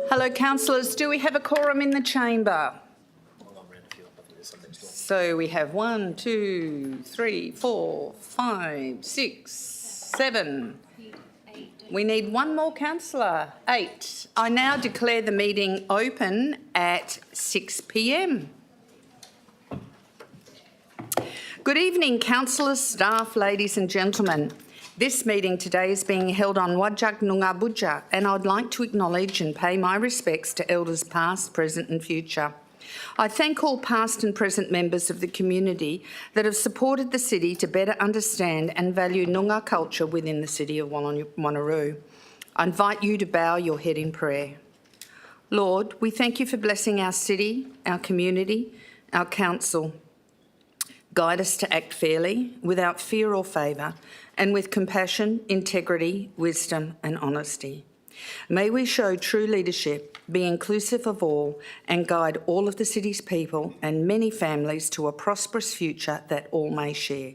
Hello, councillors. Do we have a quorum in the chamber? So we have 1, 2, 3, 4, 5, 6, 7. We need one more councillor. 8. I now declare the meeting open at 6 p.m. Good evening, councillors, staff, ladies and gentlemen. This meeting today is being held on Wajak Noongar Budja, and I'd like to acknowledge and pay my respects to elders past, present and future. I thank all past and present members of the community that have supported the city to better understand and value Noongar culture within the city of Wanneroo. I invite you to bow your head in prayer. Lord, we thank you for blessing our city, our community, our council. Guide us to act fairly, without fear or favour, and with compassion, integrity, wisdom and honesty. May we show true leadership, be inclusive of all, and guide all of the city's people and many families to a prosperous future that all may share.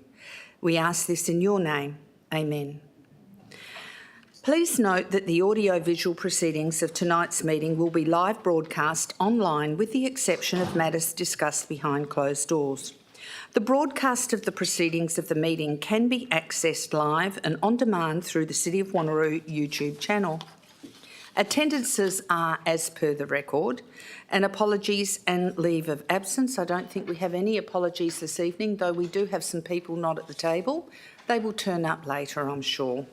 We ask this in your name. Amen. Please note that the audio-visual proceedings of tonight's meeting will be live broadcast online with the exception of matters discussed behind closed doors. The broadcast of the proceedings of the meeting can be accessed live and on demand through the City of Wanneroo YouTube channel. Attendances are as per the record, and apologies and leave of absence. I don't think we have any apologies this evening, though we do have some people not at the table. They will turn up later, I'm sure.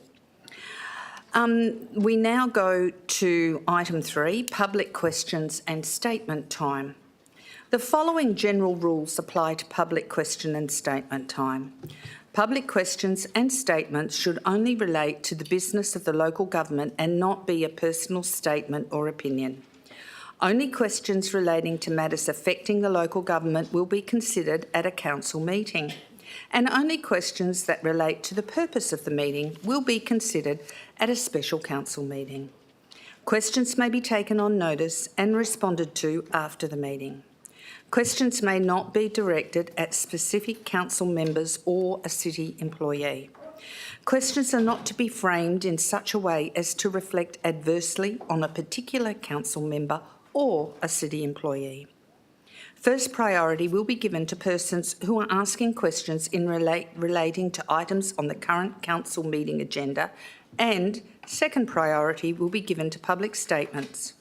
We now go to item 3, public questions and statement time. The following general rules apply to public question and statement time. Public questions and statements should only relate to the business of the local government and not be a personal statement or opinion. Only questions relating to matters affecting the local government will be considered at a council meeting, and only questions that relate to the purpose of the meeting will be considered at a special council meeting. Questions may be taken on notice and responded to after the meeting. Questions may not be directed at specific council members or a city employee. Questions are not to be framed in such a way as to reflect adversely on a particular council member or a city employee. First priority will be given to persons who are asking questions in relating to items on the current council meeting agenda, and second priority will be given to public statements.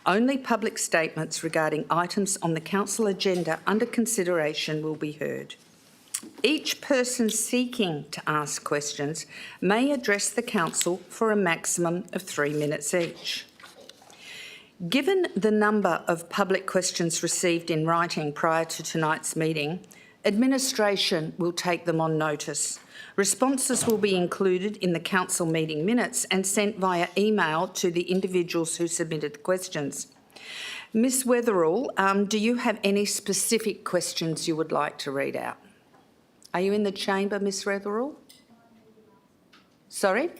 Only public statements regarding items on the council agenda under consideration will be heard. Each person seeking to ask questions may address the council for a maximum of 3 minutes each. Given the number of public questions received in writing prior to tonight's meeting, administration will take them on notice. Responses will be included in the council meeting minutes and sent via email to the individuals who submitted the questions. Ms Wetherall, do you have any specific questions you would like to read out? Are you in the chamber, Ms Wetherall? Sorry?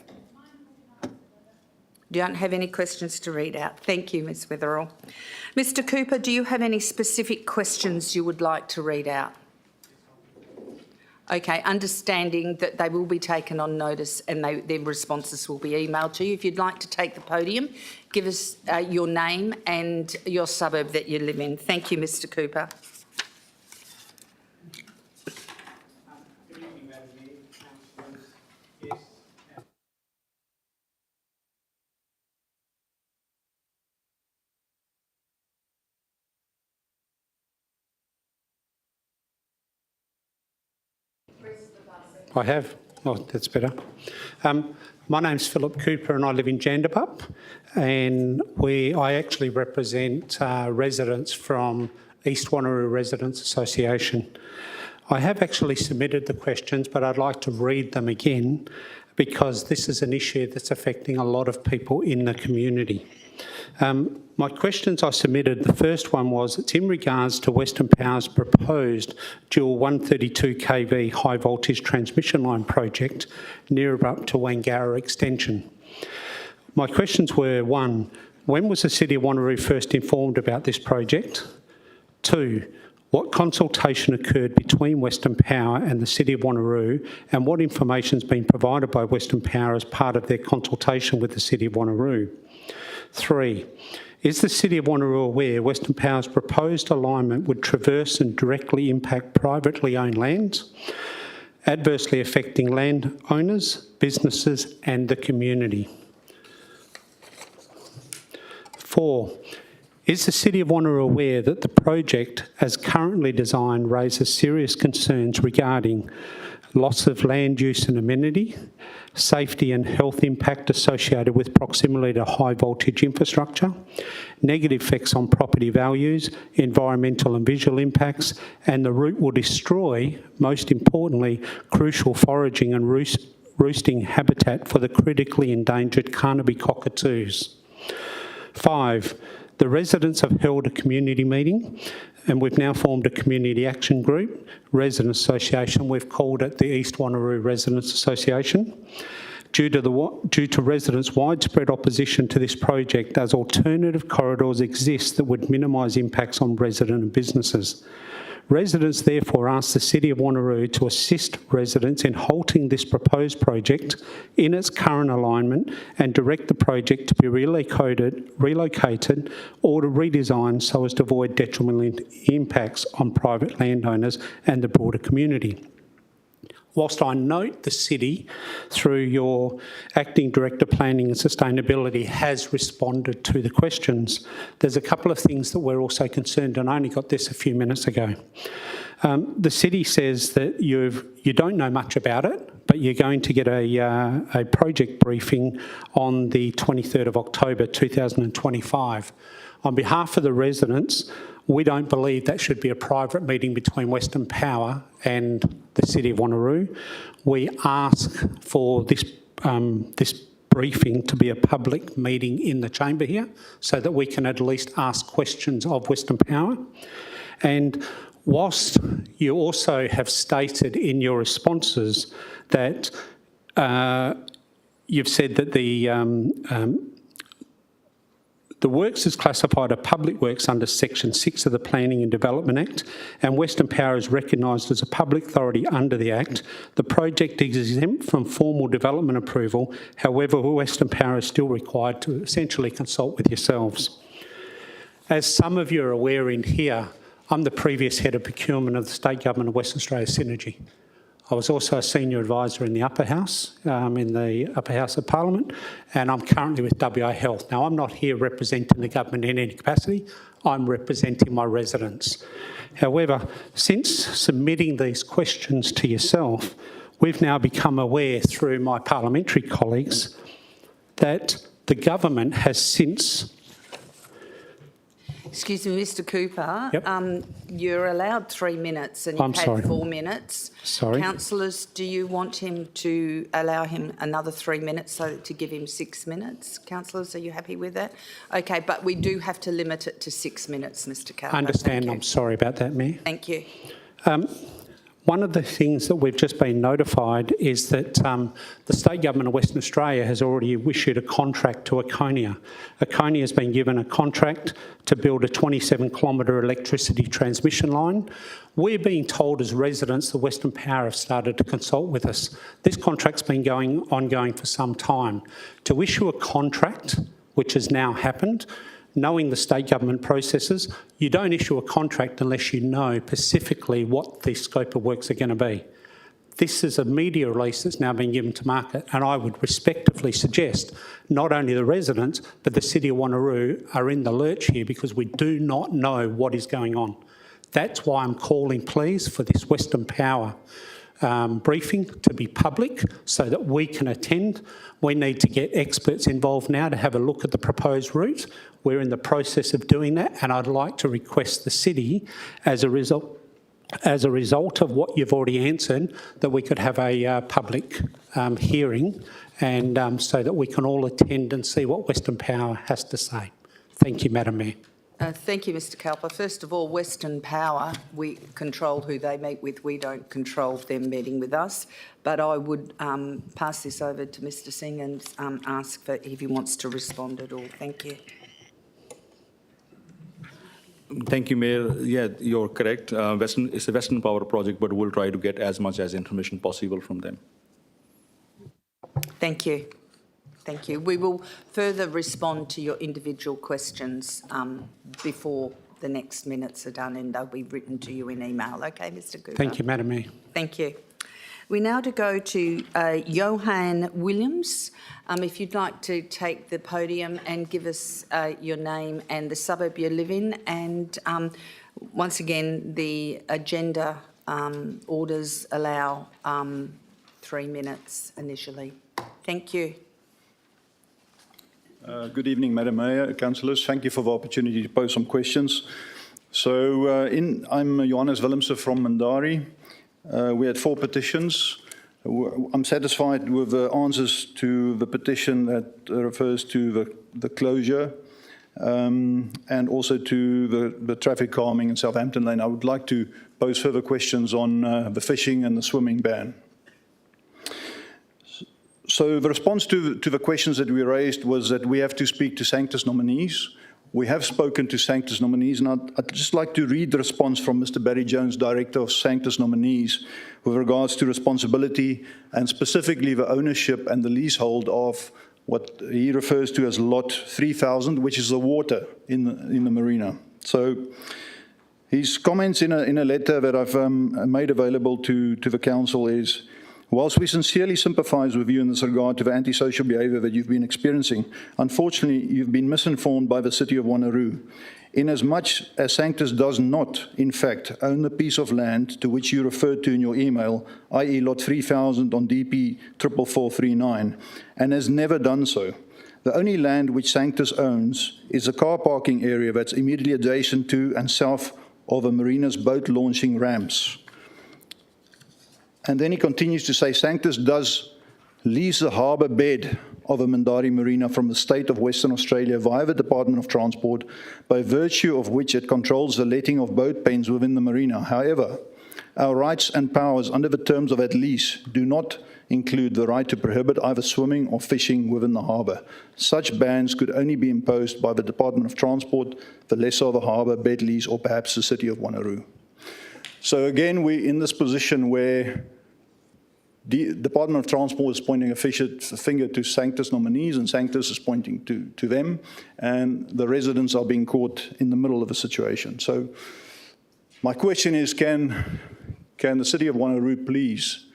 You don't have any questions to read out. Thank you, Ms Wetherall. Mr Cooper, do you have any specific questions you would like to read out? Okay, understanding that they will be taken on notice and their responses will be emailed to you. If you'd like to take the podium, give us your name and your suburb that you live in. Thank you, Mr Cooper. Good evening, Madam Mayor, councillors, guests. I have. Oh, that's better. My name's Philip Cooper and I live in Dundebar, and I actually represent residents from East Wanneroo Residents Association. I have actually submitted the questions, but I'd like to read them again because this is an issue that's affecting a lot of people in the community. My questions I submitted, the first one was, it's in regards to Western Power's proposed dual 132 kV high voltage transmission line project near up to Wangara Extension. My questions were, 1, when was the City of Wanneroo first informed about this project? 2, what consultation occurred between Western Power and the City of Wanneroo, and what information has been provided by Western Power as part of their consultation with the City of Wanneroo? 3. Is the City of Wanneroo aware Western Power's proposed alignment would traverse and directly impact privately owned lands, adversely affecting landowners, businesses and the community? 4. Is the City of Wanneroo aware that the project, as currently designed, raises serious concerns regarding loss of land use and amenity, safety and health impact associated with proximity to high voltage infrastructure, negative effects on property values, environmental and visual impacts, and the route will destroy, most importantly, crucial foraging and roosting habitat for the critically endangered Carnaby cockatoos? 5. The residents have held a community meeting and we've now formed a community action group, resident association. We've called it the East Wanneroo Residents Association. Due to residents' widespread opposition to this project, as alternative corridors exist that would minimise impacts on resident and businesses. Residents therefore ask the City of Wanneroo to assist residents in halting this proposed project in its current alignment and direct the project to be relocated or to redesign so as to avoid detrimental impacts on private landowners and the broader community. Whilst I note the City, through your Acting Director Planning and Sustainability, has responded to the questions, there's a couple of things that we're also concerned, and I only got this a few minutes ago. The City says that you don't know much about it, but you're going to get a project briefing on the 23rd of October 2025. On behalf of the residents, we don't believe that should be a private meeting between Western Power and the City of Wanneroo. We ask for this briefing to be a public meeting in the chamber here so that we can at least ask questions of Western Power. And whilst you also have stated in your responses that you've said that the works is classified as public works under Section 6 of the Planning and Development Act, and Western Power is recognised as a public authority under the Act. The project is exempt from formal development approval. However, Western Power is still required to essentially consult with yourselves. As some of you are aware in here, I'm the previous head of procurement of the State Government of Western Australia Synergy. I was also a senior advisor in the Upper House, in the Upper House of Parliament, and I'm currently with WA Health. Now, I'm not here representing the government in any capacity. I'm representing my residents. However, since submitting these questions to yourself, we've now become aware through my parliamentary colleagues that the government has since... Excuse me, Mr Cooper. Yep. You're allowed 3 minutes and you've had 4 minutes. Sorry. Councillors, do you want him to allow him another 3 minutes so to give him 6 minutes? Councillors, are you happy with that? Okay, but we do have to limit it to 6 minutes, Mr Cooper. I understand. I'm sorry about that, Mayor. Thank you. One of the things that we've just been notified is that the State Government of Western Australia has already issued a contract to Aconia. Aconia has been given a contract to build a 27-kilometre electricity transmission line. We're being told as residents that Western Power have started to consult with us. This contract's been ongoing for some time. To issue a contract, which has now happened, knowing the state government processes, you don't issue a contract unless you know specifically what the scope of works are going to be. This is a media release that's now been given to market, and I would respectively suggest not only the residents but the City of Wanneroo are in the lurch here because we do not know what is going on. That's why I'm calling, please, for this Western Power briefing to be public so that we can attend. We need to get experts involved now to have a look at the proposed route. We're in the process of doing that, and I'd like to request the City, as a result of what you've already answered, that we could have a public hearing and so that we can all attend and see what Western Power has to say. Thank you, Madam Mayor. Thank you, Mr Cowper. First of all, Western Power, we control who they meet with. We don't control them meeting with us. But I would pass this over to Mr Singh and ask for if he wants to respond at all. Thank you. Thank you, Mayor. Yeah, you're correct. It's a Western Power project, but we'll try to get as much as information possible from them. Thank you. Thank you. We will further respond to your individual questions before the next minutes are done, and they'll be written to you in email. Okay, Mr. Cooper? Thank you, Madam Mayor. Thank you. We now to go to Johan Williams. If you'd like to take the podium and give us your name and the suburb you live in, and once again, the agenda orders allow 3 minutes initially. Thank you. Good evening, Madam Mayor, Councillors. Thank you for the opportunity to pose some questions. So I'm Johannes Willemse from Mandari. We had 4 petitions. I'm satisfied with the answers to the petition that refers to the closure and also to the traffic calming in Southampton Lane. I would like to pose further questions on the fishing and the swimming ban. So the response to the questions that we raised was that we have to speak to Sanctus nominees. We have spoken to Sanctus nominees, and I'd just like to read the response from Mr. Barry Jones, Director of Sanctus nominees, with regards to responsibility and specifically the ownership and the leasehold of what he refers to as Lot 3000, which is the water in the Marina. So his comments in a letter that I've made available to the Council is, whilst we sincerely sympathise with you in this regard to the antisocial behaviour that you've been experiencing, unfortunately, you've been misinformed by the City of Wanneroo. Inasmuch as Sanctus does not, in fact, own the piece of land to which you referred to in your email, i.e. Lot 3000 on DP 44439, and has never done so. The only land which Sanctus owns is a car parking area that's immediately adjacent to and south of the Marina's boat launching ramps. And then he continues to say, Sanctus does lease the harbour bed of the Mandari Marina from the state of Western Australia via the Department of Transport, by virtue of which it controls the letting of boat pens within the marina. However, our rights and powers under the terms of that lease do not include the right to prohibit either swimming or fishing within the harbour. Such bans could only be imposed by the Department of Transport, the lessor of the harbour bed lease, or perhaps the City of Wanneroo. So again, we're in this position where the Department of Transport is pointing a finger to Sanctus nominees, and Sanctus is pointing to them, and the residents are being caught in the middle of a situation. So my question is, can the City of Wanneroo please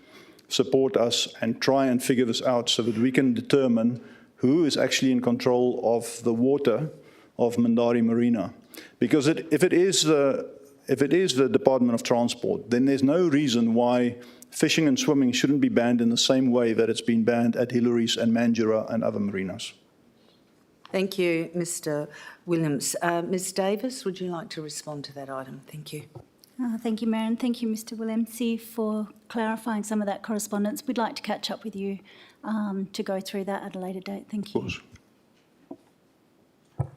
support us and try and figure this out so that we can determine who is actually in control of the water of Mandari Marina? Because if it is the Department of Transport, then there's no reason why fishing and swimming shouldn't be banned in the same way that it's been banned at Hillary's and Mandurah and other marinas. Thank you, Mr. Williams. Ms. Davis, would you like to respond to that item? Thank you. Thank you, Mayor, and thank you, Mr. Willemse, for clarifying some of that correspondence. We'd like to catch up with you to go through that at a later date. Thank you. Of course.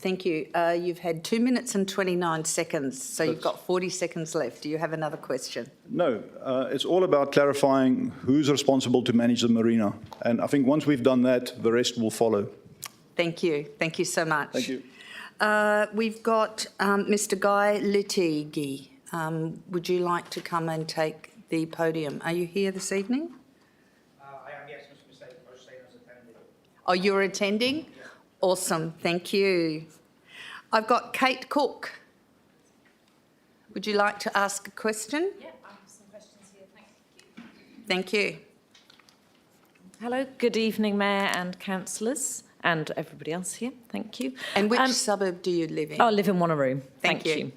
Thank you. You've had 2 minutes and 29 seconds, so you've got 40 seconds left. Do you have another question? No, it's all about clarifying who's responsible to manage the marina. And I think once we've done that, the rest will follow. Thank you. Thank you so much. Thank you. We've got Mr. Guy Littigi. Would you like to come and take the podium? Are you here this evening? I am, yes, Mr. Mistake. I was saying I was attending. Oh, you're attending? Yeah. Awesome. Thank you. I've got Kate Cook. Would you like to ask a question? Yeah, I have some questions here. Thank you. Thank you. Hello, good evening, Mayor and Councillors and everybody else here. Thank you. And which suburb do you live in? I live in Wanneroo. Thank you.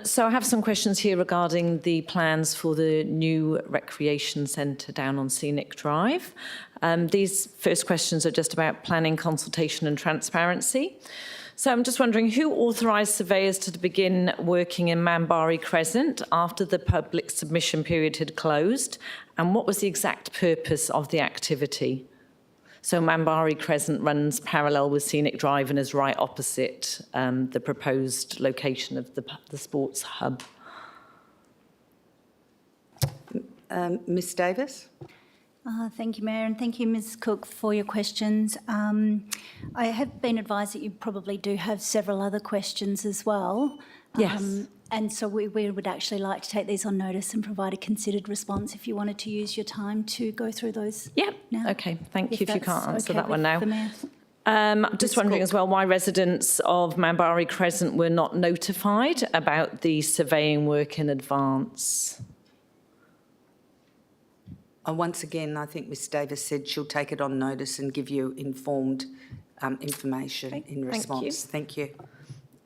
So I have some questions here regarding the plans for the new recreation centre down on Scenic Drive. These first questions are just about planning, consultation and transparency. So I'm just wondering, who authorised surveyors to begin working in Mandari Crescent after the public submission period had closed, and what was the exact purpose of the activity? So Mandari Crescent runs parallel with Scenic Drive and is right opposite the proposed location of the sports hub. Ms. Davis? Thank you, Mayor, and thank you, Ms. Cook, for your questions. I have been advised that you probably do have several other questions as well. Yes. And so we would actually like to take these on notice and provide a considered response if you wanted to use your time to go through those. Yeah, now. okay, thank you if you that's can't answer okay that one with now. the Mayor. I'm just wondering as well why residents of Manbari Crescent were not notified about the surveying work in advance. Once again, I think Ms Davis said she'll take it on notice and give you informed information in thank you. response. Thank you.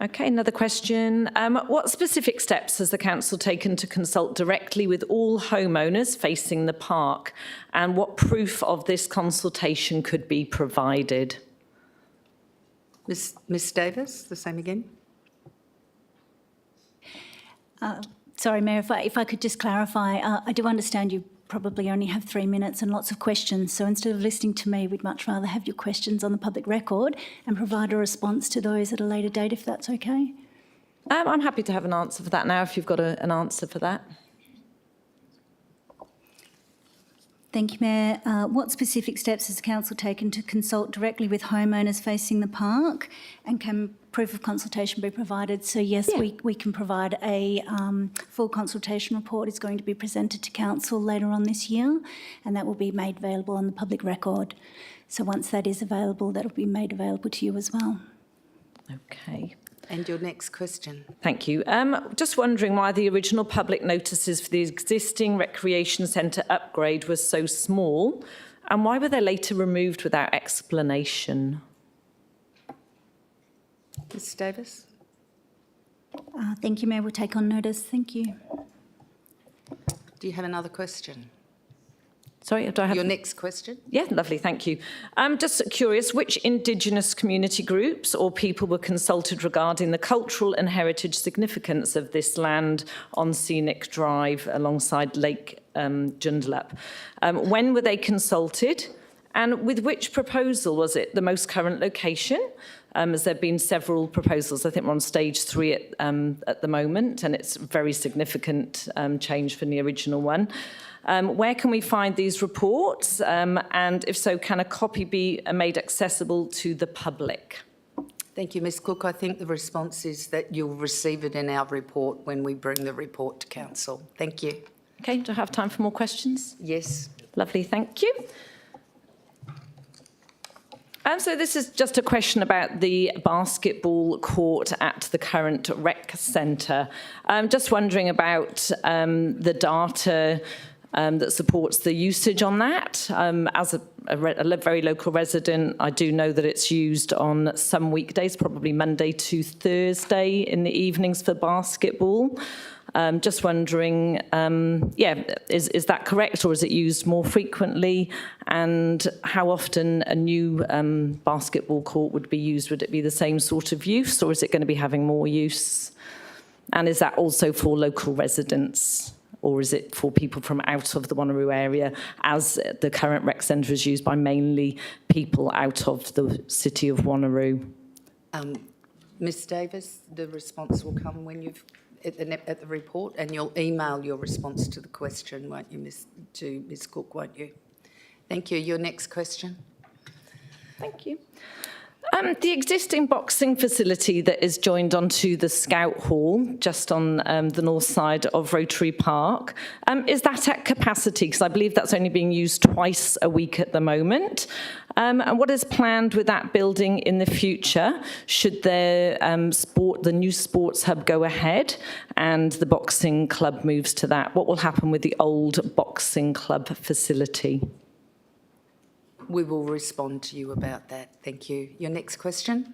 Okay, another question. What specific steps has the council taken to consult directly with all homeowners facing the park, and what proof of this consultation could be provided? Ms Davis, the same again. Sorry, Mayor, if I could just clarify, I do understand you probably only have 3 minutes and lots of questions, so instead of listening to me, we'd much rather have your questions on the public record and provide a response to those at a later date, if that's okay. I'm happy to have an answer for that now, if you've got an answer for that. Thank you, Mayor. What specific steps has the council taken to consult directly with homeowners facing the park, and can proof of consultation be provided? So yes, we can provide a full consultation report. It's going to be presented to council later on this year, and that will be made available on the public record. So once that is available, that will be made available to you as well. Okay. And your next question. Thank you. Just wondering why the original public notices for the existing recreation centre upgrade was so small, and why were they later removed without explanation? Ms Davis. Thank you, Mayor. We'll take on notice. Thank you. Do you have another question? Sorry, do I have... Your next question? Yeah, lovely, thank you. I'm just curious, which Indigenous community groups or people were consulted regarding the cultural and heritage significance of this land on Scenic Drive alongside Lake Joondalup? When were they consulted? And with which proposal was it the most current location? As there have been several proposals, I think we're on stage 3 at the moment, and it's a very significant change from the original one. Where can we find these reports? And if so, can a copy be made accessible to the public? Thank you, Ms Cook. I think the response is that you'll receive it in our report when we bring the report to council. Thank you. Okay, do I have time for more questions? Yes. Lovely, thank you. So this is just a question about the basketball court at the current rec centre. I'm just wondering about the data that supports the usage on that. As a very local resident, I do know that it's used on some weekdays, probably Monday to Thursday in the evenings for basketball. Just wondering, is that correct, or is it used more frequently? And how often a new basketball court would be used? Would it be the same sort of use, or is it going to be having more use? And is that also for local residents, or is it for people from out of the Wanneroo area, as the current rec centre is used by mainly people out of the city of Wanneroo? Ms Davis, the response will come when you've at the report, and you'll email your response to the question, won't you, to Ms Cook, won't you? Thank you. Your next question. Thank you. The existing boxing facility that is joined onto the Scout Hall, just on the north side of Rotary Park, is that at capacity? Because I believe that's only being used twice a week at the moment. And what is planned with that building in the future? Should the new sports hub go ahead and the boxing club moves to that? What will happen with the old boxing club facility? We will respond to you about that. Thank you. Your next question.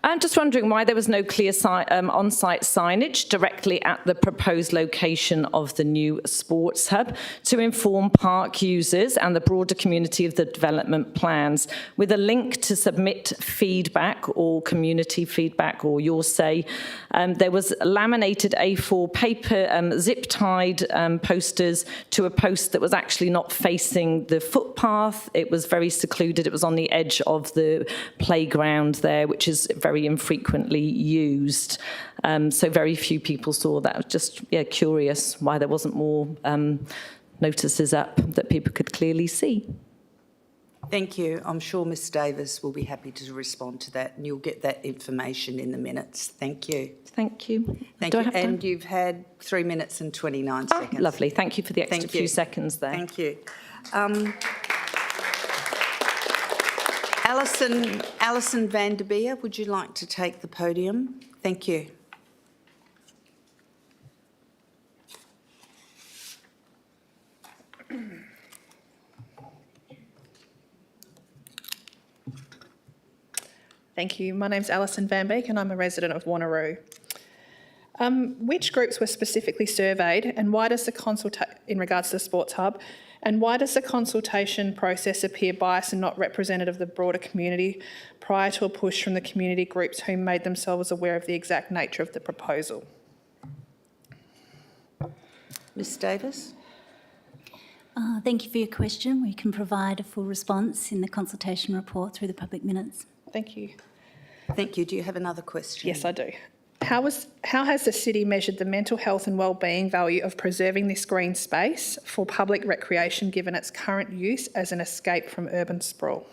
I'm just wondering why there was no clear on-site signage directly at the proposed location of the new sports hub to inform park users and the broader community of the development plans, with a link to submit feedback or community feedback or your say. There was laminated A4 paper zip-tied posters to a post that was actually not facing the footpath. It was very secluded. It was on the edge of the playground there, which is very infrequently used. So very few people saw that. I was just curious why there wasn't more notices up that people could clearly see. Thank you. I'm sure Ms Davis will be happy to respond to that, and you'll get that information in the minutes. Thank you. Thank you. Thank Do I you. have time? And you've had 3 minutes and 29 Ah, seconds. lovely. Thank you for the extra Thank few you. seconds there. Thank you. Alison van der Beer, would you like to take the podium? Thank you. Thank you. My name's Alison Van Beek and I'm a resident of Wanneroo. Which groups were specifically surveyed and why does in regards to the sports hub, and why does the consultation process appear biased and not representative of the broader community prior to a push from the community groups who made themselves aware of the exact nature of the proposal? Ms Davis? Thank you for your question. We can provide a full response in the consultation report through the public minutes. Thank you. Thank you. Do you have another question? Yes, I do. How has the city measured the mental health and wellbeing value of preserving this green space for public recreation given its current use as an escape from urban sprawl?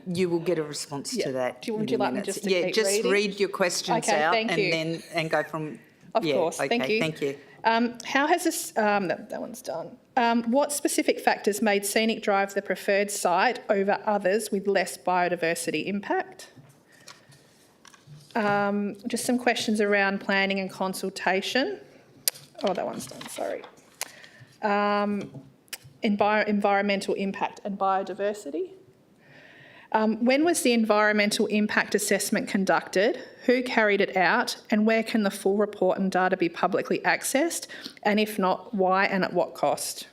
You will get a response to that. Would you like me just to yeah, keep just reading? read your questions Okay, out thank you. and go from. Of course, okay, thank you. Thank you. How has this, that one's done. What specific factors made Scenic Drive the preferred site over others with less biodiversity impact? Just some questions around planning and consultation. Oh, that one's done, sorry. Environmental impact and biodiversity. When was the environmental impact assessment conducted? Who carried it out? And where can the full report and data be publicly accessed? And if not, why and at what cost?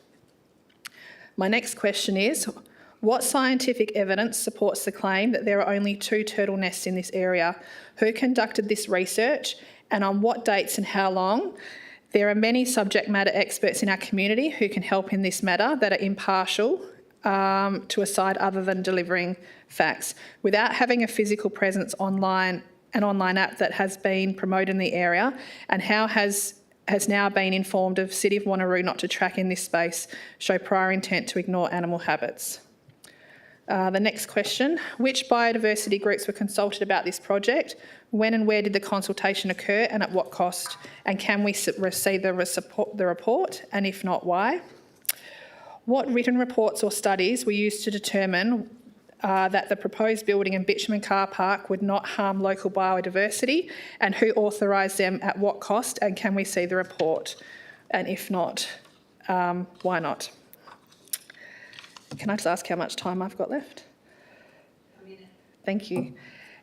My next question is, what scientific evidence supports the claim that there are only 2 turtle nests in this area? Who conducted this research and on what dates and how long? There are many subject matter experts in our community who can help in this matter that are impartial to a side other than delivering facts. Without having a physical presence online, an online app that has been promoted in the area, and how has now been informed of City of Wanneroo not to track in this space, show prior intent to ignore animal habits. The next question, which biodiversity groups were consulted about this project? When and where did the consultation occur and at what cost? And can we receive the report? And if not, why? What written reports or studies were used to determine that the proposed building and bitumen car park would not harm local biodiversity, and who authorised them at what cost, and can we see the report? And if not, why not? Can I just ask how much time I've got left? A minute. Thank you.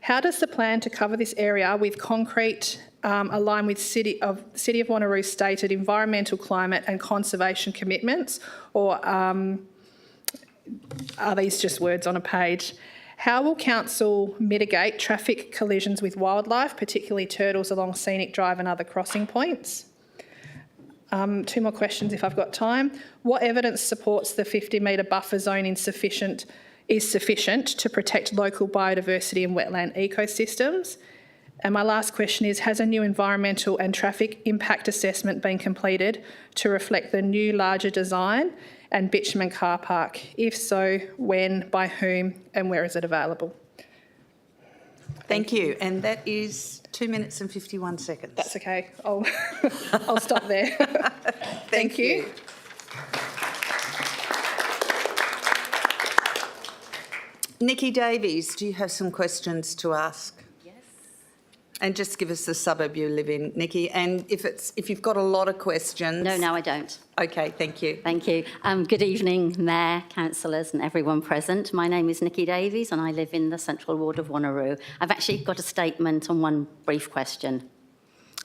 How does the plan to cover this area with concrete align with City of Wanneroo's stated environmental, climate and conservation commitments, or are these just words on a page? How will council mitigate traffic collisions with wildlife, particularly turtles along Scenic Drive and other crossing points? 2 more questions if I've got time. What evidence supports the 50-metre buffer zone is sufficient to protect local biodiversity and wetland ecosystems? And my last question is, has a new environmental and traffic impact assessment been completed to reflect the new larger design and bitumen car park? If so, when, by whom and where is it available? Thank you. And that is 2 minutes and 51 seconds. That's okay. I'll stop there. Thank you. Nikki Davies, do you have some questions to ask? Yes. And just give us the suburb you live in, Nikki. And if you've got a lot of questions... No, I don't. Okay, thank you. Thank you. Good evening, Mayor, councillors and everyone present. My name is Nikki Davies and I live in the Central Ward of Wanneroo. I've actually got a statement on one brief question.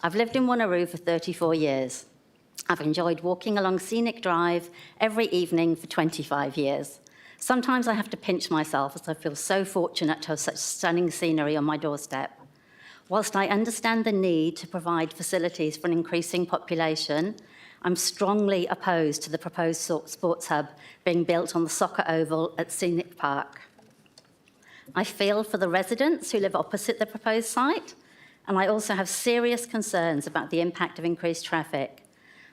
I've lived in Wanneroo for 34 years. I've enjoyed walking along Scenic Drive every evening for 25 years. Sometimes I have to pinch myself as I feel so fortunate to have such stunning scenery on my doorstep. Whilst I understand the need to provide facilities for an increasing population, I'm strongly opposed to the proposed sports hub being built on the soccer oval at Scenic Park. I feel for the residents who live opposite the proposed site, and I also have serious concerns about the impact of increased traffic.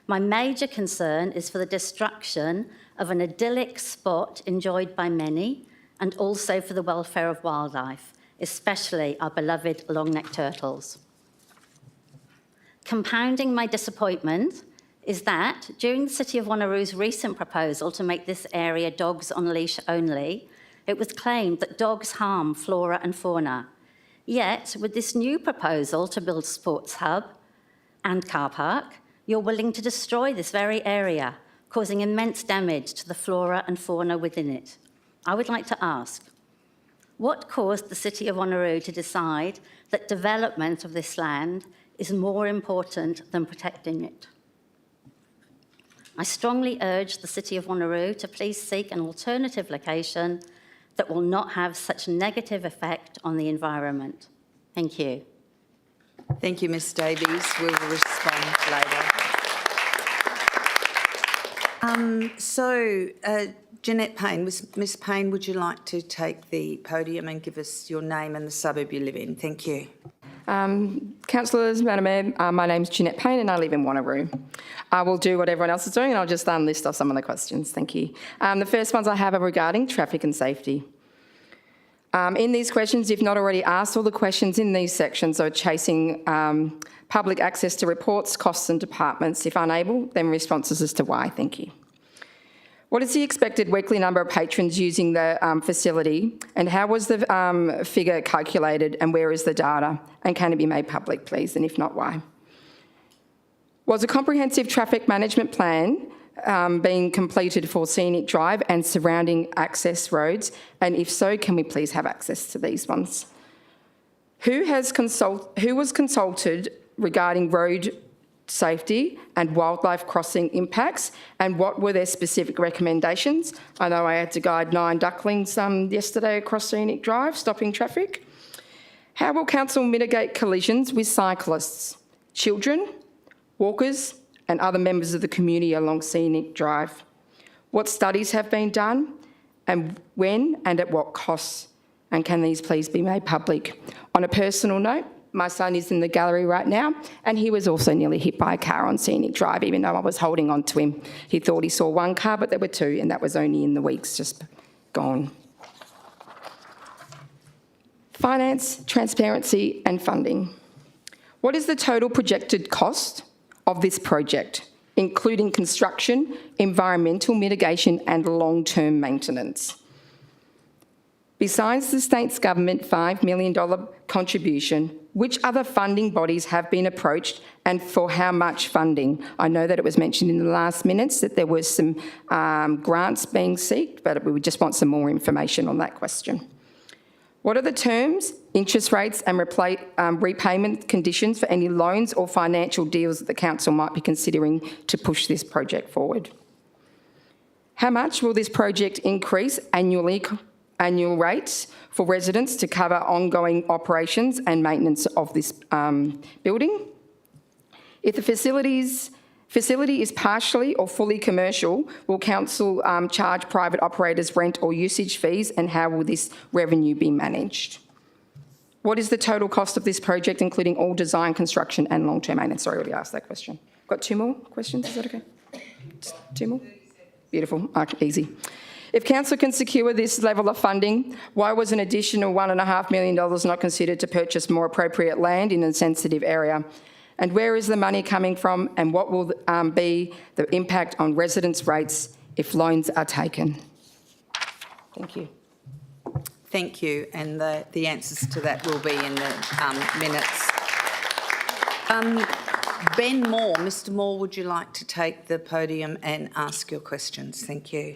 My major concern is for the destruction of an idyllic spot enjoyed by many, and also for the welfare of wildlife, especially our beloved long-necked turtles. Compounding my disappointment is that during the City of Wanneroo's recent proposal to make this area dogs on leash only, it was claimed that dogs harm flora and fauna. Yet, with this new proposal to build a sports hub and car park, you're willing to destroy this very area, causing immense damage to the flora and fauna within it. I would like to ask, what caused the City of Wanneroo to decide that development of this land is more important than protecting it? I strongly urge the City of Wanneroo to please seek an alternative location that will not have such a negative effect on the environment. Thank you. Thank you, Ms Davies. We will respond later. Jeanette Payne, Ms Payne, would you like to take the podium and give us your name and the suburb you live in? Thank you. Councillors, Madam Mayor, my name's Jeanette Payne and I live in Wanneroo. I will do what everyone else is doing and I'll just list off some of the questions. Thank you. The first ones I have are regarding traffic and safety. In these questions, if not already asked, all the questions in these sections are chasing public access to reports, costs and departments. If unable, then responses as to why. Thank you. What is the expected weekly number of patrons using the facility, and how was the figure calculated, and where is the data, and can it be made public, please, and if not, why? Was a comprehensive traffic management plan being completed for Scenic Drive and surrounding access roads, and if so, can we please have access to these ones? Who was consulted regarding road safety and wildlife crossing impacts, and what were their specific recommendations? I know I had to guide 9 ducklings yesterday across Scenic Drive, stopping traffic. How will council mitigate collisions with cyclists, children, walkers and other members of the community along Scenic Drive? What studies have been done, and when and at what costs? And can these please be made public? On a personal note, my son is in the gallery right now, and he was also nearly hit by a car on Scenic Drive, even though I was holding on to him. He thought he saw 1 car, but there were 2, and that was only in the weeks just gone. Finance, transparency and funding. What is the total projected cost of this project, including construction, environmental mitigation and long-term maintenance? Besides the state's government $5 million contribution, which other funding bodies have been approached and for how much funding? I know that it was mentioned in the last minutes that there was some grants being sought, but we would just want some more information on that question. What are the terms, interest rates and repayment conditions for any loans or financial deals that the council might be considering to push this project forward? How much will this project increase annual rates for residents to cover ongoing operations and maintenance of this building? If the facility is partially or fully commercial, will council charge private operators rent or usage fees, and how will this revenue be managed? What is the total cost of this project, including all design, construction and long-term maintenance? Sorry, I already asked that question. Got 2 more questions, is that okay? Just 2 more? Beautiful, easy. If council can secure this level of funding, why was an additional $1.5 million not considered to purchase more appropriate land in a sensitive area? And where is the money coming from, and what will be the impact on residents' rates if loans are taken? Thank you. Thank you, and the answers to that will be in the minutes. Ben Moore, Mr Moore, would you like to take the podium and ask your questions? Thank you.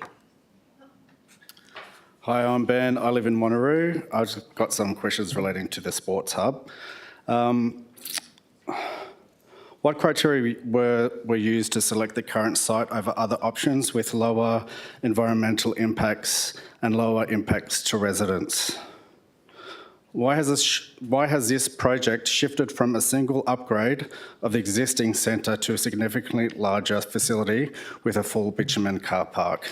Hi, I'm Ben. I live in Wanneroo. I've just got some questions relating to the sports hub. What criteria were used to select the current site over other options with lower environmental impacts and lower impacts to residents? Why has this project shifted from a single upgrade of the existing centre to a significantly larger facility with a full bitumen car park?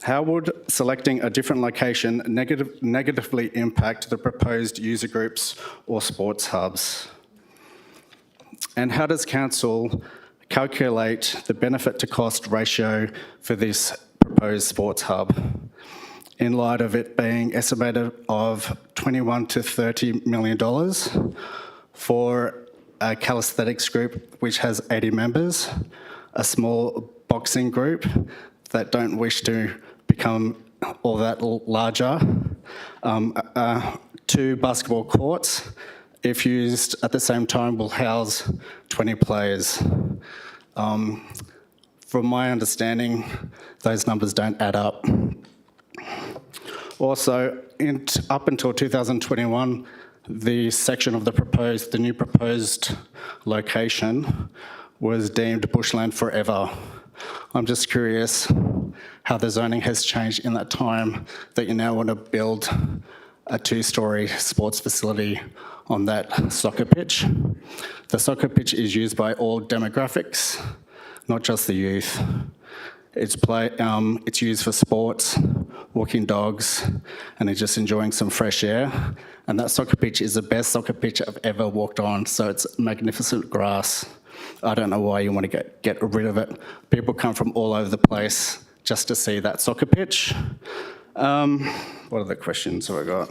How would selecting a different location negatively impact the proposed user groups or sports hubs? And how does council calculate the benefit to cost ratio for this proposed sports hub in light of it being estimated of $21 to $30 million for a calisthenics group which has 80 members, a small boxing group that don't wish to become all that larger, 2 basketball courts, if used at the same time, will house 20 players. From my understanding, those numbers don't add up. Also, up until 2021, the section of the new proposed location was deemed bushland forever. I'm just curious how the zoning has changed in that time that you now want to build a 2-storey sports facility on that soccer pitch. The soccer pitch is used by all demographics, not just the youth. It's used for sports, walking dogs, and just enjoying some fresh air. And that soccer pitch is the best soccer pitch I've ever walked on, so it's magnificent grass. I don't know why you want to get rid of it. People come from all over the place just to see that soccer pitch. What other questions have I got?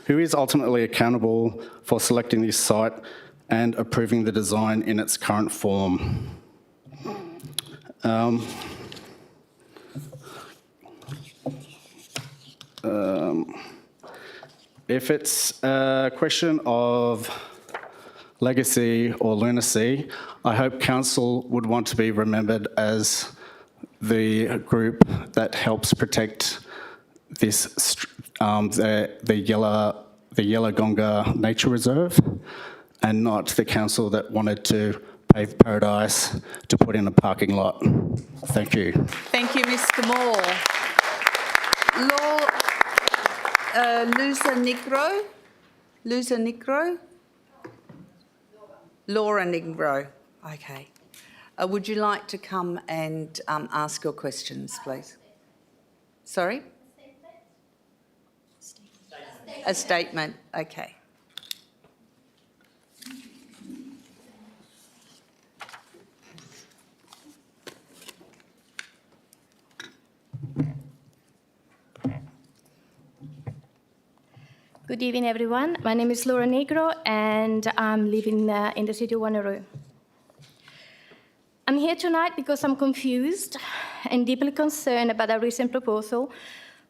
Who is ultimately accountable for selecting this site and approving the design in its current form? If it's a question of legacy or lunacy, I hope council would want to be remembered as the group that helps protect this, the Yellowgonga Nature Reserve, and not the council that wanted to pave paradise to put in a parking lot. Thank you. Thank you, Mr. Moore. Laura Negro. Okay. Would you like to come and ask your questions, please? Sorry? A statement. Okay. Good evening, everyone. My name is Laura Negro, and I'm living in the city of Wanneroo. I'm here tonight because I'm confused and deeply concerned about a recent proposal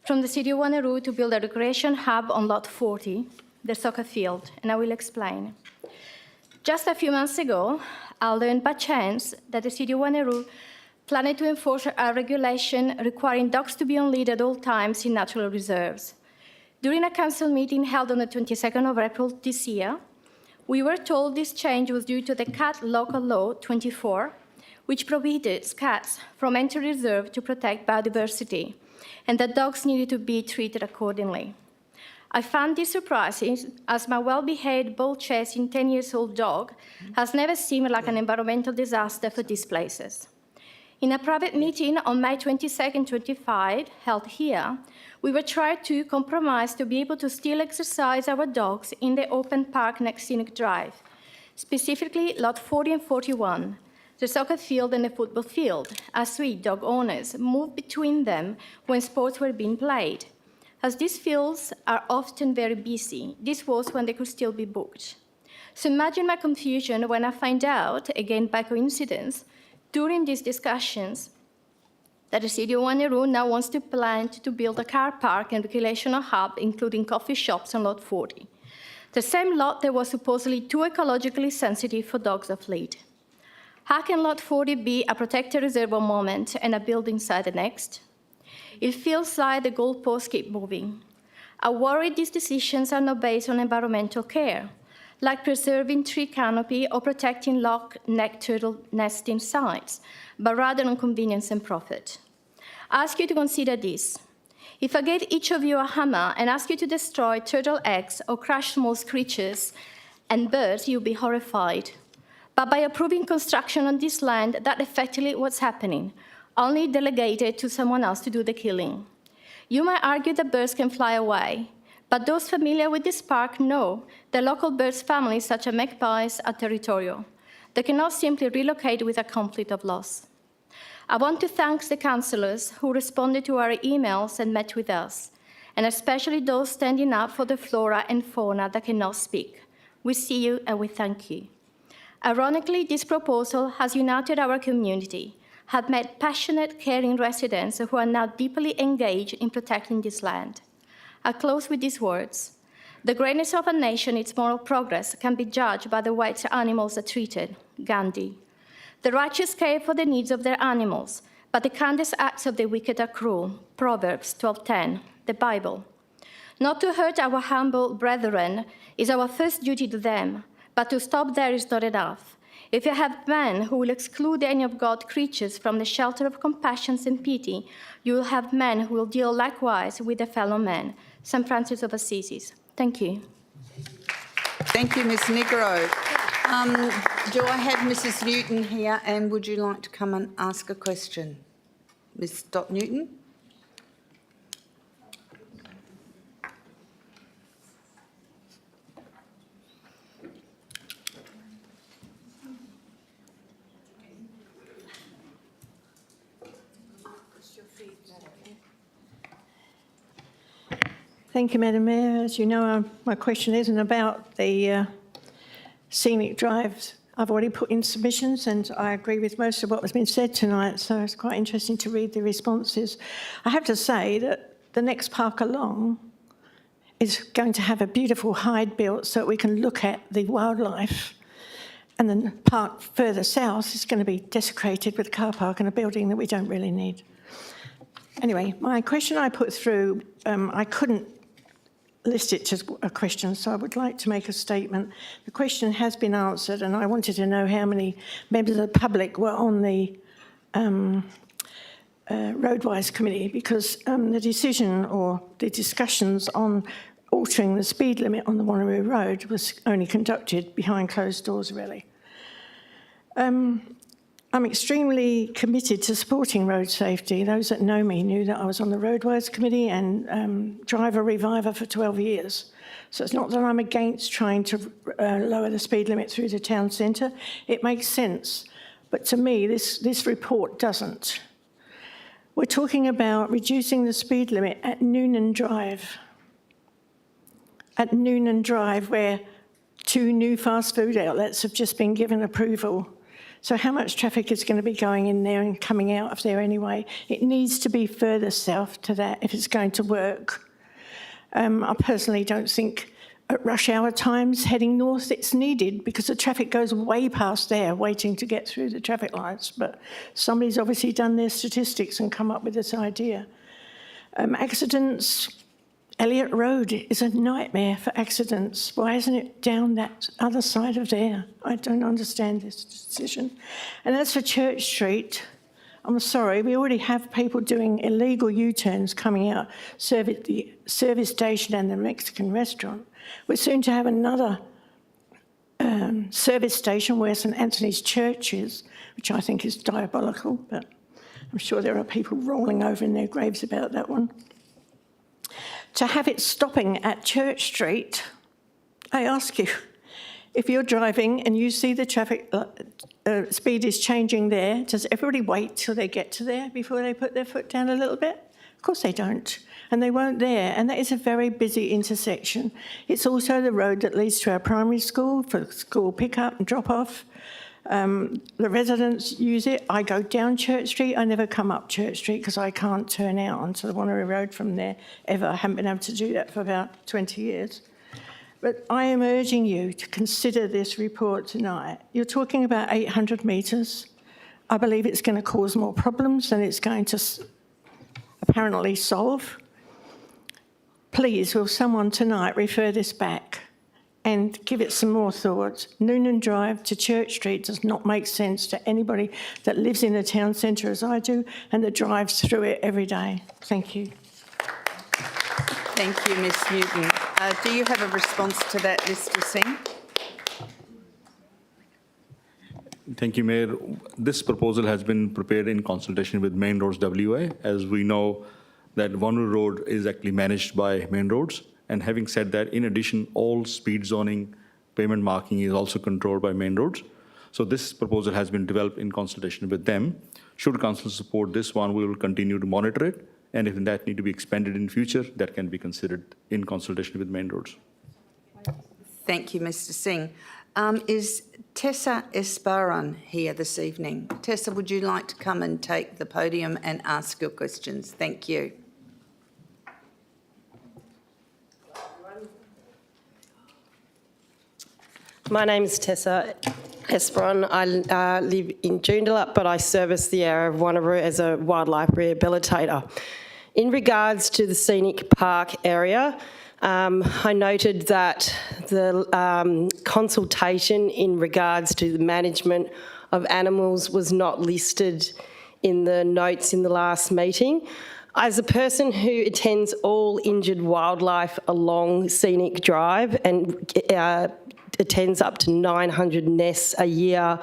from the city of Wanneroo to build a recreation hub on Lot 40, the soccer field, and I will explain. Just a few months ago, I learned by chance that the city of Wanneroo planned to enforce a regulation requiring dogs to be on lead at all times in natural reserves. During a council meeting held on the 22nd of April this year, we were told this change was due to the Cat Local Law 24, which prohibits cats from entering reserve to protect biodiversity, and that dogs needed to be treated accordingly. I found this surprising, as my well-behaved, ball-chasing 10-year-old dog has never seemed like an environmental disaster for these places. In a private meeting on May 22nd, 25, held here, we were trying to compromise to be able to still exercise our dogs in the open park next Civic Drive, specifically Lot 40 and 41, the soccer field and the football field, as we, dog owners, moved between them when sports were being played. As these fields are often very busy, this was when they could still be booked. So imagine my confusion when I find out, again by coincidence, during these discussions, that the city of Wanneroo now wants to plan to build a car park and recreational hub, including coffee shops on Lot 40, the same lot that was supposedly too ecologically sensitive for dogs of lead. How can Lot 40 be a protected reserve one moment and a building site the next? It feels like the goalposts keep moving. I worry these decisions are not based on environmental care, like preserving tree canopy or protecting long-necked turtle nesting sites, but rather on convenience and profit. I ask you to consider this. If I gave each of you a hammer and asked you to destroy turtle eggs or crush small creatures and birds, you'd be horrified. But by approving construction on this land, that's effectively what's happening. only delegated to someone else to do the killing. You might argue that birds can fly away, but those familiar with this park know that local birds families such as magpies are territorial. They cannot simply relocate with a conflict of loss. I want to thank the councillors who responded to our emails and met with us, and especially those standing up for the flora and fauna that cannot speak. We see you and we thank you. Ironically, this proposal has united our community, have met passionate, caring residents who are now deeply engaged in protecting this land. I close with these words. The greatness of a nation, its moral progress, can be judged by the way its animals are treated. Gandhi. The righteous care for the needs of their animals, but the kindest acts of the wicked are cruel. Proverbs 12:10, the Bible. Not to hurt our humble brethren is our first duty to them, but to stop there is not enough. If you have men who will exclude any of God's creatures from the shelter of compassion and pity, you will have men who will deal likewise with their fellow men. St. Francis of Assisi. Thank you. Thank you, Ms Negro. Do I have Mrs Newton here, and would you like to come and ask a question? Ms Newton? Thank you, Madam Mayor. As you know, my question isn't about the scenic drives. I've already put in submissions and I agree with most of what has been said tonight, so it's quite interesting to read the responses. I have to say that the next park along is going to have a beautiful hide built so that we can look at the wildlife, and the park further south is going to be desecrated with a car park and a building that we don't really need. Anyway, my question I put through, I couldn't list it as a question, so I would like to make a statement. The question has been answered, and I wanted to know how many members of the public were on the Roadwise Committee, because the decision or the discussions on altering the speed limit on the Wanneroo Road was only conducted behind closed doors, really. I'm extremely committed to supporting road safety. Those that know me knew that I was on the Roadways Committee and Driver Reviver for 12 years. So it's not that I'm against trying to lower the speed limit through the town centre. It makes sense. But to me, this report doesn't. We're talking about reducing the speed limit at Noonan Drive. At Noonan Drive, where 2 new fast food outlets have just been given approval. So how much traffic is going to be going in there and coming out of there anyway? It needs to be further south to that if it's going to work. I personally don't think at rush hour times heading north it's needed, because the traffic goes way past there waiting to get through the traffic lights. But somebody's obviously done their statistics and come up with this idea. Accidents. Elliott Road is a nightmare for accidents. Why isn't it down that other side of there? I don't understand this decision. And as for Church Street, I'm sorry, we already have people doing illegal U-turns coming out, the service station and the Mexican restaurant. We're soon to have another service station where St Anthony's Church is, which I think is diabolical, but I'm sure there are people rolling over in their graves about that one. To have it stopping at Church Street, I ask you, if you're driving and you see the traffic speed is changing there, does everybody wait till they get to there before they put their foot down a little bit? Of course they don't, and they won't there, and that is a very busy intersection. It's also the road that leads to our primary school for school pick-up and drop-off. The residents use it. I go down Church Street. I never come up Church Street because I can't turn out onto the Wanneroo Road from there ever. I haven't been able to do that for about 20 years. But I am urging you to consider this report tonight. You're talking about 800 metres. I believe it's going to cause more problems than it's going to apparently solve. Please, will someone tonight refer this back and give it some more thought? Noonan Drive to Church Street does not make sense to anybody that lives in the town centre as I do and that drives through it every day. Thank you. Thank you, Ms Newton. Do you have a response to that, Mr Singh? Thank you, Mayor. This proposal has been prepared in consultation with Main Roads WA. As we know that Wanneroo Road is actually managed by Main Roads. And having said that, in addition, all speed zoning, pavement marking is also controlled by Main Roads. So this proposal has been developed in consultation with them. Should council support this one, we will continue to monitor it. And if that need to be expanded in future, that can be considered in consultation with Main Roads. Thank you, Mr Singh. Is Tessa Esparan here this evening? Tessa, would you like to come and take the podium and ask your questions? Thank you. My name is Tessa Esperon. I live in Joondalup, but I service the area of Wanneroo as a wildlife rehabilitator. In regards to the scenic park area, I noted that the consultation in regards to the management of animals was not listed in the notes in the last meeting. As a person who attends all injured wildlife along Scenic Drive and attends up to 900 nests a year,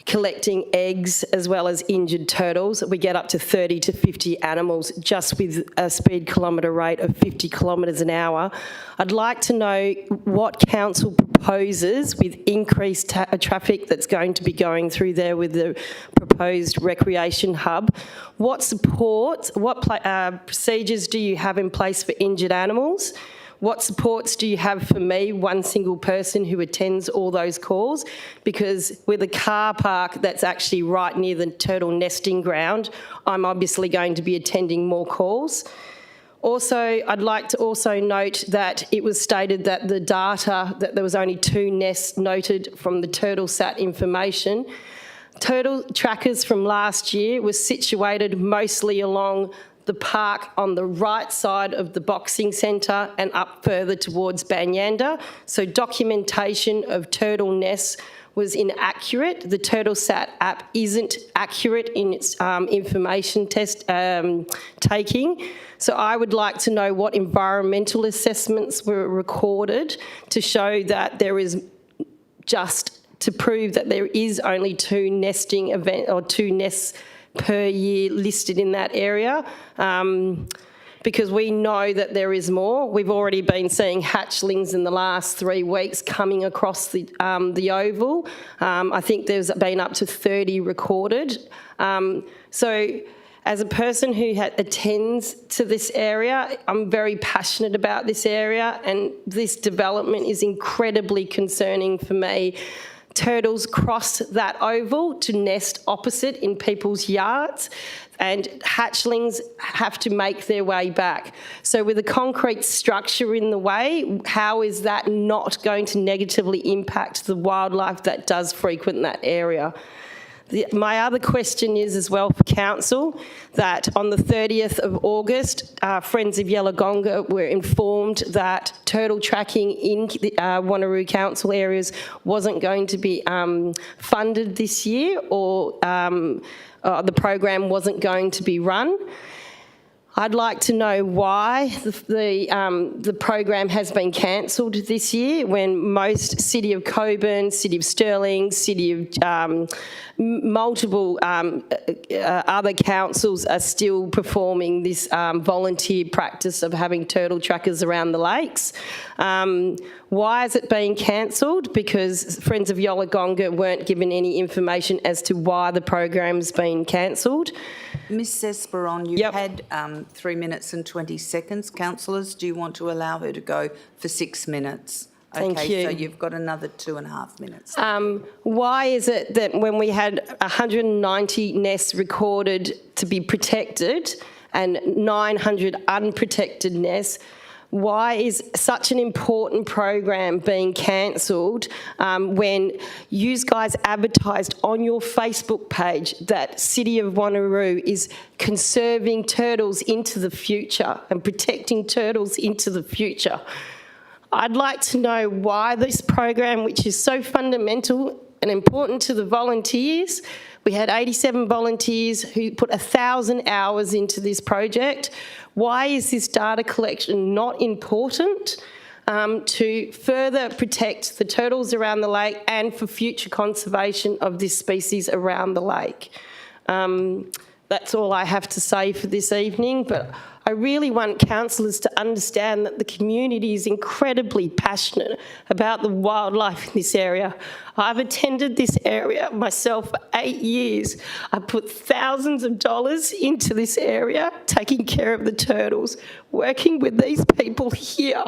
collecting eggs as well as injured turtles. We get up to 30 to 50 animals just with a speed kilometre rate of 50 kilometres an hour. I'd like to know what council proposes with increased traffic that's going to be going through there with the proposed recreation hub. What support, what procedures do you have in place for injured animals? What supports do you have for me, one single person who attends all those calls? Because with a car park that's actually right near the turtle nesting ground, I'm obviously going to be attending more calls. Also, I'd like to also note that it was stated that the data, that there was only 2 nests noted from the turtle sat information. Turtle trackers from last year were situated mostly along the park on the right side of the boxing centre and up further towards Banyanda. So documentation of turtle nests was inaccurate. The TurtleSat app isn't accurate in its information taking. So I would like to know what environmental assessments were recorded to show that there is just to prove that there is only 2 nesting event or 2 nests per year listed in that area, because we know that there is more. We've already been seeing hatchlings in the last 3 weeks coming across the oval. I think there's been up to 30 recorded. So as a person who attends to this area, I'm very passionate about this area, and this development is incredibly concerning for me. Turtles cross that oval to nest opposite in people's yards, and hatchlings have to make their way back. So with a concrete structure in the way, how is that not going to negatively impact the wildlife that does frequent that area? My other question is as well for council, that on the 30th of August, Friends of Yellowgonga were informed that turtle tracking in the Wanneroo Council areas wasn't going to be funded this year, or the program wasn't going to be run. I'd like to know why the program has been cancelled this year, when most City of Cockburn, City of Stirling, City of multiple other councils are still performing this volunteer practice of having turtle trackers around the lakes. Why is it being cancelled? Because Friends of Yellowgonga weren't given any information as to why the program's been cancelled. Ms Esperon, you've had 3 minutes and 20 seconds. Councillors, do you want to allow her to go for 6 minutes? Thank you. So you've got another 2.5 minutes. Why is it that when we had 190 nests recorded to be protected and 900 unprotected nests, why is such an important program being cancelled when you guys advertised on your Facebook page that City of Wanneroo is conserving turtles into the future and protecting turtles into the future? I'd like to know why this program, which is so fundamental and important to the volunteers, we had 87 volunteers who put 1,000 hours into this project. Why is this data collection not important? to further protect the turtles around the lake and for future conservation of this species around the lake. That's all I have to say for this evening, but I really want councillors to understand that the community is incredibly passionate about the wildlife in this area. I've attended this area myself for 8 years. I put thousands of dollars into this area, taking care of the turtles, working with these people here,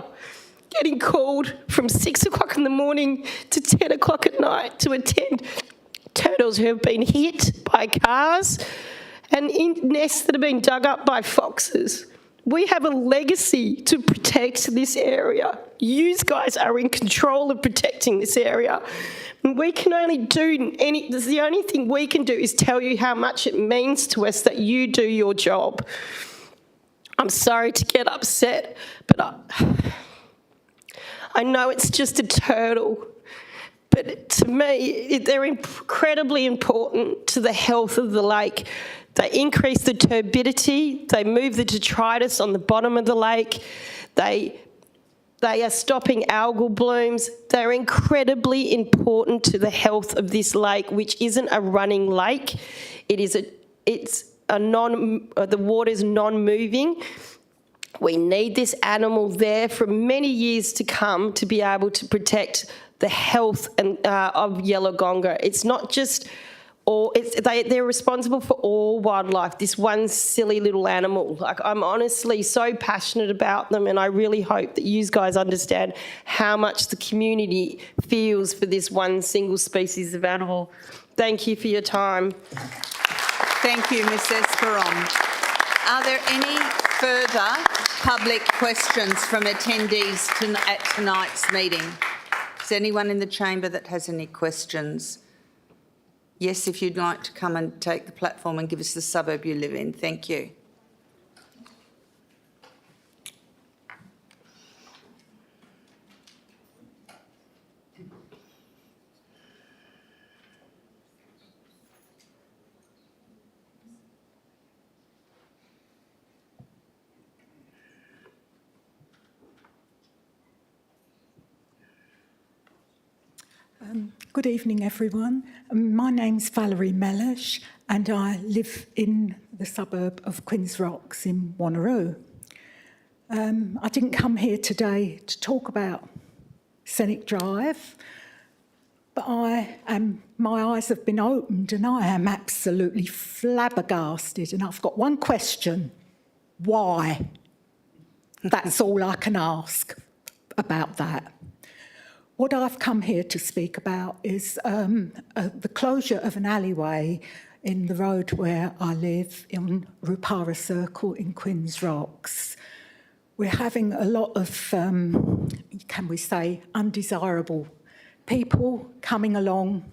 getting called from 6 o'clock in the morning to 10 o'clock at night to attend turtles who have been hit by cars and in nests that have been dug up by foxes. We have a legacy to protect this area. You guys are in control of protecting this area. And we can only do the only thing we can do is tell you how much it means to us that you do your job. I'm sorry to get upset, but I know it's just a turtle. But to me, they're incredibly important to the health of the lake. They increase the turbidity, they move the detritus on the bottom of the lake, they are stopping algal blooms. They're incredibly important to the health of this lake, which isn't a running lake. The water's non-moving. We need this animal there for many years to come to be able to protect the health of yellow gonga. It's not just they're responsible for all wildlife, this one silly little animal. Like, I'm honestly so passionate about them, and I really hope that you guys understand how much the community feels for this one single species of animal. Thank you for your time. Thank you, Ms Esperon. Are there any further public questions from attendees at tonight's meeting? Is there anyone in the chamber that has any questions? Yes, if you'd like to come and take the platform and give us the suburb you live in. Thank you. Good evening, everyone. My name's Valerie Mellish, and I live in the suburb of Quinns Rocks in Wanneroo. I didn't come here today to talk about Scenic Drive, but my eyes have been opened and I am absolutely flabbergasted, and I've got one question: why? That's all I can ask about that. What I've come here to speak about is the closure of an alleyway in the road where I live, in Rupara Circle in Quinns Rocks. We're having a lot of, can we say, undesirable people coming along.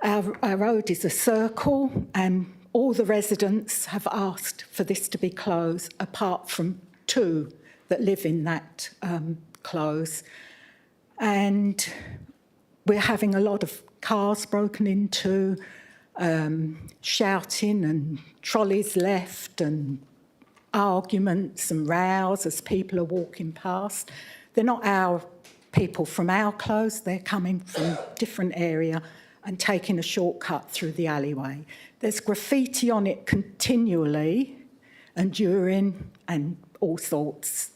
Our road is a circle, and all the residents have asked for this to be closed, apart from 2 that live in that close. And we're having a lot of cars broken into, shouting and trolleys left and arguments and rows as people are walking past. They're not our people from our close, they're coming from a different area and taking a shortcut through the alleyway. There's graffiti on it continually and during and all sorts.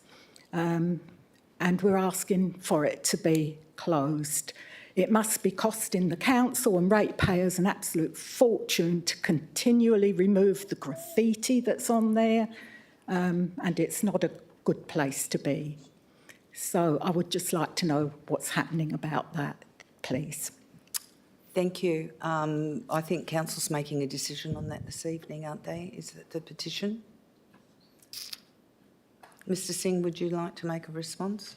And we're asking for it to be closed. It must be costing the council and ratepayers an absolute fortune to continually remove the graffiti that's on there, and it's not a good place to be. So I would just like to know what's happening about that, please. Thank you. I think council's making a decision on that this evening, aren't they? Is it the petition? Mr Singh, would you like to make a response?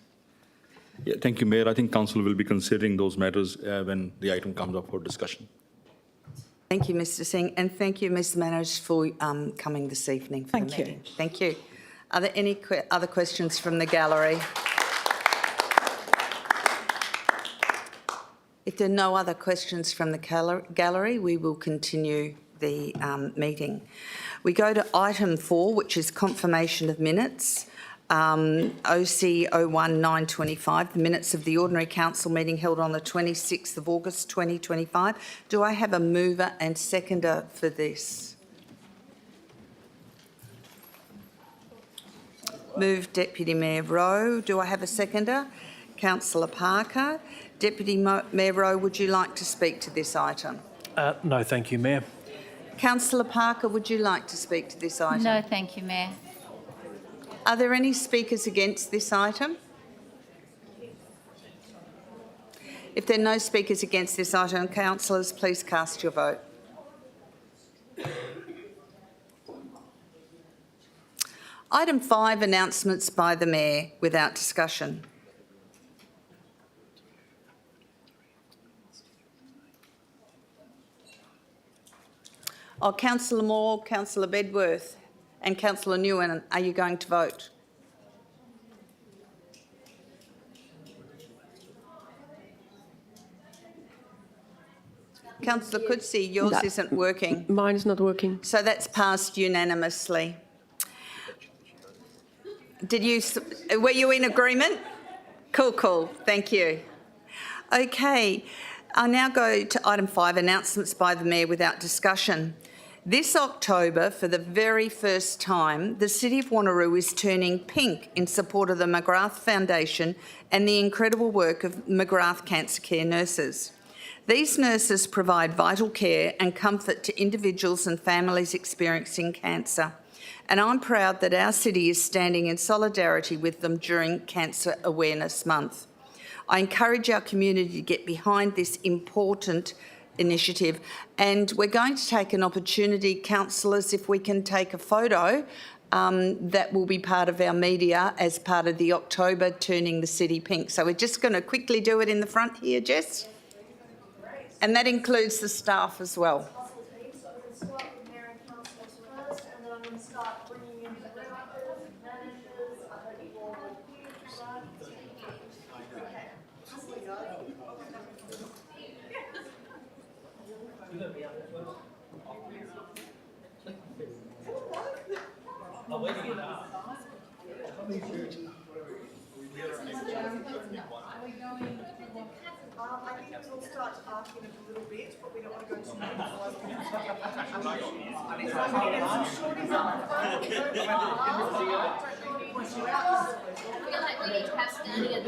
Yeah, thank you, Mayor. I think council will be considering those matters when the item comes up for discussion. Thank you, Mr Singh, and thank you, Ms Manners, for coming this evening for the meeting. Thank you. Are there any other questions from the gallery? If there are no other questions from the gallery, we will continue the meeting. We go to item 4, which is confirmation of minutes. OC 01925, the minutes of the ordinary council meeting held on the 26th of August 2025. Do I have a mover and seconder for this? Moved Deputy Mayor Rowe. Do I have a seconder? Councillor Parker. Deputy Mayor Rowe, would you like to speak to this item? No, thank you, Mayor. Councillor Parker, would you like to speak to this item? No, thank you, Mayor. Are there any speakers against this item? If there are no speakers against this item, councillors, please cast your vote. Item 5, announcements by the Mayor without discussion. Oh, Councillor Moore, Councillor Bedworth and Councillor Newen, are you going to vote? Councillor Coetzee, yours isn't working. Mine's not working. So that's passed unanimously. Were you in agreement? Cool, thank you. Okay, I'll now go to item 5, announcements by the Mayor without discussion. This October, for the very first time, the City of Wanneroo is turning pink in support of the McGrath Foundation and the incredible work of McGrath Cancer Care nurses. These nurses provide vital care and comfort to individuals and families experiencing cancer, and I'm proud that our city is standing in solidarity with them during Cancer Awareness Month. I encourage our community to get behind this important initiative, and we're going to take an opportunity, councillors, if we can take a photo that will be part of our media as part of the October Turning the City Pink. So we're just going to quickly do it in the front here, Jess. And that includes the staff as well. I think we'll start asking it a little bit, but we don't want to go too much. We need to have standing at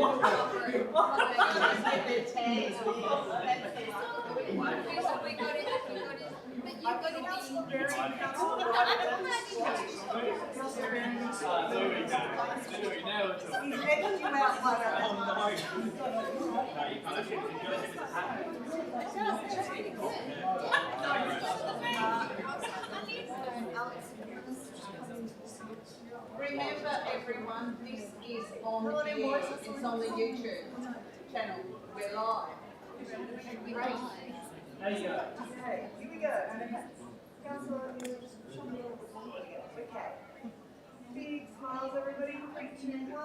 Remember, everyone, this is on here. It's on the YouTube channel. We're live. Okay, here we go. Councillor, okay. Big smiles, everybody. 3, 2, 1.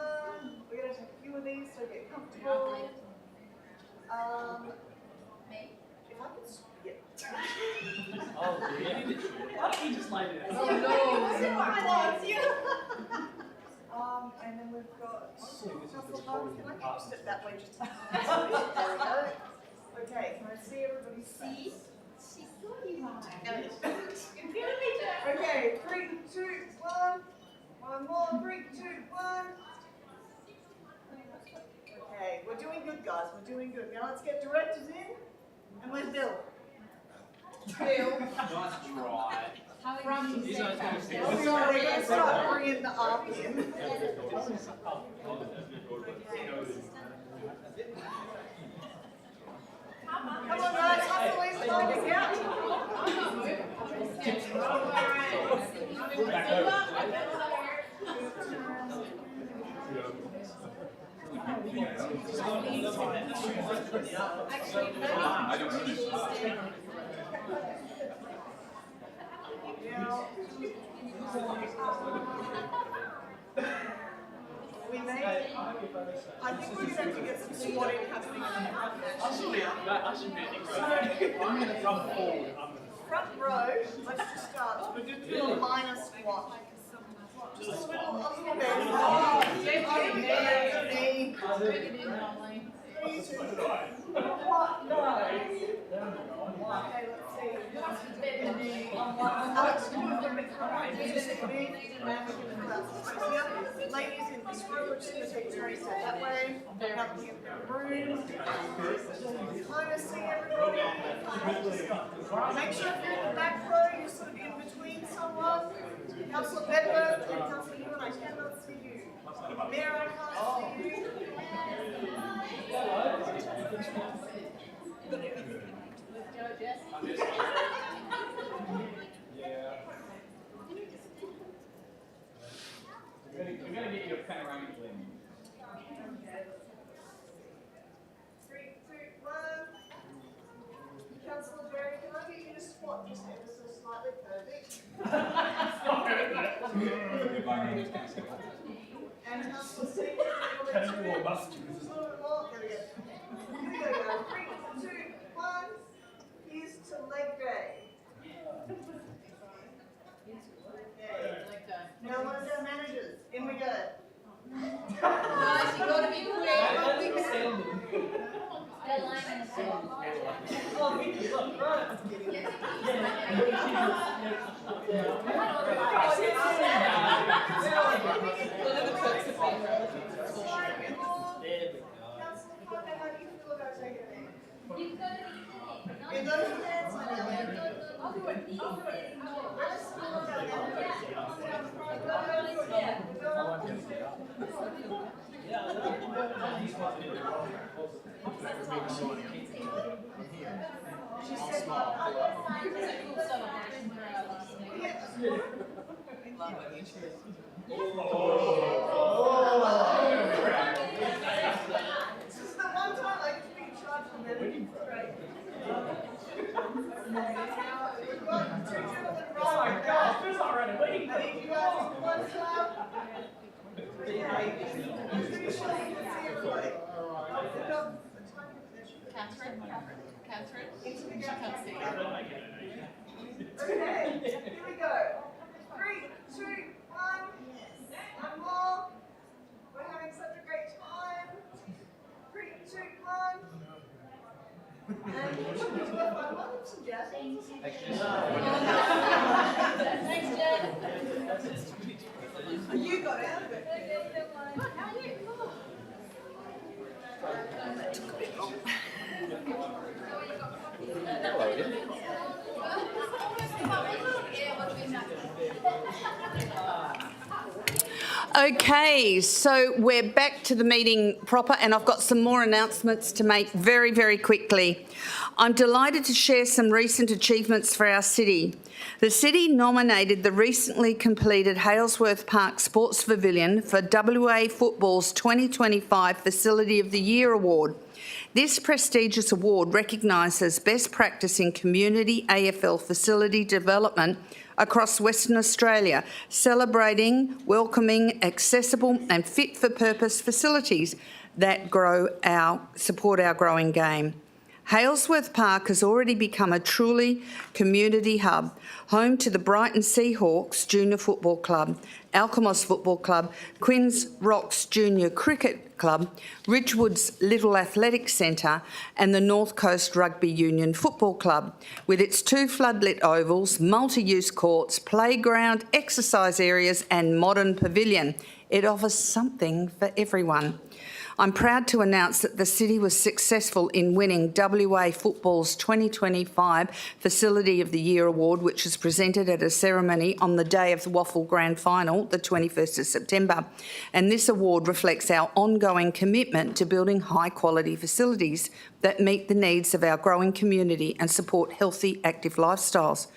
We're going to take a few of these so get comfortable. If I could, yeah. Oh, really? Why don't you just lay it out? And then we've got Councillor Parker. Can I get you step that way just a there we go. Okay, can I see everybody see? Okay, 3, 2, 1. One more. 3, 2, 1. Okay, we're doing good, guys. We're doing good. Now let's get directors in. And where's Bill? Bill. Nice try. We already going to start bringing the up in. Come on, guys. Hustle in. Focus out. I think we're going to have to get some squatting happening. I should be excited. I'm going to come forward. Front row, let's just start. We're going to do a minor squat. Just a little bit. Ladies in this room, we're just going to take turns that way. We're not looking at the room. Kind of see everybody. Make sure if you're in the back row, you're sort of in between someone. Councillor Bedworth and Councillor Ewan, I cannot see you. Mayor, I can't see you. We're going to get you a panoramic lens. 3, 2, 1. Councillor Berry, can I get you to squat just ever so slightly? Perfect. And Councillor C, a little bit more. There we go. Here we go. 3, 2, 1. Here's to leg day. Now one of our managers. In we go. Guys, you got to be quick. In those hands, this is the one time I get to be in charge of managing. We've got 2 gentlemen right. Oh my gosh, this already. I need you guys in one side. Okay. Pretty sure you can see everybody. Catherine. Into the gap. Okay, here we go. 3, 2, 1. One more. We're having such a great time. 3, 2, 1. And we should be doing my mother some jazz. Thanks, Jen. You got out of it. Good, how are you? Okay, so we're back to the meeting proper, and I've got some more announcements to make very, very quickly. I'm delighted to share some recent achievements for our city. The city nominated the recently completed Halesworth Park Sports Pavilion for WA Football's 2025 Facility of the Year Award. This prestigious award recognises best practice in community AFL facility development across Western Australia, celebrating, welcoming, accessible and fit-for-purpose facilities that support our growing game. Halesworth Park has already become a truly community hub, home to the Brighton Seahawks Junior Football Club, Alkimos Football Club, Quinns Rocks Junior Cricket Club, Ridgewood's Little Athletic Centre and the North Coast Rugby Union Football Club, with its 2 floodlit ovals, multi-use courts, playground, exercise areas and modern pavilion. It offers something for everyone. I'm proud to announce that the city was successful in winning WA Football's 2025 Facility of the Year Award, which was presented at a ceremony on the day of the Waffle Grand Final, the 21st of September. And this award reflects our ongoing commitment to building high-quality facilities that meet the needs of our growing community and support healthy, active lifestyles.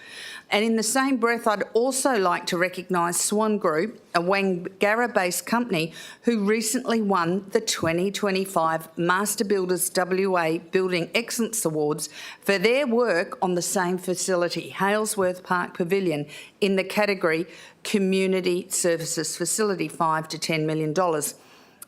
And in the same breath, I'd also like to recognise Swan Group, a Wangara-based company who recently won the 2025 Master Builders WA Building Excellence Awards for their work on the same facility, Halesworth Park Pavilion, in the category Community Services Facility, $5 to $10 million.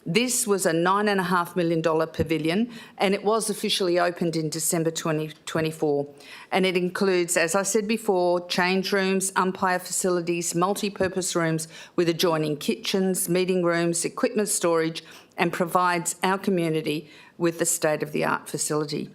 This was a $9.5 million pavilion, and it was officially opened in December 2024. And it includes, as I said before, change rooms, umpire facilities, multi-purpose rooms with adjoining kitchens, meeting rooms, equipment storage, and provides our community with the state-of-the-art facility.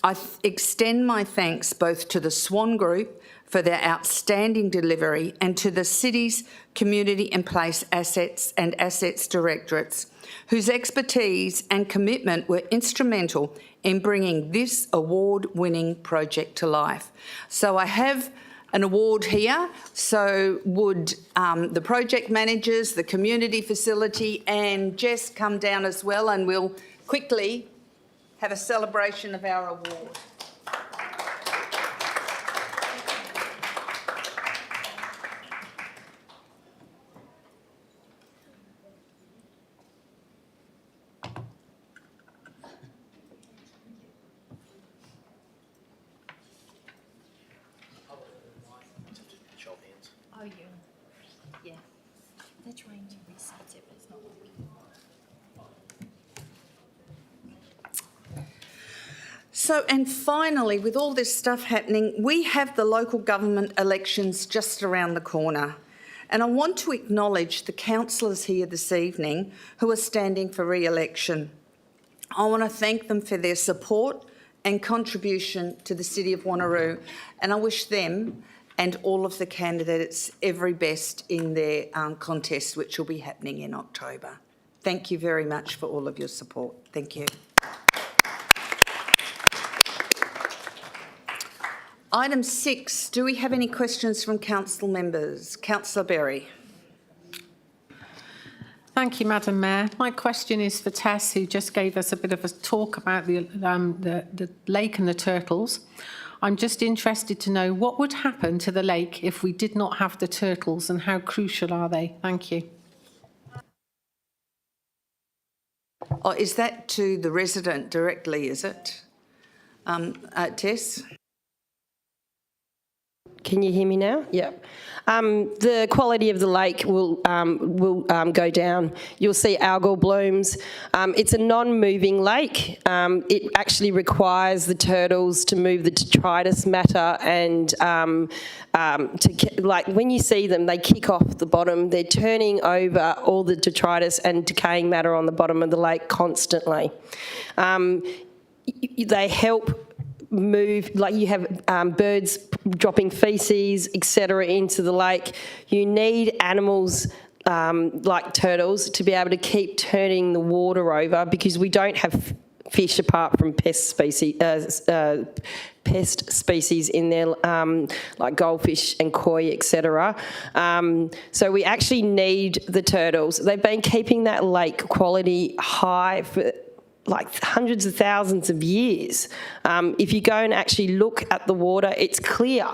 I extend my thanks both to the Swan Group for their outstanding delivery and to the City's Community and Place Assets and Assets Directorates, whose expertise and commitment were instrumental in bringing this award-winning project to life. So I have an award here, so would the project managers, the community facility and Jess come down as well, and we'll quickly have a celebration of our award. Oh, yeah. They're trying to reset it, but it's not working. So, and finally, with all this stuff happening, we have the local government elections just around the corner. And I want to acknowledge the councillors here this evening who are standing for re-election. I want to thank them for their support and contribution to the City of Wanneroo, and I wish them and all of the candidates every best in their contest, which will be happening in October. Thank you very much for all of your support. Thank you. Item 6, do we have any questions from council members? Councillor Berry. Thank you, Madam Mayor. My question is for Tess, who just gave us a bit of a talk about the lake and the turtles. I'm just interested to know what would happen to the lake if we did not have the turtles, and how crucial are they? Thank you. Oh, is that to the resident directly, is it? Tess? Can you hear me now? Yeah. The quality of the lake will go down. You'll see algal blooms. It's a non-moving lake. It actually requires the turtles to move the detritus matter, and like when you see them, they kick off the bottom. They're turning over all the detritus and decaying matter on the bottom of the lake constantly. They help move, like you have birds dropping feces, etc., into the lake. You need animals like turtles to be able to keep turning the water over, because we don't have fish apart from pest species in there, like goldfish and koi, etc. So we actually need the turtles. They've been keeping that lake quality high for like hundreds of thousands of years. If you go and actually look at the water, it's clear.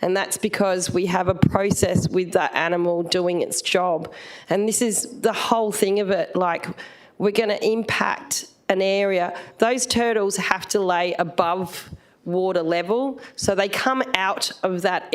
And that's because we have a process with that animal doing its job. And this is the whole thing of it. Like, we're going to impact an area. Those turtles have to lay above water level. So they come out of that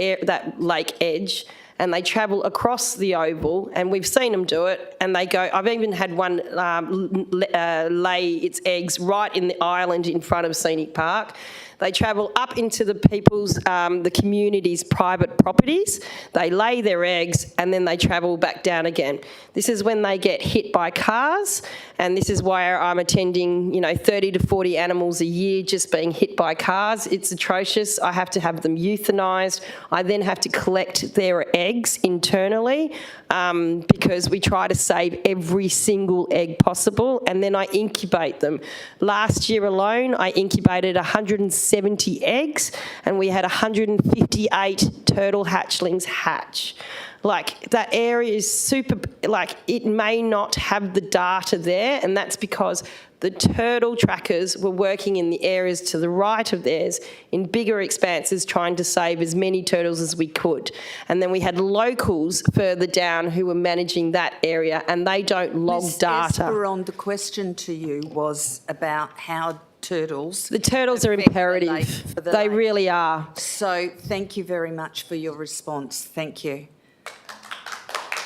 lake edge, and they travel across the oval, and we've seen them do it, and they go, I've even had one lay its eggs right in the island in front of Scenic Park. They travel up into the people's, the community's private properties, they lay their eggs, and then they travel back down again. This is when they get hit by cars, and this is why I'm attending, 30 to 40 animals a year just being hit by cars. It's atrocious. I have to have them euthanised. I then have to collect their eggs internally, because we try to save every single egg possible, and then I incubate them. Last year alone, I incubated 170 eggs, and we had 158 turtle hatchlings hatch. Like, that area is super, like, it may not have the data there, and that's because the turtle trackers were working in the areas to the right of theirs in bigger expanses, trying to save as many turtles as we could. And then we had locals further down who were managing that area, and they don't log data. Esperon, the question to you was about how turtles... The turtles are imperative. They really are. So thank you very much for your response. Thank you.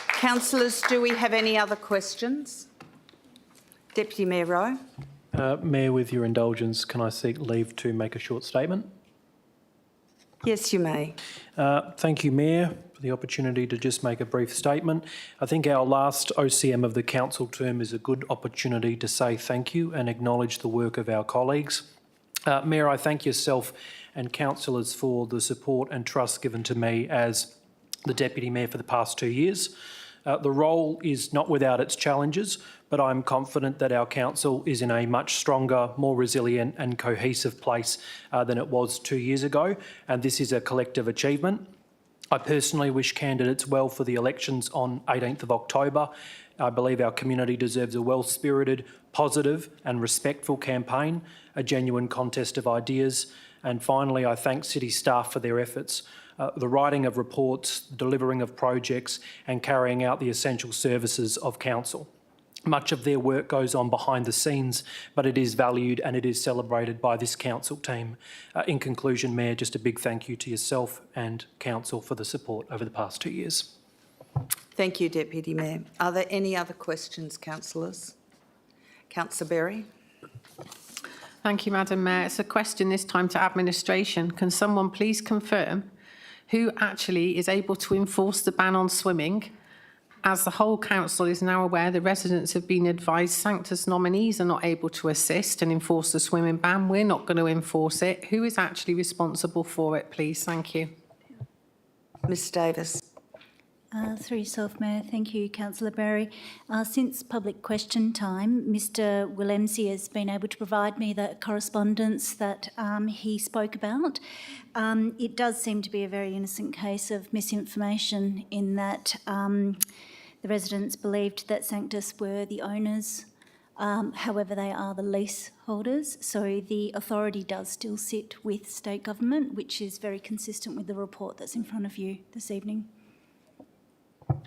Councillors, do we have any other questions? Deputy Mayor Rowe. Mayor, with your indulgence, can I seek leave to make a short statement? Yes, you may. Thank you, Mayor, for the opportunity to just make a brief statement. I think our last OCM of the council term is a good opportunity to say thank you and acknowledge the work of our colleagues. Mayor, I thank yourself and councillors for the support and trust given to me as the Deputy Mayor for the past 2 years. The role is not without its challenges, but I'm confident that our council is in a much stronger, more resilient and cohesive place than it was 2 years ago, and this is a collective achievement. I personally wish candidates well for the elections on 18th of October. I believe our community deserves a well-spirited, positive and respectful campaign, a genuine contest of ideas, and finally I thank City staff for their efforts. The writing of reports, delivering of projects and carrying out the essential services of council. Much of their work goes on behind the scenes, but it is valued and it is celebrated by this council team. In conclusion, Mayor, just a big thank you to yourself and council for the support over the past 2 years. Thank you, Deputy Mayor. Are there any other questions, councillors? Councillor Berry. Thank you, Madam Mayor. It's a question this time to administration. Can someone please confirm who actually is able to enforce the ban on swimming? As the whole council is now aware, the residents have been advised Sanctus nominees are not able to assist and enforce the swimming ban. We're not going to enforce it. Who is actually responsible for it, please? Thank you. Ms Davis. Through yourself, Mayor. Thank you, Councillor Berry. Since public question time, Mr Willemse has been able to provide me the correspondence that he spoke about. It does seem to be a very innocent case of misinformation in that the residents believed that Sanctus were the owners. However, they are the leaseholders, so the authority does still sit with state government, which is very consistent with the report that's in front of you this evening.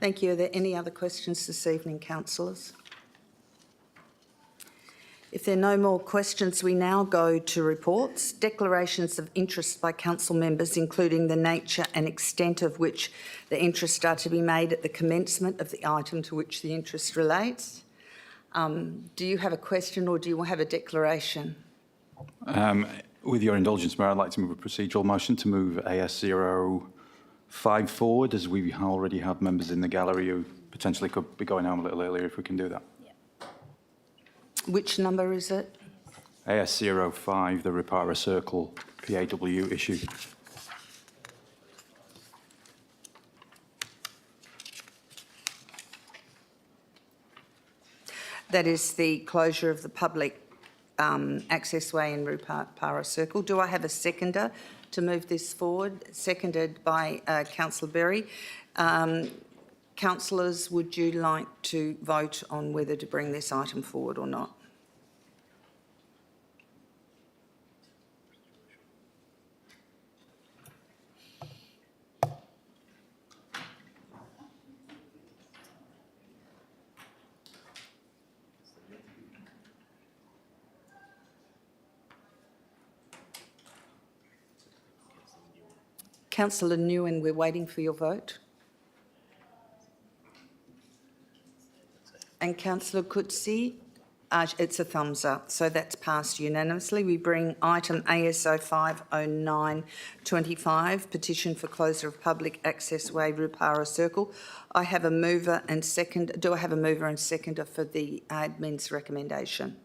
Thank you. Are there any other questions this evening, councillors? If there are no more questions, we now go to reports. Declarations of interest by council members, including the nature and extent of which the interest are to be made at the commencement of the item to which the interest relates. Do you have a question or do you have a declaration? With your indulgence, Mayor, I'd like to move a procedural motion to move AS05 forward, as we already have members in the gallery who potentially could be going home a little earlier if we can do that. Which number is it? AS05, the Repara Circle PAW issue. That is the closure of the public access way in Repara Circle. Do I have a seconder to move this forward? Seconded by Councillor Berry. Councillors, would you like to vote on whether to bring this item forward or not? Councillor Nguyen, we're waiting for your vote. And Councillor Coetzee, it's a thumbs up, so that's passed unanimously. We bring item AS050925, petition for closure of public access way Repara Circle. I have a mover and second. Do I have a mover and seconder for the admin's recommendation?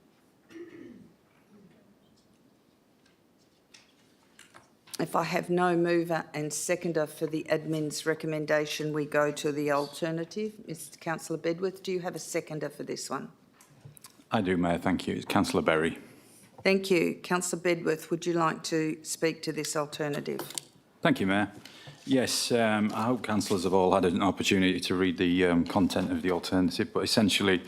If I have no mover and seconder for the admin's recommendation, we go to the alternative. Mr Councillor Bedworth, do you have a seconder for this one? I do, Mayor, thank you. It's Councillor Berry. Thank you. Councillor Bedworth, would you like to speak to this alternative? Thank you, Mayor. Yes, I hope councillors have all had an opportunity to read the content of the alternative, but essentially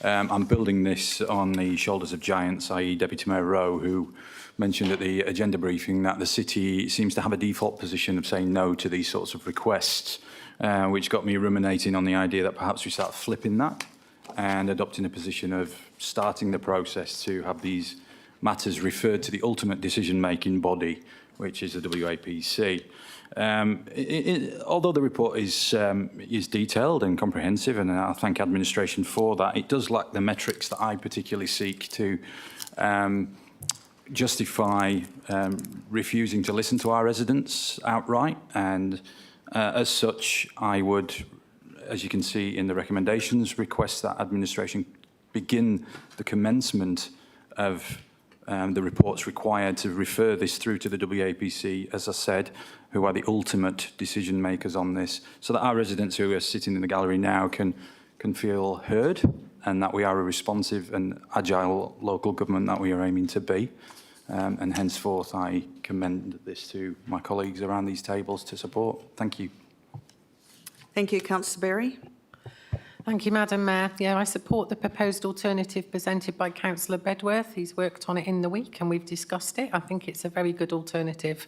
I'm building this on the shoulders of giants, i.e. Deputy Mayor Rowe, who mentioned at the agenda briefing that the city seems to have a default position of saying no to these sorts of requests, which got me ruminating on the idea that perhaps we start flipping that and adopting a position of starting the process to have these matters referred to the ultimate decision-making body, which is the WAPC. Although the report is detailed and comprehensive, and I thank administration for that, it does lack the metrics that I particularly seek to justify refusing to listen to our residents outright and As such, I would, as you can see in the recommendations, request that administration begin the commencement of the reports required to refer this through to the WAPC, as I said, who are the ultimate decision makers on this, so that our residents who are sitting in the gallery now can feel heard, and that we are a responsive and agile local government that we are aiming to be. And henceforth, I commend this to my colleagues around these tables to support. Thank you. Thank you, Councillor Berry. Thank you, Madam Mayor. Yeah, I support the proposed alternative presented by Councillor Bedworth. He's worked on it in the week and we've discussed it. I think it's a very good alternative.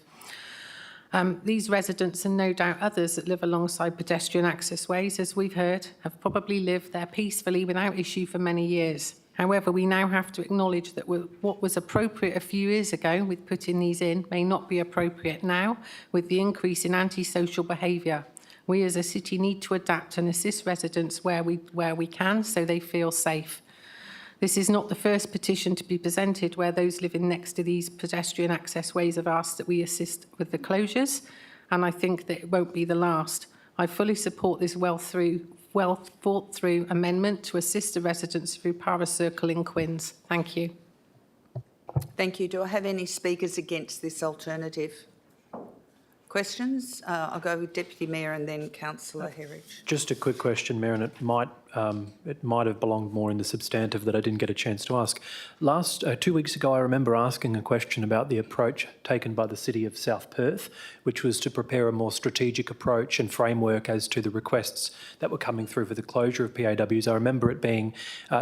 These residents, and no doubt others that live alongside pedestrian access ways, as we've heard, have probably lived there peacefully without issue for many years. However, we now have to acknowledge that what was appropriate a few years ago with putting these in may not be appropriate now with the increase in antisocial behaviour. We as a city need to adapt and assist residents where we can so they feel safe. This is not the first petition to be presented where those living next to these pedestrian access ways have asked that we assist with the closures, and I think that it won't be the last. I fully support this well thought through amendment to assist the residents through Para Circle in Quinns. Thank you. Thank you. Do I have any speakers against this alternative? Questions? I'll go with Deputy Mayor and then Councillor Herridge. Just a quick question, Mayor, and it might have belonged more in the substantive that I didn't get a chance to ask. 2 weeks ago, I remember asking a question about the approach taken by the City of South Perth, which was to prepare a more strategic approach and framework as to the requests that were coming through for the closure of PAWs. I remember it being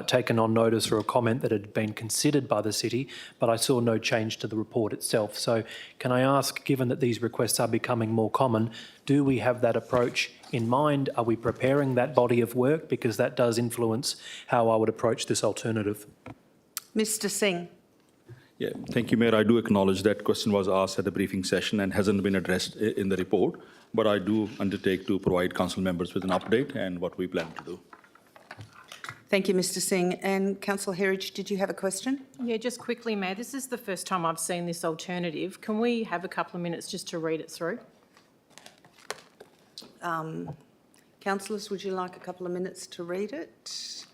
taken on notice or a comment that had been considered by the City, but I saw no change to the report itself. So can I ask, given that these requests are becoming more common, do we have that approach in mind? Are we preparing that body of work? Because that does influence how I would approach this alternative. Mr Singh. Yeah, thank you, Mayor. I do acknowledge that question was asked at the briefing session and hasn't been addressed in the report, but I do undertake to provide council members with an update and what we plan to do. Thank you, Mr Singh. And Councillor Herridge, did you have a question? Yeah, just quickly, Mayor, this is the first time I've seen this alternative. Can we have a couple of minutes just to read it through? Councillors, would you like a couple of minutes to read it?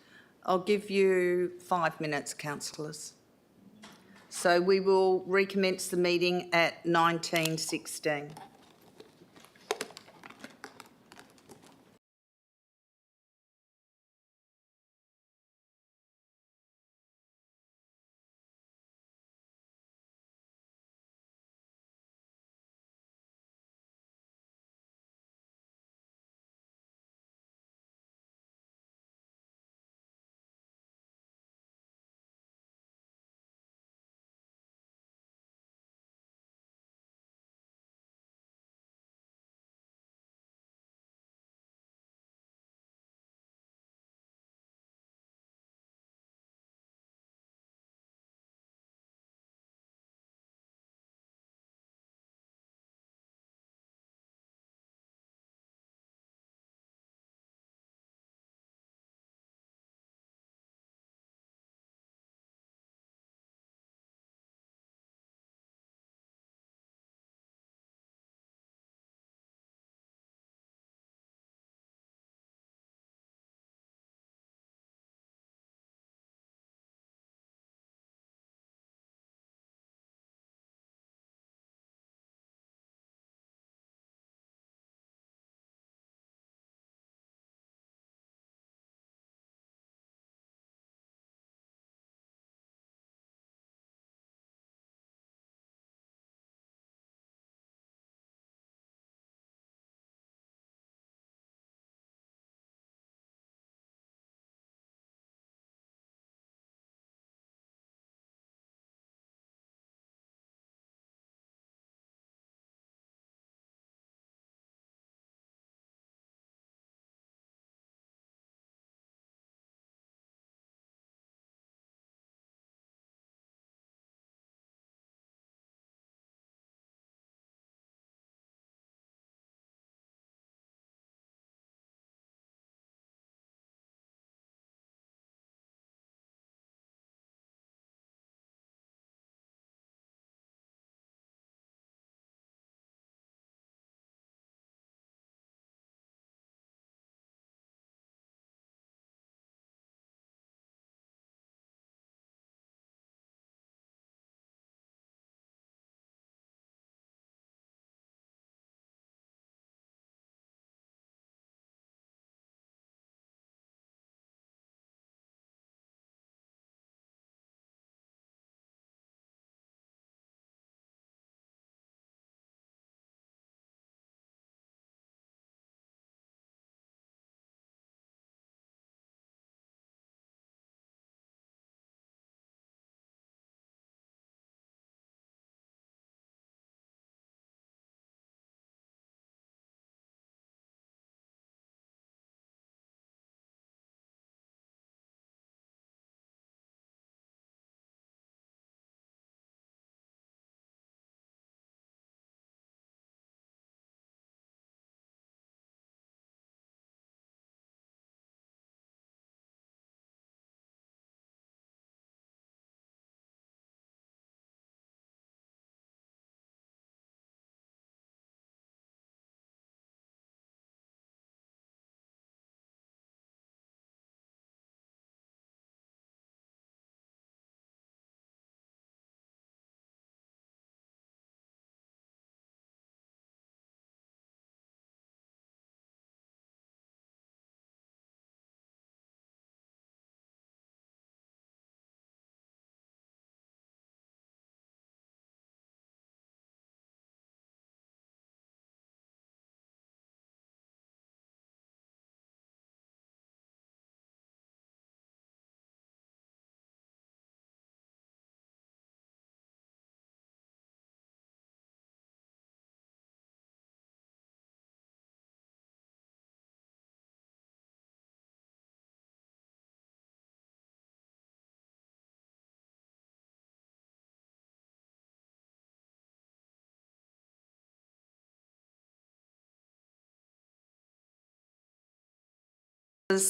I'll give you 5 minutes, councillors. So we will recommence the meeting at 19:16.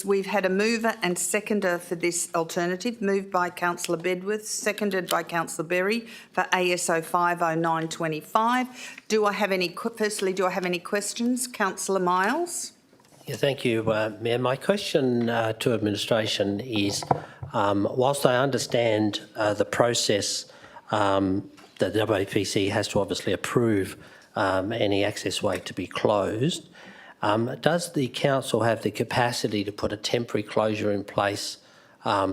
We've had a mover and seconder for this alternative, moved by Councillor Bedworth, seconded by Councillor Berry for ASO 50925. Firstly, do I have any questions? Councillor Miles. Yeah, thank you, Mayor. My question to administration is, whilst I understand the process that the WPC has to obviously approve any access way to be closed, does the council have the capacity to put a temporary closure in place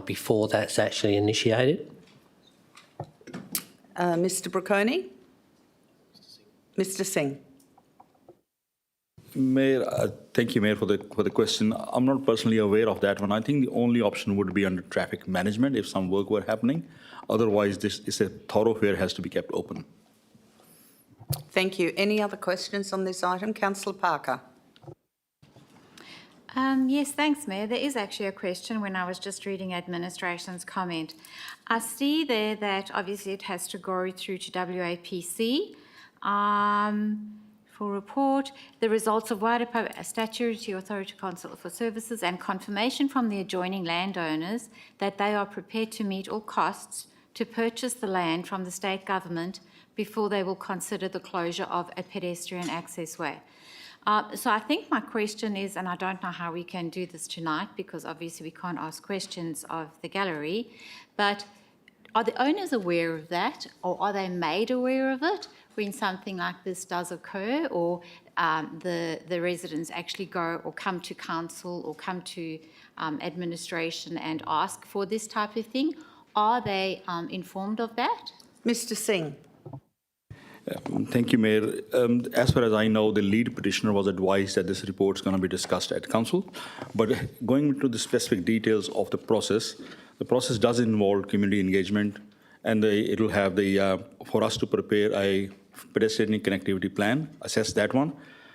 before that's actually initiated? Mr Brocconi. Mr Singh. Mayor, thank you, Mayor, for the question. I'm not personally aware of that one. I think the only option would be under traffic management if some work were happening. Otherwise, this is a thoroughfare has to be kept open. Thank you. Any other questions on this item? Councillor Parker. Yes, thanks, Mayor. There is actually a question when I was just reading administration's comment. I see there that obviously it has to go through to WAPC for report. The results of wider statutory authority consult for services and confirmation from the adjoining landowners that they are prepared to meet all costs to purchase the land from the state government before they will consider the closure of a pedestrian access way. So I think my question is, and I don't know how we can do this tonight because obviously we can't ask questions of the gallery, but are the owners aware of that, or are they made aware of it when something like this does occur, or the residents actually go or come to council or come to administration and ask for this type of thing? Are they informed of that? Mr Singh. Thank you, Mayor. As far as I know, the lead petitioner was advised that this report is going to be discussed at council. But going into the specific details of the process does involve community engagement, and it will have for us to prepare a pedestrian connectivity plan, assess that one,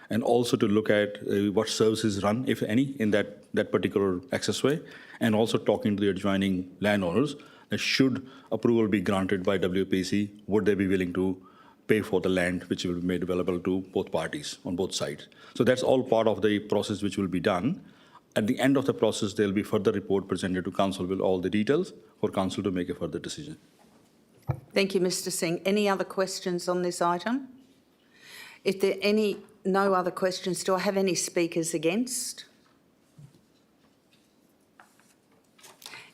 and also to look at what services run, if any, in that particular accessway, and also talking to the adjoining landowners that should approval be granted by WPC, would they be willing to pay for the land which will be made available to both parties on both sides. So that's all part of the process which will be done. At the end of the process, there will be further report presented to council with all the details for council to make a further decision. Thank you, Mr Singh. Any other questions on this item? If there are no other questions, do I have any speakers against?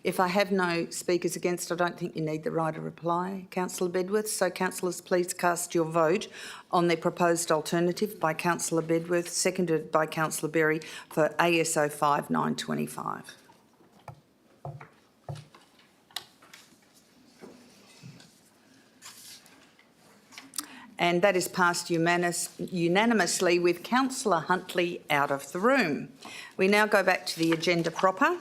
If I have no speakers against, I don't think you need the right of reply, Councillor Bedworth. So, councillors, please cast your vote on the proposed alternative by Councillor Bedworth, seconded by Councillor Berry for ASO 5925. And that is passed unanimously with Councillor Huntley out of the room. We now go back to the agenda proper.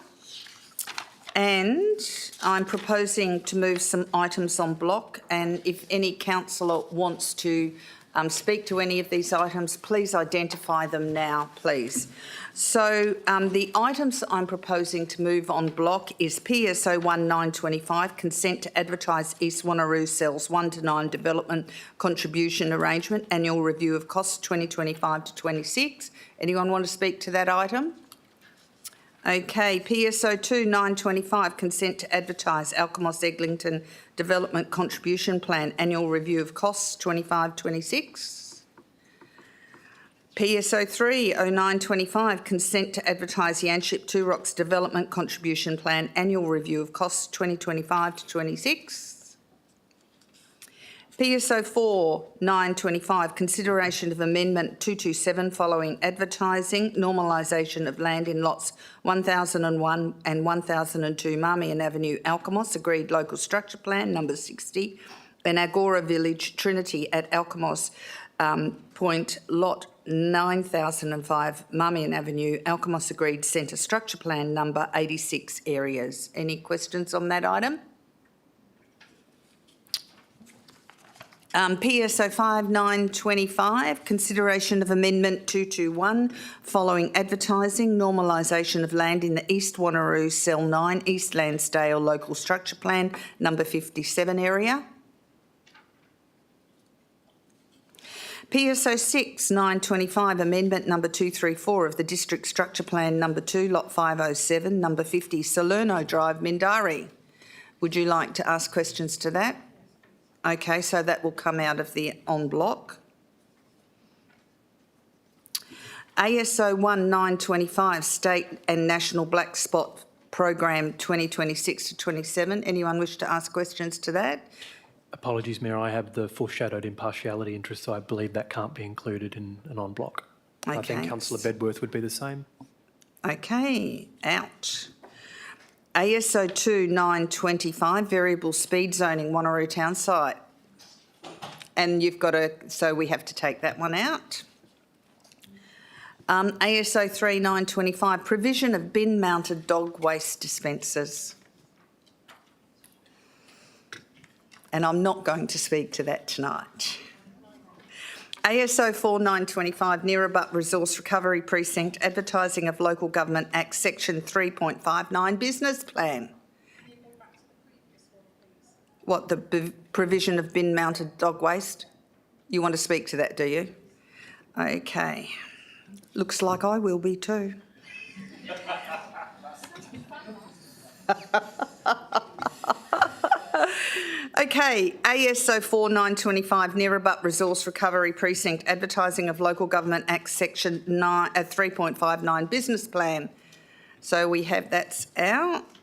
And I'm proposing to move some items on block, and if any councillor wants to speak to any of these items, please identify them now, please. So the items I'm proposing to move on block is PSO 1925, consent to advertise East Wanneroo cells 1 to 9 development contribution arrangement, annual review of costs 2025 to 26. Anyone want to speak to that item? Okay, PSO 2925, consent to advertise Alkimos-Eglinton Development Contribution Plan, annual review of costs 25-26. PSO 30925, consent to advertise Yanship Two Rocks Development Contribution Plan, annual review of costs 2025 to 26. PSO 4925, consideration of Amendment 227 following advertising, normalisation of land in lots 1001 and 1002 Marmion Avenue, Alkimos, agreed local structure plan number 60, and Agora Village, Trinity at Alkimos Point, lot 9005 Marmion Avenue, Alkimos, agreed centre structure plan number 86 areas. Any questions on that item? PSO 5925, consideration of Amendment 221 following advertising, normalisation of land in the East Wanneroo Cell 9 East Lansdale Local Structure Plan number 57 area. PSO 6 925 Amendment number 234 of the District Structure Plan number 2 Lot 507 number 50 Salerno Drive Mindari. Would you like to ask questions to that? Okay, so that will come out of the en bloc. ASO 1925 State and National Black Spot Program 2026 to 27. Anyone wish to ask questions to that? Apologies, Mayor, I have the foreshadowed impartiality interest, so I believe that can't be included in an en bloc. Okay. I think Councillor Bedworth would be the same. Okay, out. ASO 2 925 Variable Speed Zoning Wanneroo Town Site. And you've got to, so we have to take that one out. ASO 3 925 Provision of bin-mounted dog waste dispensers. And I'm not going to speak to that tonight. ASO 4 925 Nearabut Resource Recovery Precinct Advertising of Local Government Act Section 3.59 Business Plan. What, the provision of bin-mounted dog waste? You want to speak to that, do you? Okay. Looks like I will be too. Okay, ASO 4 925 Nearabut Resource Recovery Precinct Advertising of Local Government Act Section 3.59 Business Plan. So we have that's out.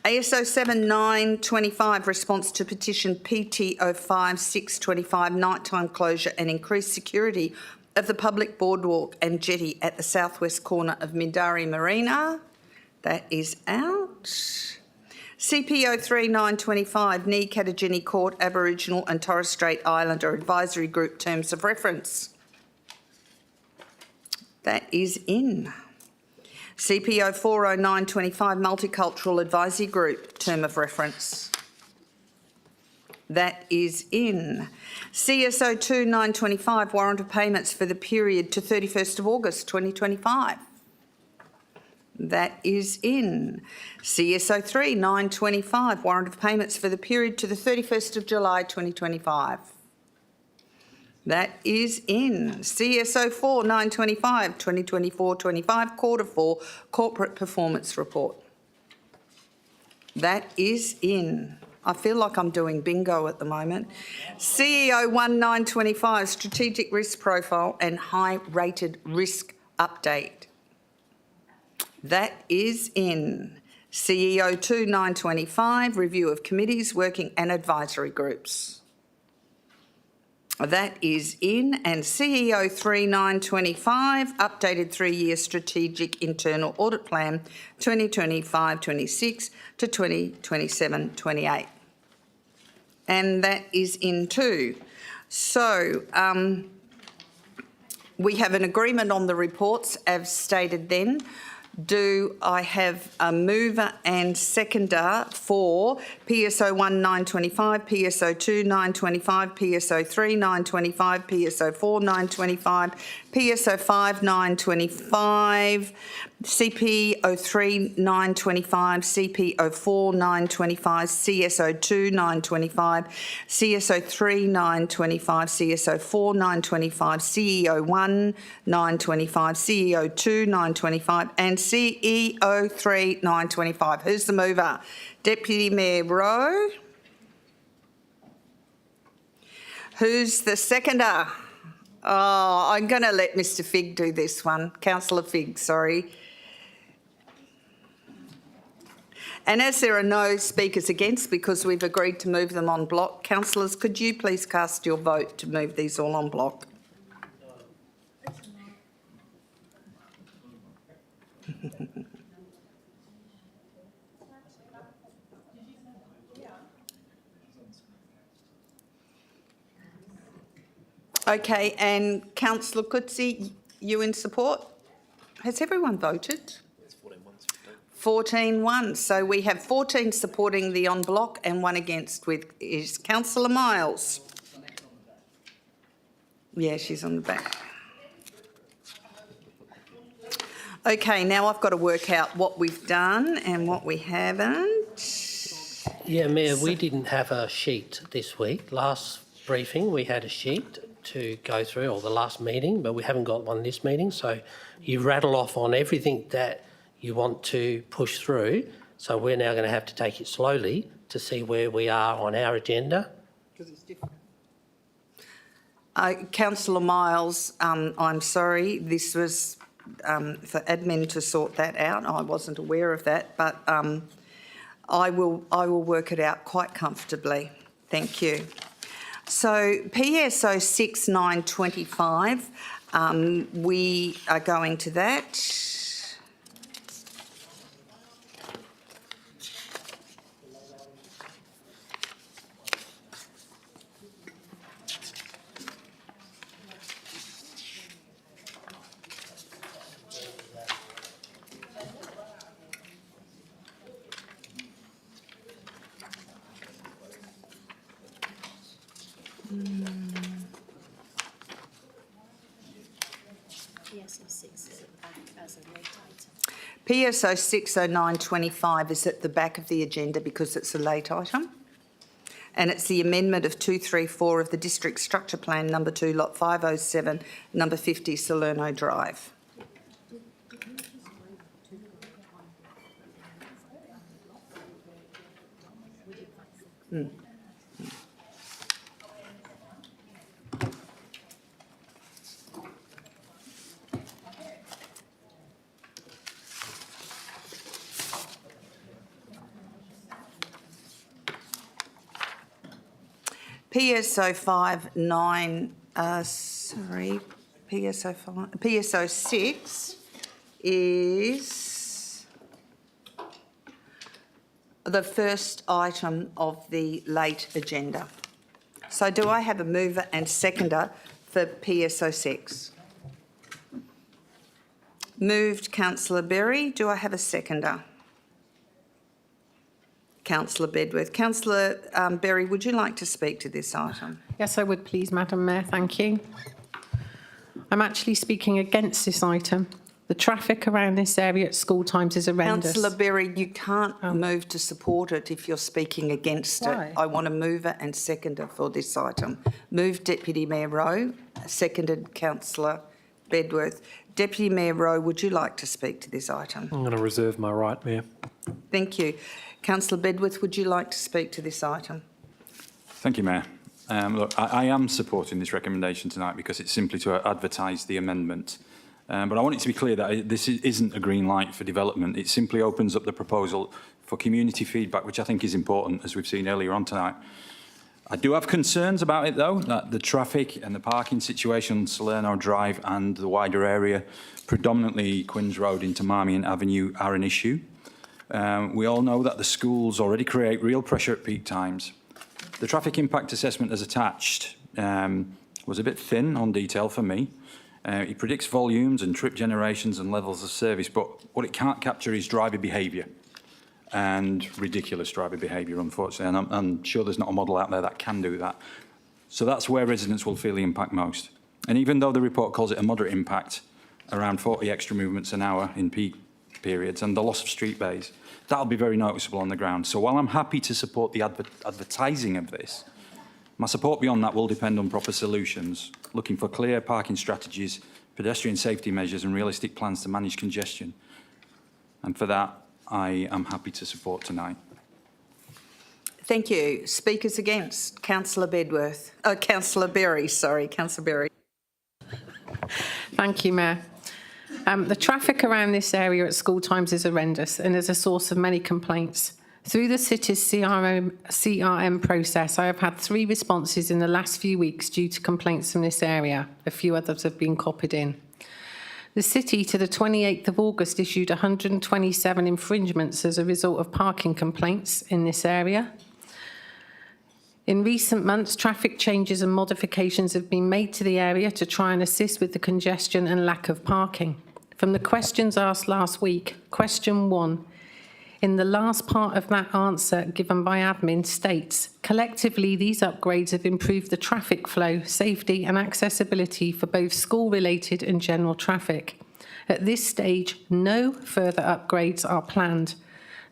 ASO 7 925 Response to Petition PT 05 625 Nighttime Closure and Increased Security of the Public Boardwalk and Jetty at the southwest corner of Mindari Marina. That is out. CPO 3 925 Ni Katagini Court Aboriginal and Torres Strait Islander Advisory Group Terms of Reference. That is in. CPO 40925 Multicultural Advisory Group Term of Reference. That is in. CSO 2 925 Warrant of Payments for the period to 31st of August 2025. That is in. CSO 3 925 Warrant of Payments for the period to the 31st of July 2025. That is in. CSO 4 925 2024-25 Quarter 4 Corporate Performance Report. That is in. I feel like I'm doing bingo at the moment. CEO 1925 Strategic Risk Profile and High Rated Risk Update. That is in. CEO 2 925 Review of Committees, Working and Advisory Groups. That is in. And CEO 3 925 Updated 3-Year Strategic Internal Audit Plan 2025-26 to 2027-28. And that is in too. So we have an agreement on the reports as stated then. Do I have a mover and seconder for PSO 1 925, PSO 2 925, PSO 3 925, PSO 4 925, PSO 5 925, CP 03 925, CP 04 925, CSO 2 925, CSO 3 925, CSO 4 925, CEO 1 925, CEO 2 925 and CEO 3 925. Who's the mover? Deputy Mayor Rowe. Who's the seconder? Oh, I'm going to let Mr Figg do this one. Councillor Figg, sorry. And as there are no speakers against, because we've agreed to move them en bloc, councillors, could you please cast your vote to move these all en bloc? Okay, and Councillor Coetzee, you in support? Has everyone voted? 14-1. So we have 14 supporting the en bloc and 1 against, with is Councillor Miles. Yeah, she's on the back. Okay, now I've got to work out what we've done and what we haven't. Yeah, Mayor, we didn't have a sheet this week. Last briefing we had a sheet to go through, or the last meeting, but we haven't got one this meeting. So you rattle off on everything that you want to push through. So we're now going to have to take it slowly to see where we are on our agenda. Because it's different. Councillor Miles, I'm sorry, this was for admin to sort that out. I wasn't aware of that, but I will work it out quite comfortably. Thank you. So PSO 6925, we are going to that. PSO 60925 is at the back of the agenda because it's a late item. And it's the amendment of 234 of the District Structure Plan number 2, lot 507, number 50, Salerno Drive. PSO 6 is the first item of the late agenda. So do I have a mover and seconder for PSO 6? Moved, Councillor Berry. Do I have a seconder? Councillor Bedworth. Councillor Berry, would you like to speak to this item? Yes, I would, please, Madam Mayor. Thank you. I'm actually speaking against this item. The traffic around this area at school times is horrendous. Councillor Berry, you can't move to support it if you're speaking against it. I want a mover and seconder for this item. Moved Deputy Mayor Rowe, seconded Councillor Bedworth. Deputy Mayor Rowe, would you like to speak to this item? I'm going to reserve my right, Mayor. Thank you. Councillor Bedworth, would you like to speak to this item? Thank you, Mayor. Look, I am supporting this recommendation tonight because it's simply to advertise the amendment. But I want it to be clear that this isn't a green light for development. It simply opens up the proposal for community feedback, which I think is important, as we've seen earlier on tonight. I do have concerns about it, though, that the traffic and the parking situation on Salerno Drive and the wider area, predominantly Quinns Road into Marmion Avenue, are an issue. We all know that the schools already create real pressure at peak times. The traffic impact assessment as attached was a bit thin on detail for me. It predicts volumes and trip generations and levels of service, but what it can't capture is driver behaviour and ridiculous driver behaviour, unfortunately. And I'm sure there's not a model out there that can do that. So that's where residents will feel the impact most. And even though the report calls it a moderate impact, around 40 extra movements an hour in peak periods and the loss of street bays, that'll be very noticeable on the ground. So while I'm happy to support the advertising of this, my support beyond that will depend on proper solutions, looking for clear parking strategies, pedestrian safety measures and realistic plans to manage congestion. And for that, I am happy to support tonight. Thank you. Speakers against? Councillor Bedworth. Councillor Berry, sorry, Councillor Berry. Thank you, Mayor. The traffic around this area at school times is horrendous and is a source of many complaints. Through the city's CRM process, I have had 3 responses in the last few weeks due to complaints from this area. A few others have been copied in. The city, to the 28th of August, issued 127 infringements as a result of parking complaints in this area. In recent months, traffic changes and modifications have been made to the area to try and assist with the congestion and lack of parking. From the questions asked last week, question 1, in the last part of that answer given by admin states, collectively these upgrades have improved the traffic flow, safety and accessibility for both school-related and general traffic. At this stage, no further upgrades are planned.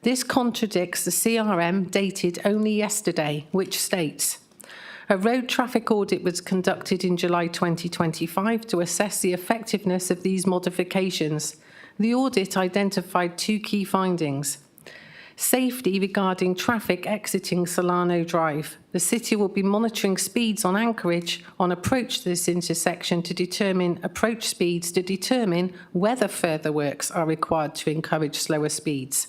This contradicts the CRM dated only yesterday, which states, A road traffic audit was conducted in July 2025 to assess the effectiveness of these modifications. The audit identified 2 key findings. Safety regarding traffic exiting Solano Drive. The city will be monitoring speeds on anchorage on approach to this intersection to determine approach speeds to determine whether further works are required to encourage slower speeds.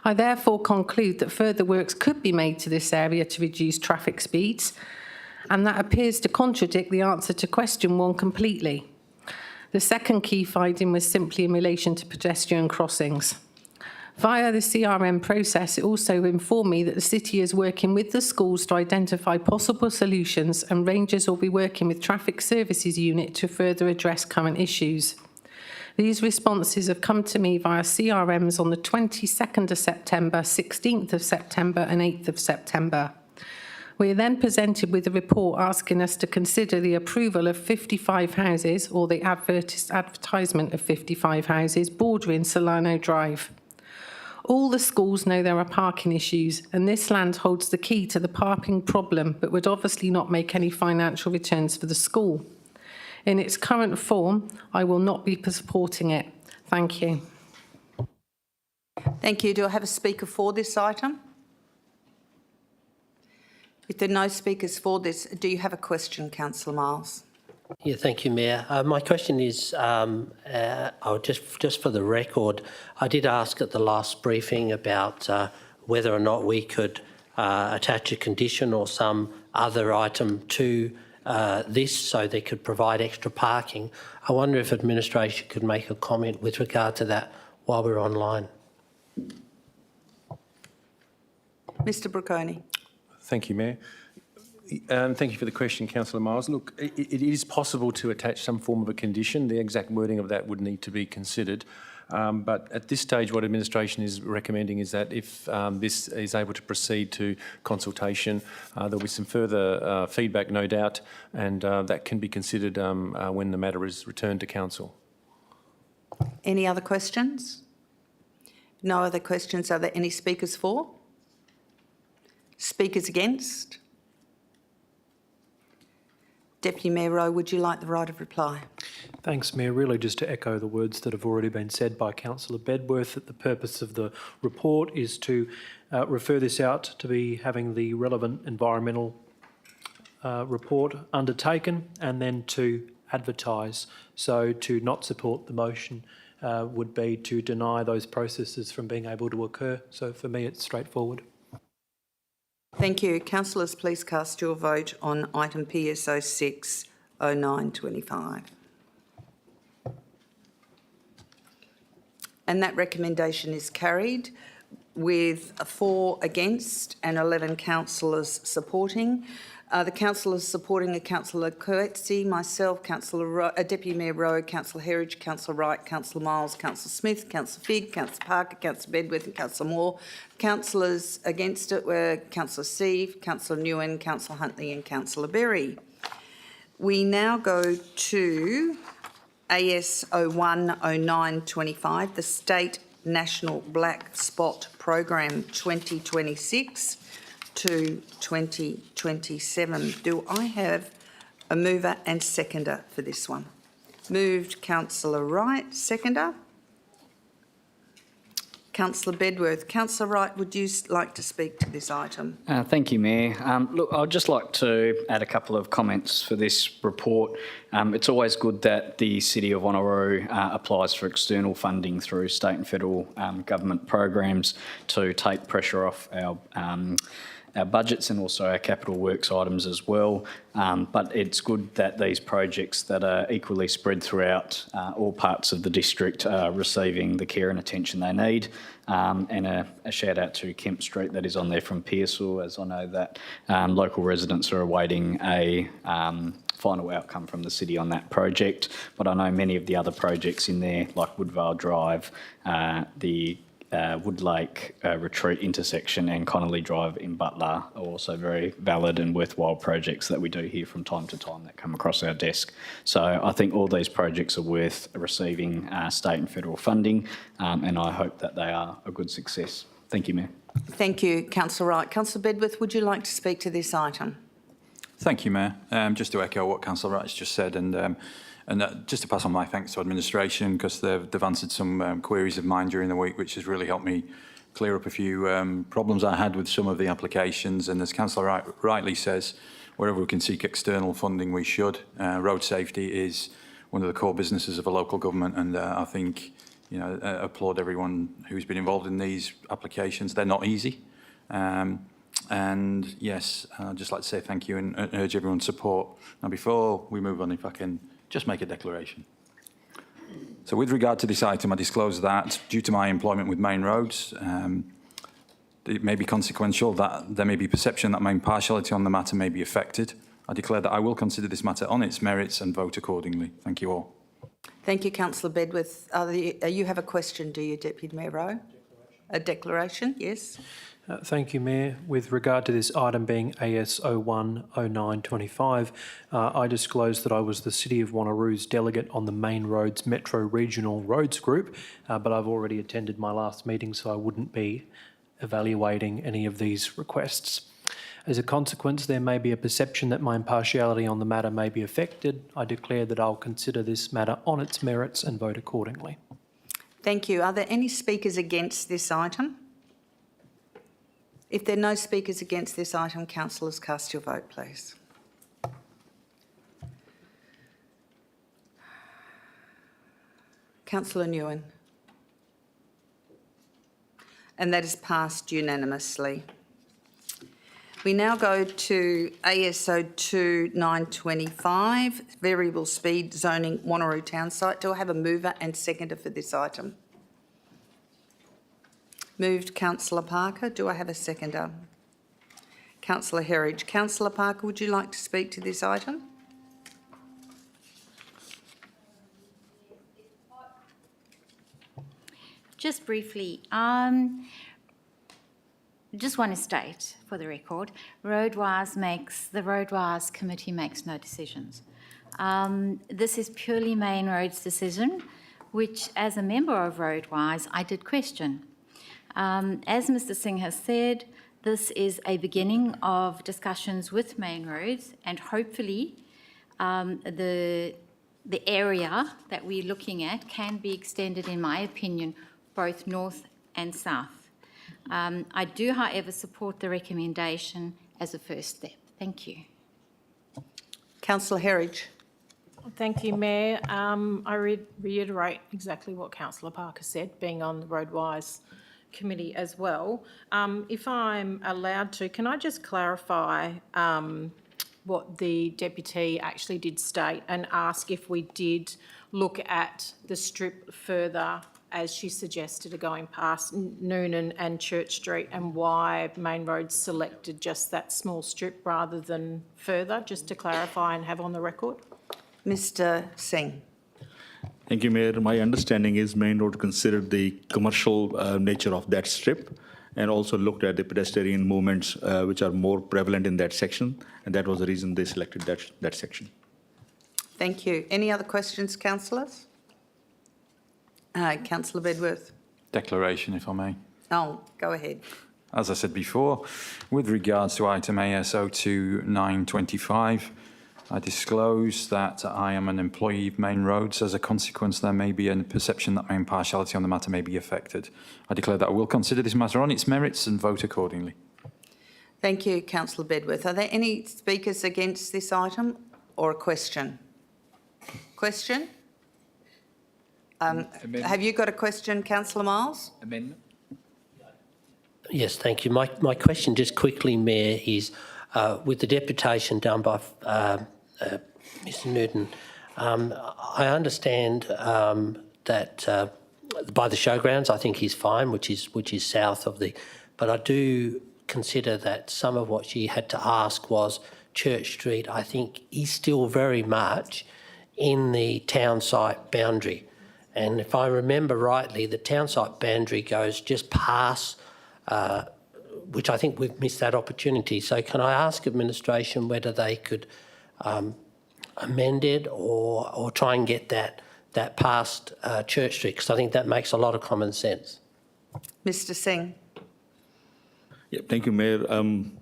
I therefore conclude that further works could be made to this area to reduce traffic speeds, and that appears to contradict the answer to question 1 completely. The second key finding was simply in relation to pedestrian crossings. Via the CRM process, it also informed me that the city is working with the schools to identify possible solutions, and Rangers will be working with Traffic Services Unit to further address current issues. These responses have come to me via CRMs on the 22nd of September, 16th of September and 8th of September. We are then presented with a report asking us to consider the approval of 55 houses, or the advertisement of 55 houses bordering Solano Drive. All the schools know there are parking issues, and this land holds the key to the parking problem, but would obviously not make any financial returns for the school. In its current form, I will not be supporting it. Thank you. Thank you. Do I have a speaker for this item? If there are no speakers for this, do you have a question, Councillor Miles? Yeah, thank you, Mayor. My question is, just for the record, I did ask at the last briefing about whether or not we could attach a condition or some other item to this so they could provide extra parking. I wonder if administration could make a comment with regard to that while we're online. Mr Brocconi. Thank you, Mayor. Thank you for the question, Councillor Miles. Look, it is possible to attach some form of a condition. The exact wording of that would need to be considered. But at this stage, what administration is recommending is that if this is able to proceed to consultation, there'll be some further feedback, no doubt, and that can be considered when the matter is returned to council. Any other questions? No other questions. Are there any speakers for? Speakers against? Deputy Mayor Rowe, would you like the right of reply? Thanks, Mayor. Really just to echo the words that have already been said by Councillor Bedworth, that the purpose of the report is to refer this out to be having the relevant environmental report undertaken and then to advertise. So to not support the motion would be to deny those processes from being able to occur. So for me, it's straightforward. Thank you. Councillors, please cast your vote on item PSO 60925. And that recommendation is carried with 4 against and 11 councillors supporting. The councillors supporting are Councillor Coetzee, myself, Deputy Mayor Rowe, Councillor Herridge, Councillor Wright, Councillor Miles, Councillor Smith, Councillor Figg, Councillor Parker, Councillor Bedworth and Councillor Moore. Councillors against it were Councillor Seave, Councillor Nguyen, Councillor Huntley and Councillor Berry. We now go to AS 010925, the State National Black Spot Program 2026 to 2027. Do I have a mover and seconder for this one? Moved, Councillor Wright. Seconder? Councillor Bedworth. Councillor Wright, would you like to speak to this item? Thank you, Mayor. Look, I'd just like to add a couple of comments for this report. It's always good that the City of Wanneroo applies for external funding through state and federal government programs to take pressure off our budgets and also our capital works items as well. But it's good that these projects that are equally spread throughout all parts of the district are receiving the care and attention they need. And a shout out to Kemp Street that is on there from Pearsall, as I know that local residents are awaiting a final outcome from the city on that project. But I know many of the other projects in there, like Woodvale Drive, the Woodlake Retreat intersection and Connolly Drive in Butler are also very valid and worthwhile projects that we do hear from time to time that come across our desk. So I think all these projects are worth receiving state and federal funding, and I hope that they are a good success. Thank you, Mayor. Thank you, Councillor Wright. Councillor Bedworth, would you like to speak to this item? Thank you, Mayor. Just to echo what Councillor Wright's just said, and just to pass on my thanks to administration, because they've answered some queries of mine during the week, which has really helped me clear up a few problems I had with some of the applications. And as Councillor rightly says, wherever we can seek external funding, we should. Road safety is one of the core businesses of a local government, and I think, you know, applaud everyone who's been involved in these applications. They're not easy. And yes, I'd just like to say thank you and urge everyone's support. Now, before we move on, if I can just make a declaration. So with regard to this item, I disclose that due to my employment with Main Roads, it may be consequential that there may be perception that my impartiality on the matter may be affected. I declare that I will consider this matter on its merits and vote accordingly. Thank you all. Thank you, Councillor Bedworth. You have a question, do you, Deputy Mayor Rowe? A declaration, yes. Thank you, Mayor. With regard to this item being AS 010925, I disclosed that I was the City of Wanneroo's delegate on the Main Roads Metro Regional Roads Group, but I've already attended my last meeting, so I wouldn't be evaluating any of these requests. As a consequence, there may be a perception that my impartiality on the matter may be affected. I declare that I'll consider this matter on its merits and vote accordingly. Thank you. Are there any speakers against this item? If there are no speakers against this item, councillors, cast your vote, please. Councillor Nguyen. And that is passed unanimously. We now go to ASO 2925, variable speed zoning Wanneroo town site. Do I have a mover and seconder for this item? Moved Councillor Parker. Do I have a seconder? Councillor Herridge. Councillor Parker, would you like to speak to this item? Just briefly, just want to state for the record, the Roadwise committee makes no decisions. This is purely Main Road's decision, which as a member of Roadwise, I did question. As Mr Singh has said, this is a beginning of discussions with Main Roads, and hopefully the area that we're looking at can be extended, in my opinion, both north and south. I do, however, support the recommendation as a first step. Thank you. Councillor Herridge. Thank you, Mayor. I reiterate exactly what Councillor Parker said, being on the Roadwise committee as well. If I'm allowed to, can I just clarify what the deputy actually did state and ask if we did look at the strip further, as she suggested, going past Noonan and Church Street, and why Main Road selected just that small strip rather than further, just to clarify and have on the record? Mr Singh. Thank you, Mayor. My understanding is Main Road considered the commercial nature of that strip and also looked at the pedestrian movements which are more prevalent in that section, and that was the reason they selected that section. Thank you. Any other questions, councillors? Councillor Bedworth. Declaration, if I may. Oh, go ahead. As I said before, with regards to item ASO 2925, I disclose that I am an employee of Main Roads. As a consequence, there may be a perception that my impartiality on the matter may be affected. I declare that I will consider this matter on its merits and vote accordingly. Thank you, Councillor Bedworth. Are there any speakers against this item or a question? Question? Have you got a question, Councillor Miles? Amendment? Yes, thank you. My question just quickly, Mayor, is with the deputation done by Mr Newton, I understand that by the showgrounds, I think he's fine, which is south of the, but I do consider that some of what she had to ask was Church Street, I think, is still very much in the town site boundary. And if I remember rightly, the town site boundary goes just past, which I think we've missed that opportunity. So can I ask administration whether they could amend it or try and get that past Church Street, because I think that makes a lot of common sense. Mr Singh. Yeah, thank you, Mayor.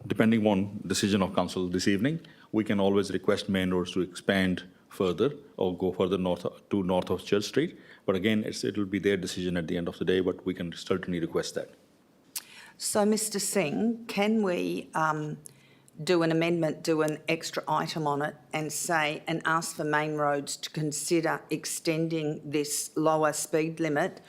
Depending on decision of council this evening, we can always request Main Roads to expand further or go further north of Church Street. But again, it will be their decision at the end of the day, but we can certainly request that. So, Mr Singh, can we do an amendment, do an extra item on it and say, and ask for Main Roads to consider extending this lower speed limit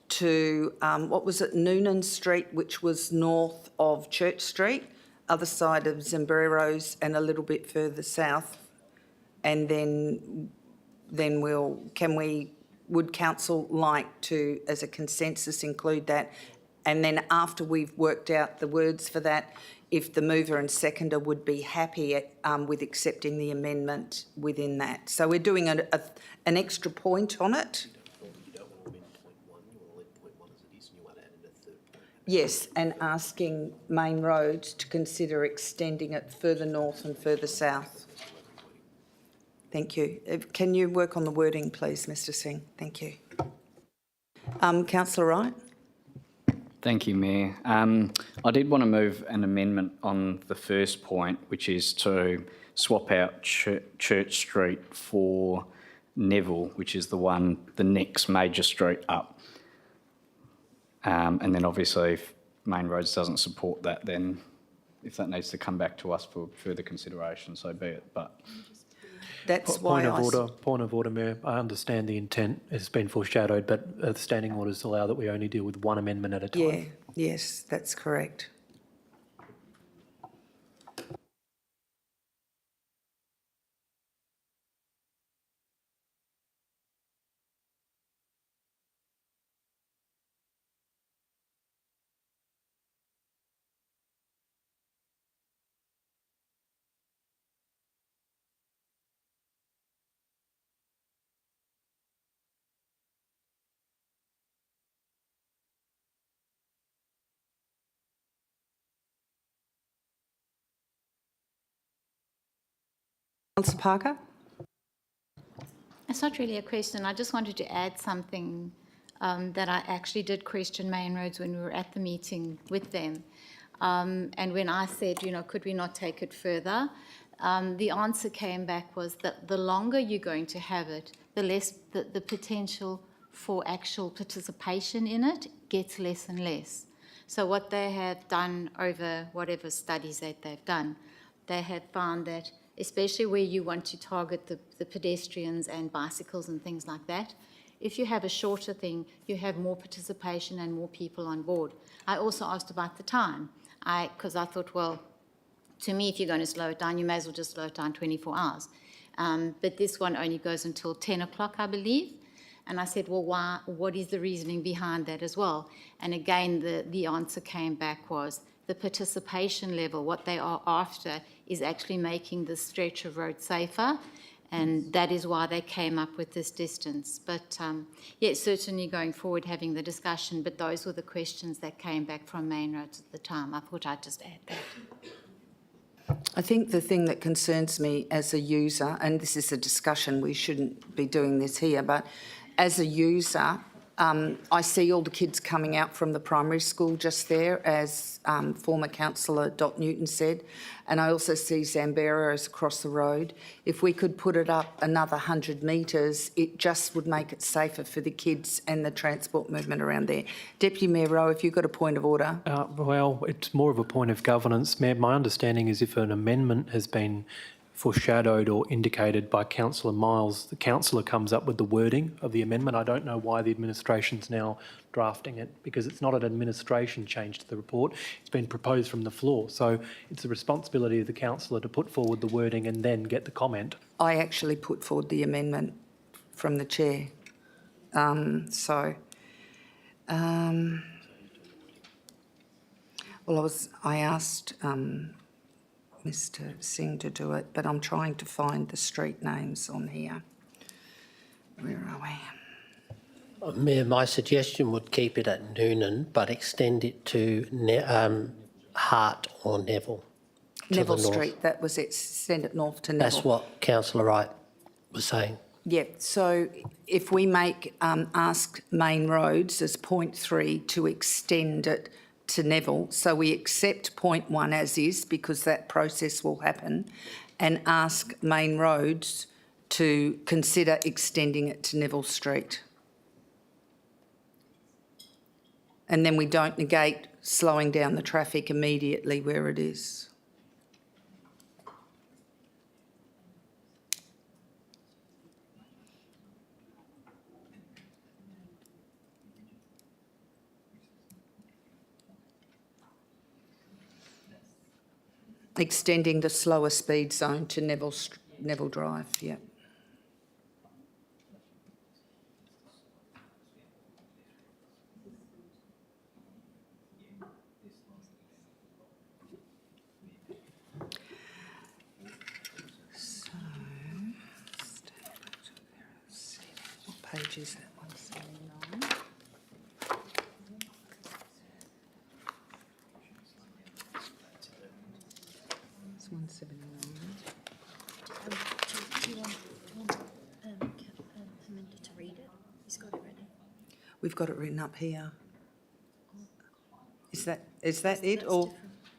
to, what was it, Noonan Street, which was north of Church Street, other side of Zimberos and a little bit further south? And then would council like to, as a consensus, include that? And then after we've worked out the words for that, if the mover and seconder would be happy with accepting the amendment within that. So we're doing an extra point on it. Yes, and asking Main Roads to consider extending it further north and further south. Thank you. Can you work on the wording, please, Mr Singh? Thank you. Councillor Wright. Thank you, Mayor. I did want to move an amendment on the first point, which is to swap out Church Street for Neville, which is the next major street up. And then obviously if Main Roads doesn't support that, then if that needs to come back to us for further consideration, so be it. But that's why Point of order, Mayor. I understand the intent has been foreshadowed, but the standing orders allow that we only deal with one amendment at a time. Yeah, yes, that's correct. Councillor Parker? It's not really a question. I just wanted to add something that I actually did question Main Roads when we were at the meeting with them. And when I said, could we not take it further? The answer came back was that the longer you're going to have it, the less the potential for actual participation in it gets less and less. So what they have done over whatever studies that they've done, they have found that especially where you want to target the pedestrians and bicycles and things like that, if you have a shorter thing, you have more participation and more people on board. I also asked about the time, because I thought, well, to me, if you're going to slow it down, you may as well just slow it down 24 hours. But this one only goes until 10 o'clock, I believe. And I said, well, why? What is the reasoning behind that as well? And again, the answer came back was the participation level. What they are after is actually making the stretch of road safer, and that is why they came up with this distance. But yeah, certainly going forward having the discussion, but those were the questions that came back from Main Roads at the time. I thought I'd just add that. I think the thing that concerns me as a user, and this is a discussion, we shouldn't be doing this here, but as a user, I see all the kids coming out from the primary school just there, as former councillor Dot Newton said, and I also see Zamberos across the road. If we could put it up another 100 metres, it just would make it safer for the kids and the transport movement around there. Deputy Mayor Rowe, if you've got a point of order. Well, it's more of a point of governance. Mayor, my understanding is if an amendment has been foreshadowed or indicated by Councillor Miles, the councillor comes up with the wording of the amendment. I don't know why the administration's now drafting it, because it's not an administration change to the report. It's been proposed from the floor. So it's the responsibility of the councillor to put forward the wording and then get the comment. I actually put forward the amendment from the chair. Well, I asked Mr Singh to do it, but I'm trying to find the street names on here. Where are we? Mayor, my suggestion would keep it at Noonan, but extend it to Hart or Neville. Neville Street, that was it. Send it north to Neville. That's what Councillor Wright was saying. Yeah, so if we ask Main Roads as point 3 to extend it to Neville, so we accept point 1 as is, because that process will happen, and ask Main Roads to consider extending it to Neville Street. And then we don't negate slowing down the traffic immediately where it is. Extending the slower speed zone to Neville Drive, yeah. What page is that? 179. It's 179. Do you want Haminder to read it? He's got it ready. We've got it written up here. Is that it, or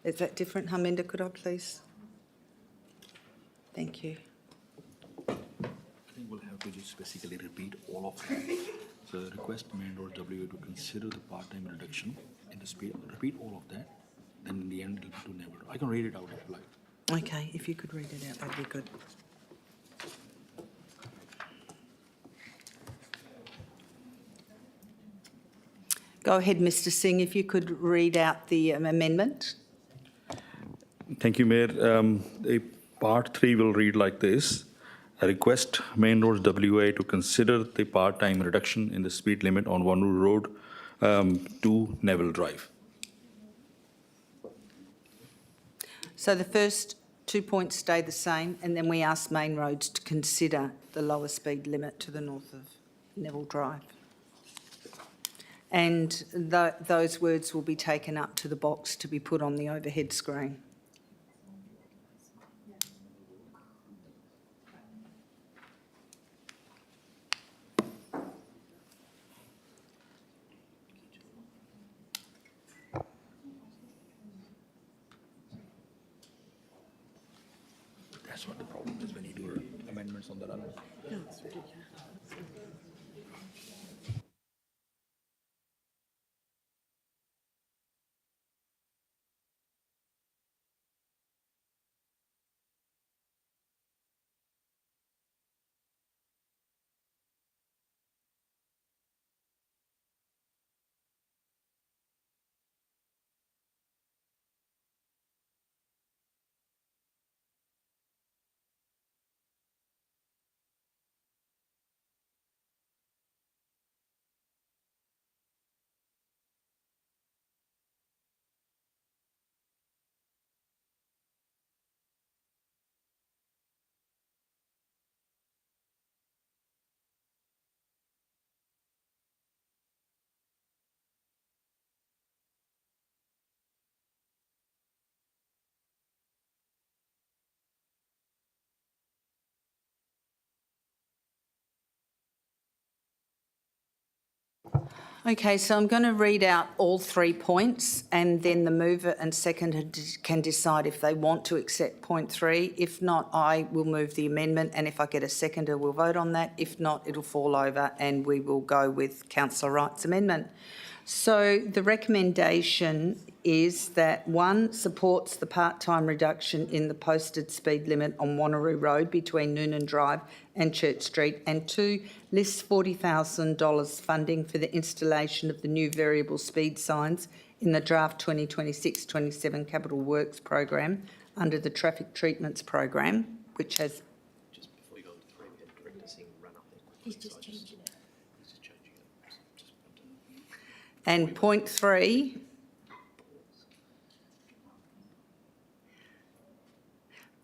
is that different? Haminder, could I please? Thank you. I think we'll have to just basically repeat all of that. So request Main Road WA to consider the part-time reduction in the speed. Repeat all of that. Then in the end, it'll be to never. I can read it out if you like. Okay, if you could read it out, that'd be good. Go ahead, Mr. Singh, if you could read out the amendment. Thank you, Mayor. Part 3 will read like this. I request Main Roads WA to consider the part-time reduction in the speed limit on Wanneroo Road to Neville Drive. So the first 2 points stay the same, and then we ask Main Roads to consider the lower speed limit to the north of Neville Drive. And those words will be taken up to the box to be put on the overhead screen. That's what the problem is when you do amendments on that other. No, it's ridiculous. Okay, so I'm going to read out all 3 points, and then the mover and seconder can decide if they want to accept point 3. If not, I will move the amendment, and if I get a seconder, we'll vote on that. If not, it'll fall over and we will go with Councillor Wright's amendment. So the recommendation is that 1, supports the part-time reduction in the posted speed limit on Wanneroo Road between Noonan Drive and Church Street, and 2, lists $40,000 funding for the installation of the new variable speed signs in the draft 2026-27 Capital Works program under the Traffic Treatments program, which has... Just before you go to 3, we had Director Singh run up there quickly. He's just changing it. He's just changing it. And point 3...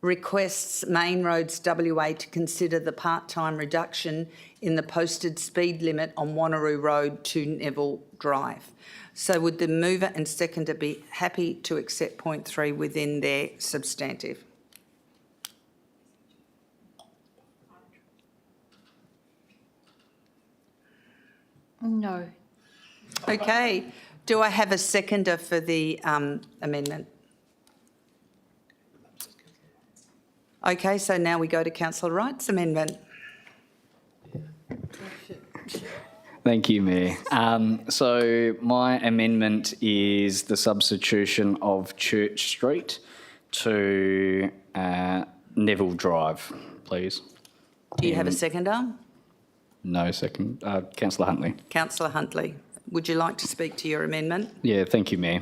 requests Main Roads WA to consider the part-time reduction in the posted speed limit on Wanneroo Road to Neville Drive. So would the mover and seconder be happy to accept point 3 within their substantive? No. Okay. Do I have a seconder for the amendment? Okay, so now we go to Councillor Wright's amendment. Thank you, Mayor. So my amendment is the substitution of Church Street to Neville Drive, please. Do you have a seconder? No second. Councillor Huntley. Councillor Huntley, would you like to speak to your amendment? Yeah, thank you, Mayor.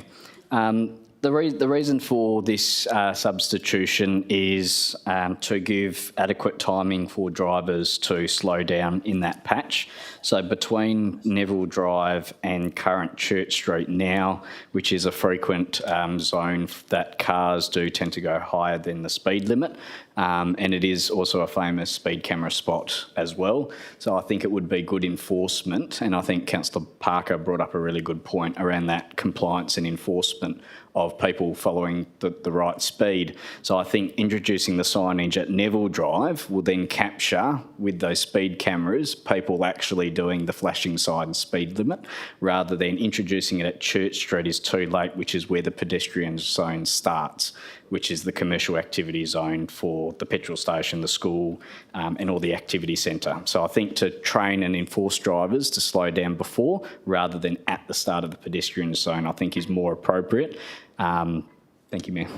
The reason for this substitution is to give adequate timing for drivers to slow down in that patch. So between Neville Drive and current Church Street now, which is a frequent zone that cars do tend to go higher than the speed limit, and it is also a famous speed camera spot as well. So I think it would be good enforcement, and I think Councillor Parker brought up a really good point around that compliance and enforcement of people following the right speed. So I think introducing the signage at Neville Drive will then capture, with those speed cameras, people actually doing the flashing sign speed limit, rather than introducing it at Church Street is too late, which is where the pedestrian zone starts, which is the commercial activity zone for the petrol station, the school, and all the activity centre. So I think to train and enforce drivers to slow down before, rather than at the start of the pedestrian zone, I think is more appropriate. Thank you, Mayor.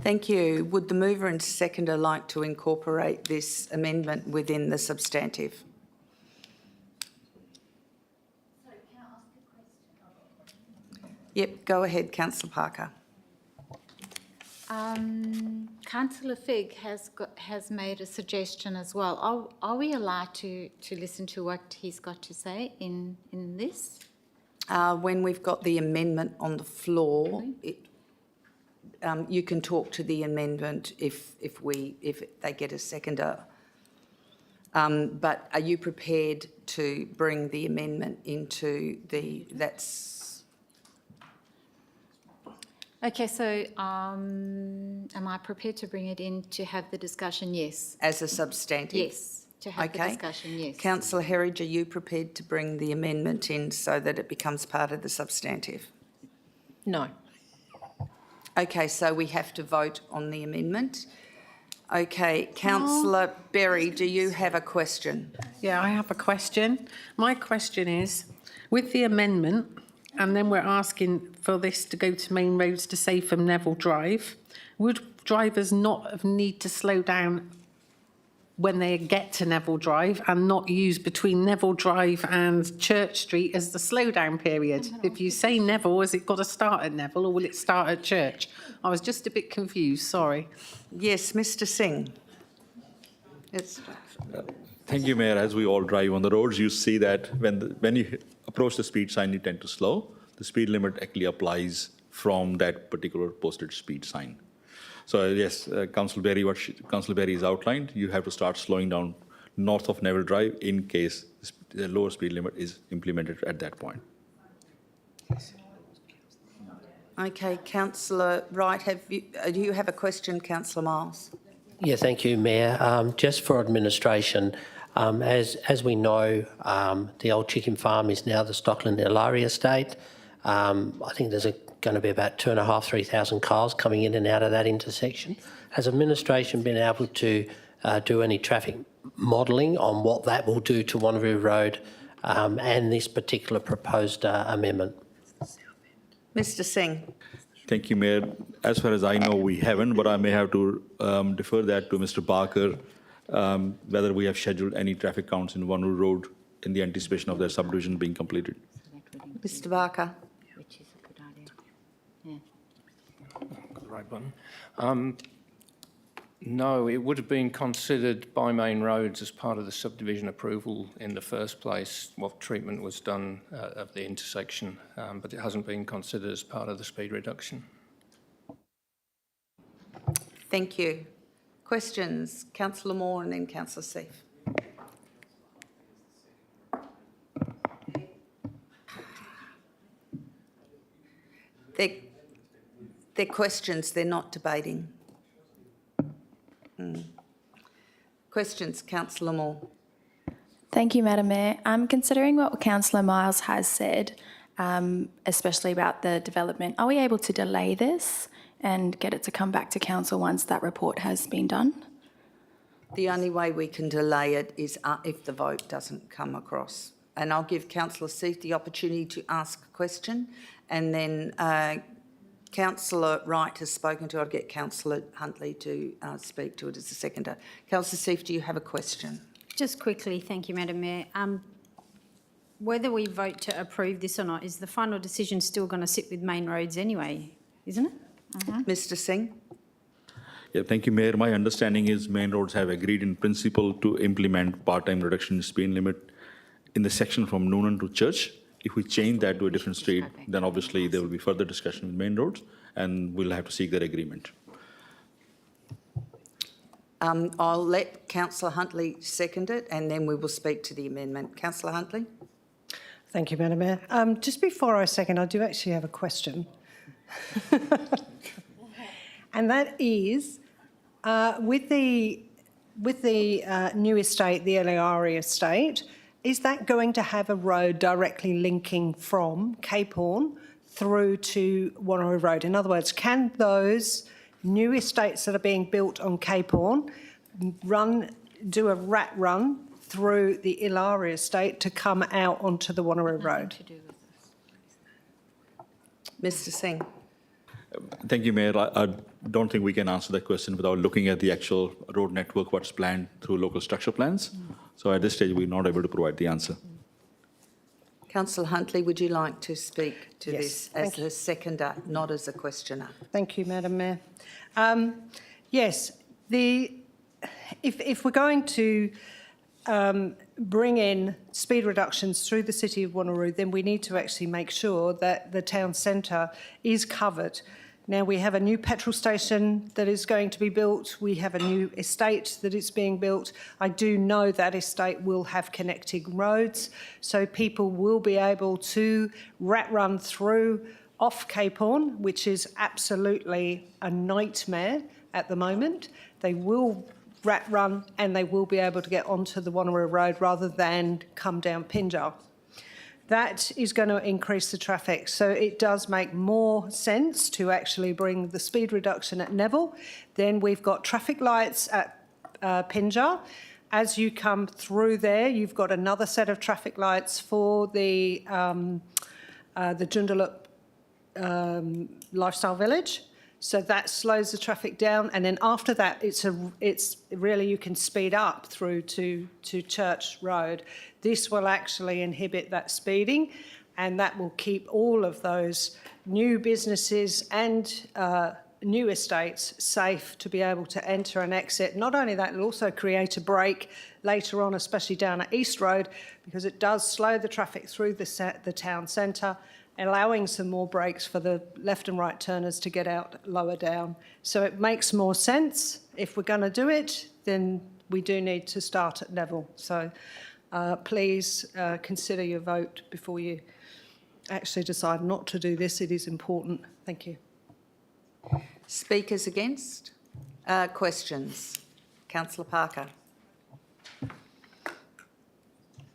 Thank you. Would the mover and seconder like to incorporate this amendment within the substantive? Yep, go ahead, Councillor Parker. Councillor Figg has made a suggestion as well. Are we allowed to listen to what he's got to say in this? When we've got the amendment on the floor, you can talk to the amendment if they get a seconder. But are you prepared to bring the amendment into Okay, so am I prepared to bring it in to have the discussion? Yes. As a substantive? Yes, to have the discussion, yes. Councillor Herridge, are you prepared to bring the amendment in so that it becomes part of the substantive? No. Okay, so we have to vote on the amendment. Okay, Councillor Berry, do you have a question? Yeah, I have a question. My question is, with the amendment, and then we're asking for this to go to main roads to say from Neville Drive, would drivers not need to slow down when they get to Neville Drive and not use between Neville Drive and Church Street as the slowdown period? If you say Neville, has it got to start at Neville or will it start at Church? I was just a bit confused, sorry. Yes, Mr Singh. Thank you, Mayor. As we all drive on the roads, you see that when you approach the speed sign, you tend to slow. The speed limit actually applies from that particular posted speed sign. So yes, Councillor Berry, what Councillor Berry has outlined, you have to start slowing down north of Neville Drive in case the lower speed limit is implemented at that point. Okay, Councillor Wright, do you have a question, Councillor Miles? Yeah, thank you, Mayor. Just for administration, as we know, the old chicken farm is now the Stockland Ilari estate. I think there's going to be about 2,500, 3,000 cars coming in and out of that intersection. Has administration been able to do any traffic modelling on what that will do to Wanneroo Road and this particular proposed amendment? Mr Singh. Thank you, Mayor. As far as I know, we haven't, but I may have to defer that to Mr. Barker, whether we have scheduled any traffic counts in Wanneroo Road in the anticipation of their subdivision being completed. Mr Barker. Which is a good idea. Yeah. Got the right one. No, it would have been considered by Main Roads as part of the subdivision approval in the first place, what treatment was done of the intersection, but it hasn't been considered as part of the speed reduction. Thank you. Questions? Councillor Moore and then Councillor Seif. They're questions, they're not debating. Questions, Councillor Moore. Thank you, Madam Mayor. Considering what Councillor Miles has said, especially about the development, are we able to delay this and get it to come back to council once that report has been done? The only way we can delay it is if the vote doesn't come across. And I'll give Councillor Seith the opportunity to ask a question, and then Councillor Wright has spoken to. I'll get Councillor Huntley to speak to it as a seconder. Councillor Seith, do you have a question? Just quickly, thank you, Madam Mayor. Whether we vote to approve this or not, is the final decision still going to sit with Main Roads anyway, isn't it? Mr Singh? Yeah, thank you, Mayor. My understanding is Main Roads have agreed in principle to implement part-time reduction in speed limit in the section from Noonan to Church. If we change that to a different street, then obviously there will be further discussion with Main Roads, and we'll have to seek that agreement. I'll let Councillor Huntley second it, and then we will speak to the amendment. Councillor Huntley? Thank you, Madam Mayor. Just before I second, I do actually have a question. And that is, with the new estate, the Eliari estate, is that going to have a road directly linking from Cape Horn through to Wanneroo Road? In other words, can those new estates that are being built on Cape Horn do a rat run through the Eliari estate to come out onto the Wanneroo Road? Mr Singh? Thank you, Mayor. I don't think we can answer that question without looking at the actual road network, what's planned through local structure plans. So at this stage, we're not able to provide the answer. Councillor Huntley, would you like to speak to Yes, this as a seconder, not as a questioner? Thank you, Madam Mayor. Yes, if we're going to bring in speed reductions through the city of Wanneroo, then we need to actually make sure that the town centre is covered. Now, we have a new petrol station that is going to be built. We have a new estate that is being built. I do know that estate will have connecting roads, so people will be able to rat run through off Cape Horn, which is absolutely a nightmare at the moment. They will rat run and they will be able to get onto the Wanneroo Road rather than come down Pinjar. That is going to increase the traffic. So it does make more sense to actually bring the speed reduction at Neville. Then we've got traffic lights at Pinjar. As you come through there, you've got another set of traffic lights for the Joondalup Lifestyle Village. So that slows the traffic down, and then after that, it's really you can speed up through to Church Road. This will actually inhibit that speeding, and that will keep all of those new businesses and new estates safe to be able to enter and exit. Not only that, it'll also create a break later on, especially down at East Road, because it does slow the traffic through the town centre, allowing some more breaks for the left and right turners to get out lower down. So it makes more sense. If we're going to do it, then we do need to start at Neville. So please consider your vote before you actually decide not to do this. It is important. Thank you. Speakers against? Questions? Councillor Parker.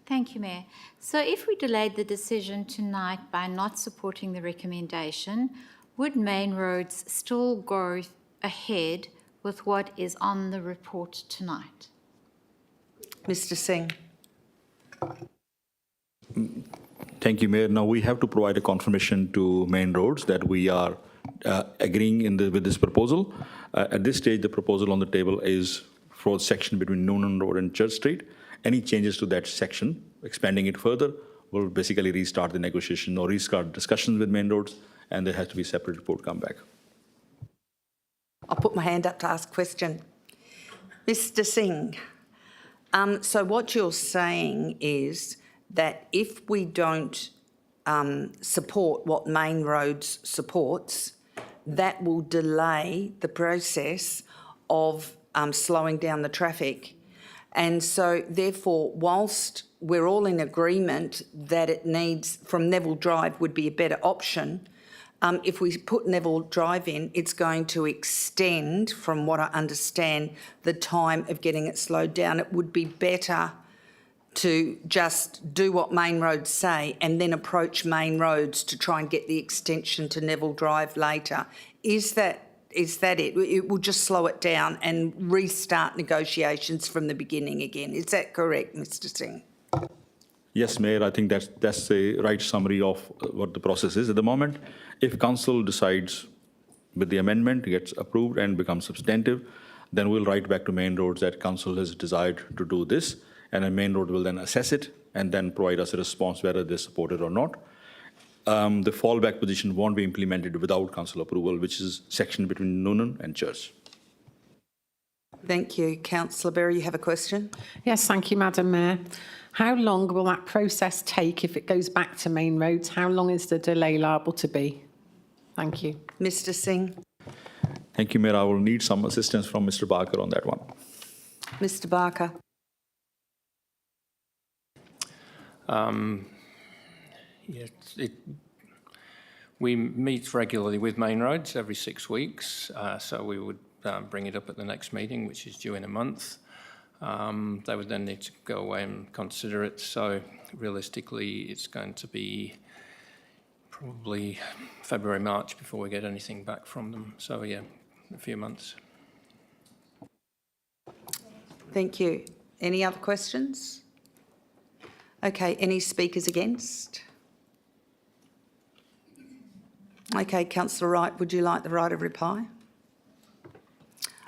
Thank you, Mayor. So if we delayed the decision tonight by not supporting the recommendation, would Main Roads still go ahead with what is on the report tonight? Mr Singh. Thank you, Mayor. Now we have to provide a confirmation to Main Roads that we are agreeing with this proposal. At this stage, the proposal on the table is for the section between Noonan Road and Church Street. Any changes to that section, expanding it further, will basically restart the negotiation or restart discussions with Main Roads, and there has to be a separate report come back. I'll put my hand up to ask a question. Mr Singh, so what you're saying is that if we don't support what Main Roads supports, that will delay the process of slowing down the traffic. And so, therefore, whilst we're all in agreement that it needs, from Neville Drive would be a better option, if we put Neville Drive in, it's going to extend, from what I understand, the time of getting it slowed down. It would be better to just do what Main Roads say and then approach Main Roads to try and get the extension to Neville Drive later. Is that that it? It will just slow it down and restart negotiations from the beginning again. Is that correct, Mr Singh? Yes, Mayor, I think that's the right summary of what the process is at the moment. If Council decides with the amendment, gets approved and becomes substantive, then we'll write back to Main Roads that Council has desired to do this, and then Main Road will then assess it and then provide us a response whether they support it or not. The fallback position won't be implemented without Council approval, which is section between Noonan and Church. Thank you. Councillor Berry, you have a question? Yes, thank you, Madam Mayor. How long will that process take if it goes back to Main Roads? How long is the delay liable to be? Thank you. Mr Singh. Thank you, Mayor. I will need some assistance from Mr. Barker on that one. Mr Barker. We meet regularly with Main Roads every 6 weeks, so we would bring it up at the next meeting, which is due in a month. They would then need to go away and consider it, so realistically it's going to be probably February, March before we get anything back from them. So yeah, a few months. Thank you. Any other questions? Okay, any speakers against? Okay, Councillor Wright, would you like the right of reply?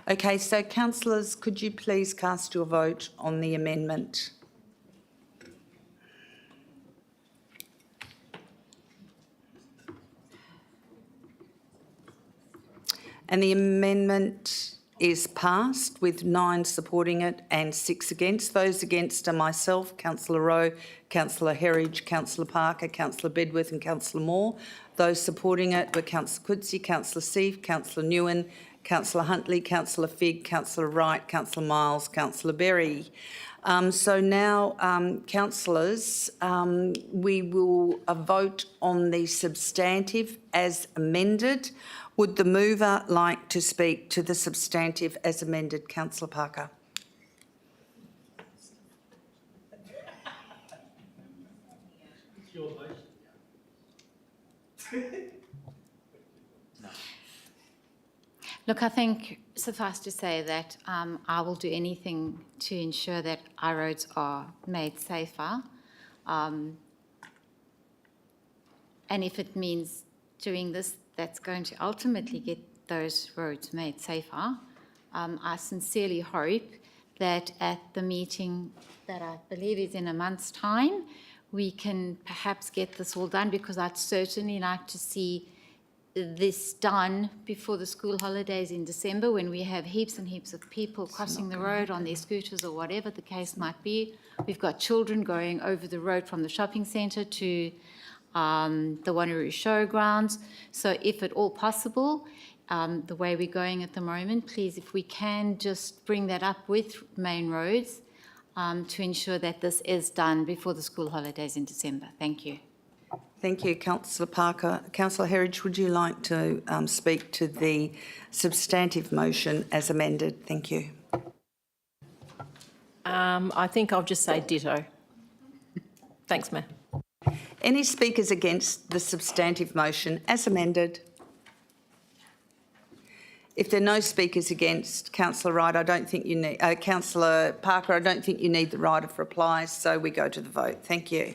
Okay, so councillors, could you please cast your vote on the amendment? And the amendment is passed with 9 supporting it and 6 against. Those against are myself, Councillor Rowe, Councillor Herridge, Councillor Parker, Councillor Bedworth and Councillor Moore. Those supporting it were Councillor Coetzee, Councillor Seif, Councillor Newen, Councillor Huntley, Councillor Figg, Councillor Wright, Councillor Miles, Councillor Berry. So now, councillors, we will vote on the substantive as amended. Would the mover like to speak to the substantive as amended? Councillor Parker. Look, I think suffice to say that I will do anything to ensure that our roads are made safer. And if it means doing this, that's going to ultimately get those roads made safer. I sincerely hope that at the meeting that I believe is in a month's time, we can perhaps get this all done, because I'd certainly like to see this done before the school holidays in December, when we have heaps and heaps of people crossing the road on their scooters or whatever the case might be. We've got children going over the road from the shopping centre to the Wanneroo Showgrounds. So if at all possible, the way we're going at the moment, please, if we can just bring that up with Main Roads to ensure that this is done before the school holidays in December. Thank you. Thank you, Councillor Parker. Councillor Herridge, would you like to speak to the substantive motion as amended? Thank you. I think I'll just say ditto. Thanks, Mayor. Any speakers against the substantive motion as amended? If there are no speakers against, Councillor Wright, I don't think you need, Councillor Parker, I don't think you need the right of reply, so we go to the vote. Thank you.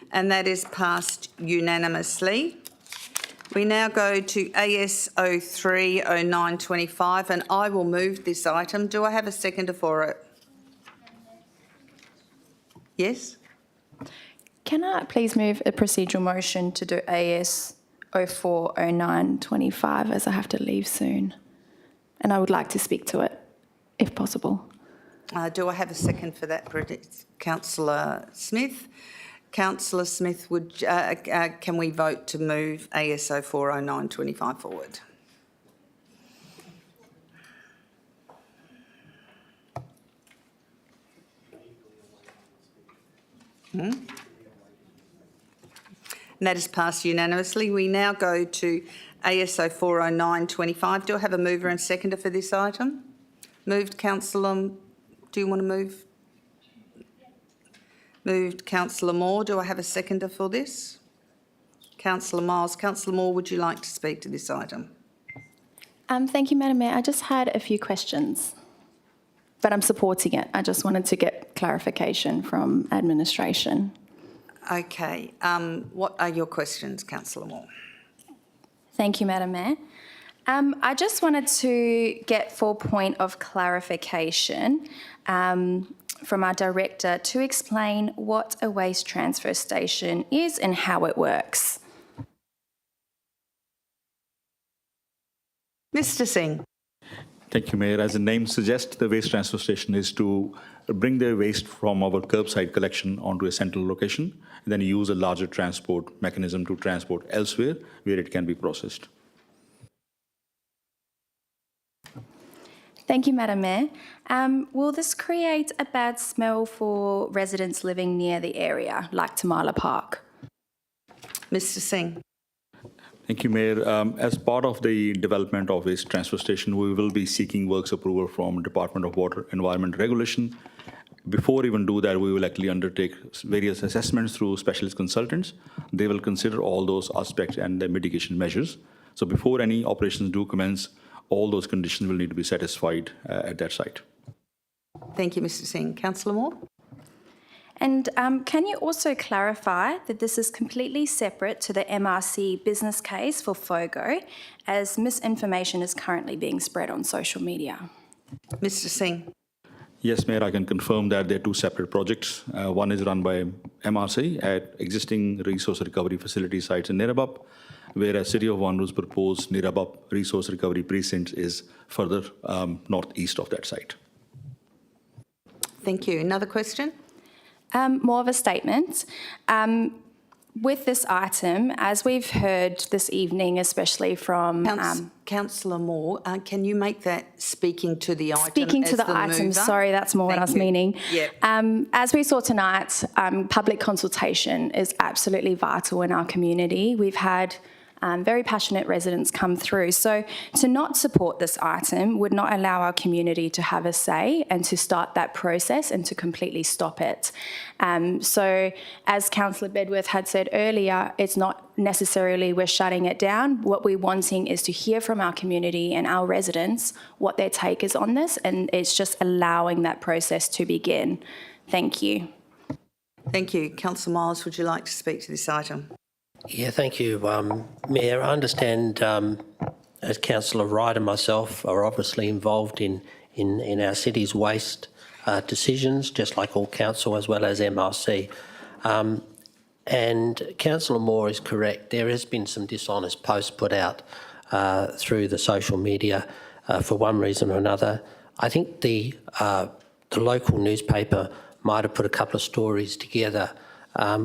And that is passed unanimously. We now go to AS 030925, and I will move this item. Do I have a seconder for it? Yes? Can I please move a procedural motion to do AS 040925, as I have to leave soon? And I would like to speak to it, if possible. Do I have a second for that, Councillor Smith? Councillor Smith, can we vote to move AS 040925 forward? And that is passed unanimously. We now go to AS 040925. Do I have a mover and seconder for this item? Moved, Councillor. Do you want to move? Moved Councillor Moore. Do I have a seconder for this? Councillor Miles. Councillor Moore, would you like to speak to this item? Thank you, Madam Mayor. I just had a few questions, but I'm supporting it. I just wanted to get clarification from administration. Okay. What are your questions, Councillor Moore? Thank you, Madam Mayor. I just wanted to get for point of clarification from our director to explain what a waste transfer station is and how it works. Mr. Singh. Thank you, Mayor. As the name suggests, the waste transfer station is to bring the waste from our curbside collection onto a central location, and then use a larger transport mechanism to transport elsewhere where it can be processed. Thank you, Madam Mayor. Will this create a bad smell for residents living near the area, like Tamala Park? Mr. Singh. Thank you, Mayor. As part of the development of this transfer station, we will be seeking works approval from Department of Water Environment Regulation. Before even do that, we will actually undertake various assessments through specialist consultants. They will consider all those aspects and the mitigation measures. So before any operations do commence, all those conditions will need to be satisfied at that site. Thank you, Mr. Singh. Councillor Moore. And can you also clarify that this is completely separate to the MRC business case for FOGO, as misinformation is currently being spread on social media? Mr. Singh. Yes, Mayor, I can confirm that they're two separate projects. One is run by MRC at existing resource recovery facility sites in Nirabup, whereas City of Wanneroo's proposed Nirabup resource recovery precinct is further northeast of that site. Thank you. Another question? More of a statement. With this item, as we've heard this evening, especially from... Councillor Moore, can you make that speaking to the item? Speaking to the item, sorry, that's more what I was meaning. Yep. As we saw tonight, public consultation is absolutely vital in our community. We've had very passionate residents come through. So to not support this item would not allow our community to have a say and to start that process and to completely stop it. So as Councillor Bedworth had said earlier, it's not necessarily we're shutting it down. What we're wanting is to hear from our community and our residents what their take is on this, and it's just allowing that process to begin. Thank you. Thank you. Councillor Miles, would you like to speak to this item? Yeah, thank you, Mayor. I understand as Councillor Wright and myself are obviously involved in our city's waste decisions, just like all council as well as MRC. And Councillor Moore is correct. There has been some dishonest posts put out through the social media for one reason or another. I think the local newspaper might have put a couple of stories together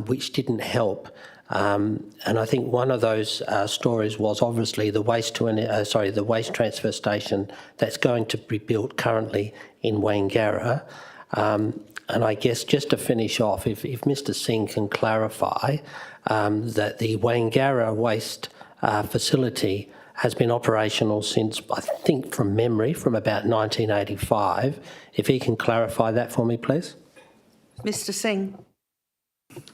which didn't help. And I think one of those stories was obviously the waste transfer station that's going to be built currently in Wanneroo. And I guess just to finish off, if Mr. Singh can clarify that the Wanneroo waste facility has been operational since, I think from memory, from about 1985. If he can clarify that for me, please. Mr. Singh.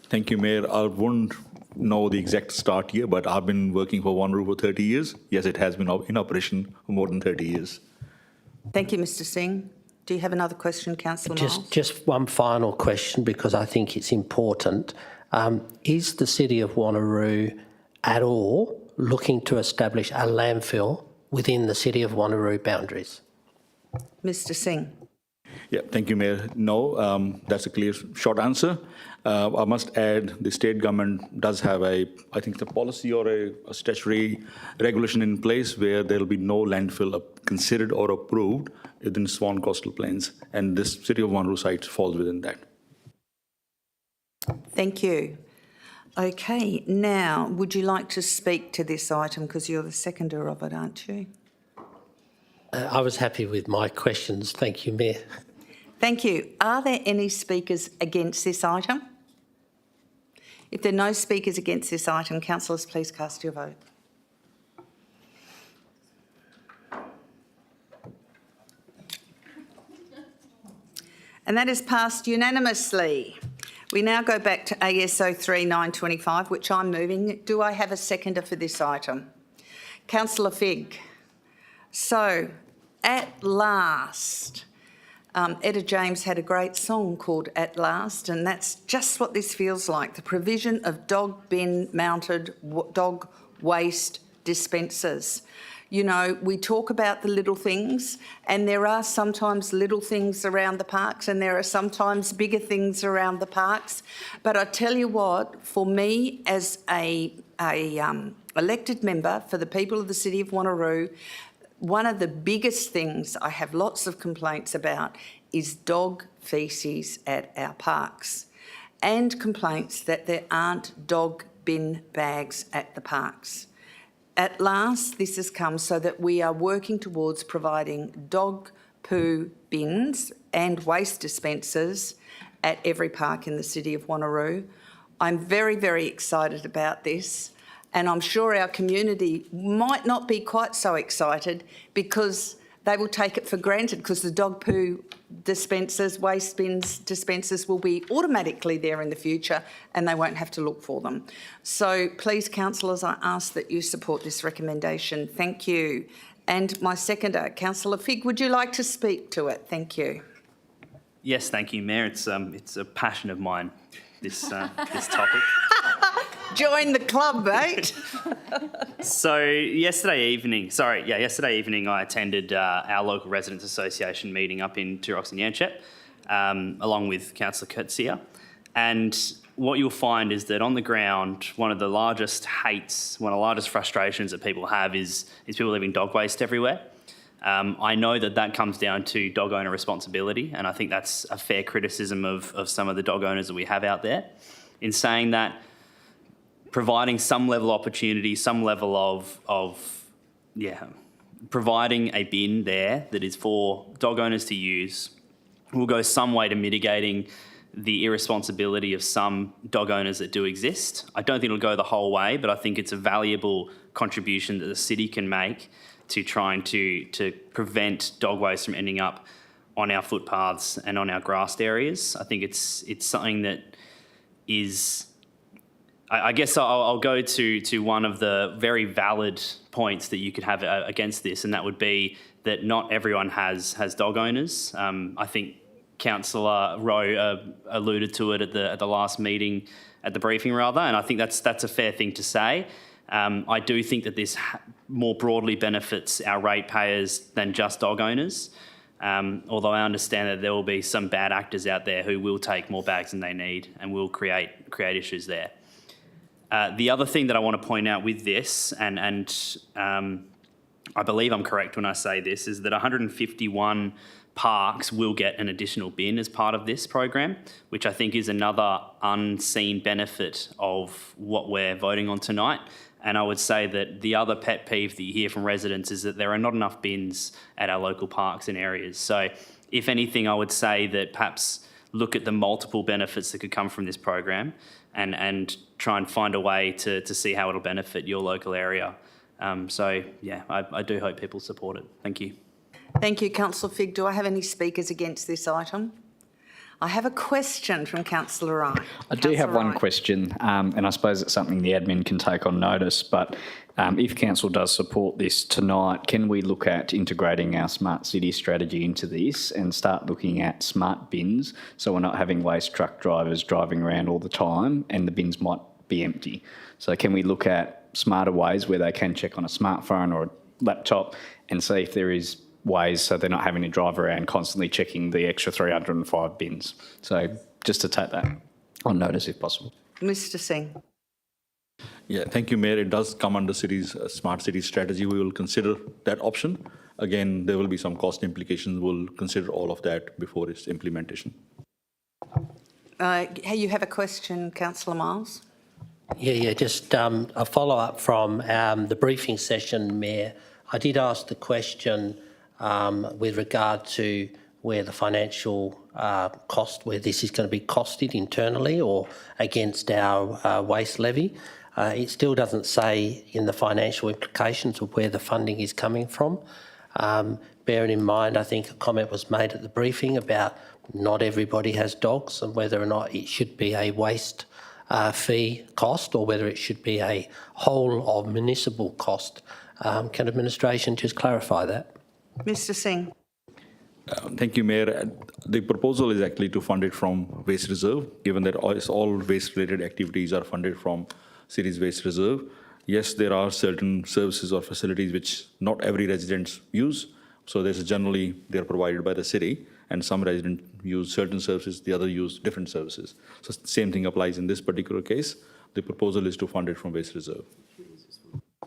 Thank you, Mayor. I wouldn't know the exact start year, but I've been working for Wanneroo for 30 years. Yes, it has been in operation for more than 30 years. Thank you, Mr. Singh. Do you have another question, Councillor Miles? Just one final question, because I think it's important. Is the City of Wanneroo at all looking to establish a landfill within the City of Wanneroo boundaries? Mr. Singh. Yeah, thank you, Mayor. No, that's a clear, short answer. I must add, the state government does have I think the policy or a statutory regulation in place where there will be no landfill considered or approved within Swan Coastal Plains, and this City of Wanneroo site falls within that. Thank you. Okay, now, would you like to speak to this item, because you're the seconder of it, aren't you? I was happy with my questions. Thank you, Mayor. Thank you. Are there any speakers against this item? If there are no speakers against this item, councillors, please cast your vote. And that is passed unanimously. We now go back to ASO 3925, which I'm moving. Do I have a seconder for this item? Councillor Figg. So, at last, Etta James had a great song called At Last, and that's just what this feels like, the provision of dog bin mounted dog waste dispensers. You know, we talk about the little things, and there are sometimes little things around the parks, and there are sometimes bigger things around the parks. But I tell you what, for me as a elected member for the people of the City of Wanneroo, one of the biggest things I have lots of complaints about is dog faeces at our parks, and complaints that there aren't dog bin bags at the parks. At last, this has come so that we are working towards providing dog poo bins and waste dispensers at every park in the City of Wanneroo. I'm very, very excited about this, and I'm sure our community might not be quite so excited because they will take it for granted, because the dog poo dispensers, waste bins dispensers will be automatically there in the future and they won't have to look for them. So please, councillors, I ask that you support this recommendation. Thank you. And my seconder, Councillor Figg, would you like to speak to it? Thank you. Yes, thank you, Mayor. It's a passion of mine, this topic. Join the club, mate. So yesterday evening, I attended our local residents association meeting up in Turox and Yanchep, along with Councillor Coetzee. And what you'll find is that on the ground, one of the largest frustrations that people have is people leaving dog waste everywhere. I know that comes down to dog owner responsibility, and I think that's a fair criticism of some of the dog owners that we have out there. In saying that, providing some level of opportunity, some level of providing a bin there that is for dog owners to use will go some way to mitigating the irresponsibility of some dog owners that do exist. I don't think it'll go the whole way, but I think it's a valuable contribution that the city can make to trying to prevent dog waste from ending up on our footpaths and on our grassed areas. I think it's something that is... I guess I'll go to one of the very valid points that you could have against this, and that would be that not everyone has dog owners. I think Councillor Rowe alluded to it at the last meeting, at the briefing rather, and I think that's a fair thing to say. I do think that this more broadly benefits our ratepayers than just dog owners, although I understand that there will be some bad actors out there who will take more bags than they need and will create issues there. The other thing that I want to point out with this, and I believe I'm correct when I say this, is that 151 parks will get an additional bin as part of this program, which I think is another unseen benefit of what we're voting on tonight. And I would say that the other pet peeve that you hear from residents is that there are not enough bins at our local parks and areas. So if anything, I would say that perhaps look at the multiple benefits that could come from this program and try and find a way to see how it'll benefit your local area. I do hope people support it. Thank you. Thank you, Councillor Figg. Do I have any speakers against this item? I have a question from Councillor Wright. I do have one question, and I suppose it's something the admin can take on notice, but if Council does support this tonight, can we look at integrating our smart city strategy into this and start looking at smart bins so we're not having waste truck drivers driving around all the time and the bins might be empty? So can we look at smarter ways where they can check on a smartphone or a laptop and see if there is ways so they're not having to drive around constantly checking the extra 305 bins? So just to take that on notice if possible. Mr Singh. Yeah, thank you, Mayor. It does come under city's smart city strategy. We will consider that option. Again, there will be some cost implications. We'll consider all of that before its implementation. You have a question, Councillor Miles? Yeah, just a follow-up from the briefing session, Mayor. I did ask the question with regard to where the financial cost, where this is going to be costed internally or against our waste levy. It still doesn't say in the financial implications of where the funding is coming from. bearing in mind, I think a comment was made at the briefing about not everybody has dogs and whether or not it should be a waste fee cost or whether it should be a whole of municipal cost. Can administration just clarify that? Mr Singh. Thank you, Mayor. The proposal is actually to fund it from Waste Reserve, given that all waste-related activities are funded from City's Waste Reserve. Yes, there are certain services or facilities which not every resident use, so there's generally they're provided by the city, and some residents use certain services, the other use different services. So same thing applies in this particular case. The proposal is to fund it from Waste Reserve.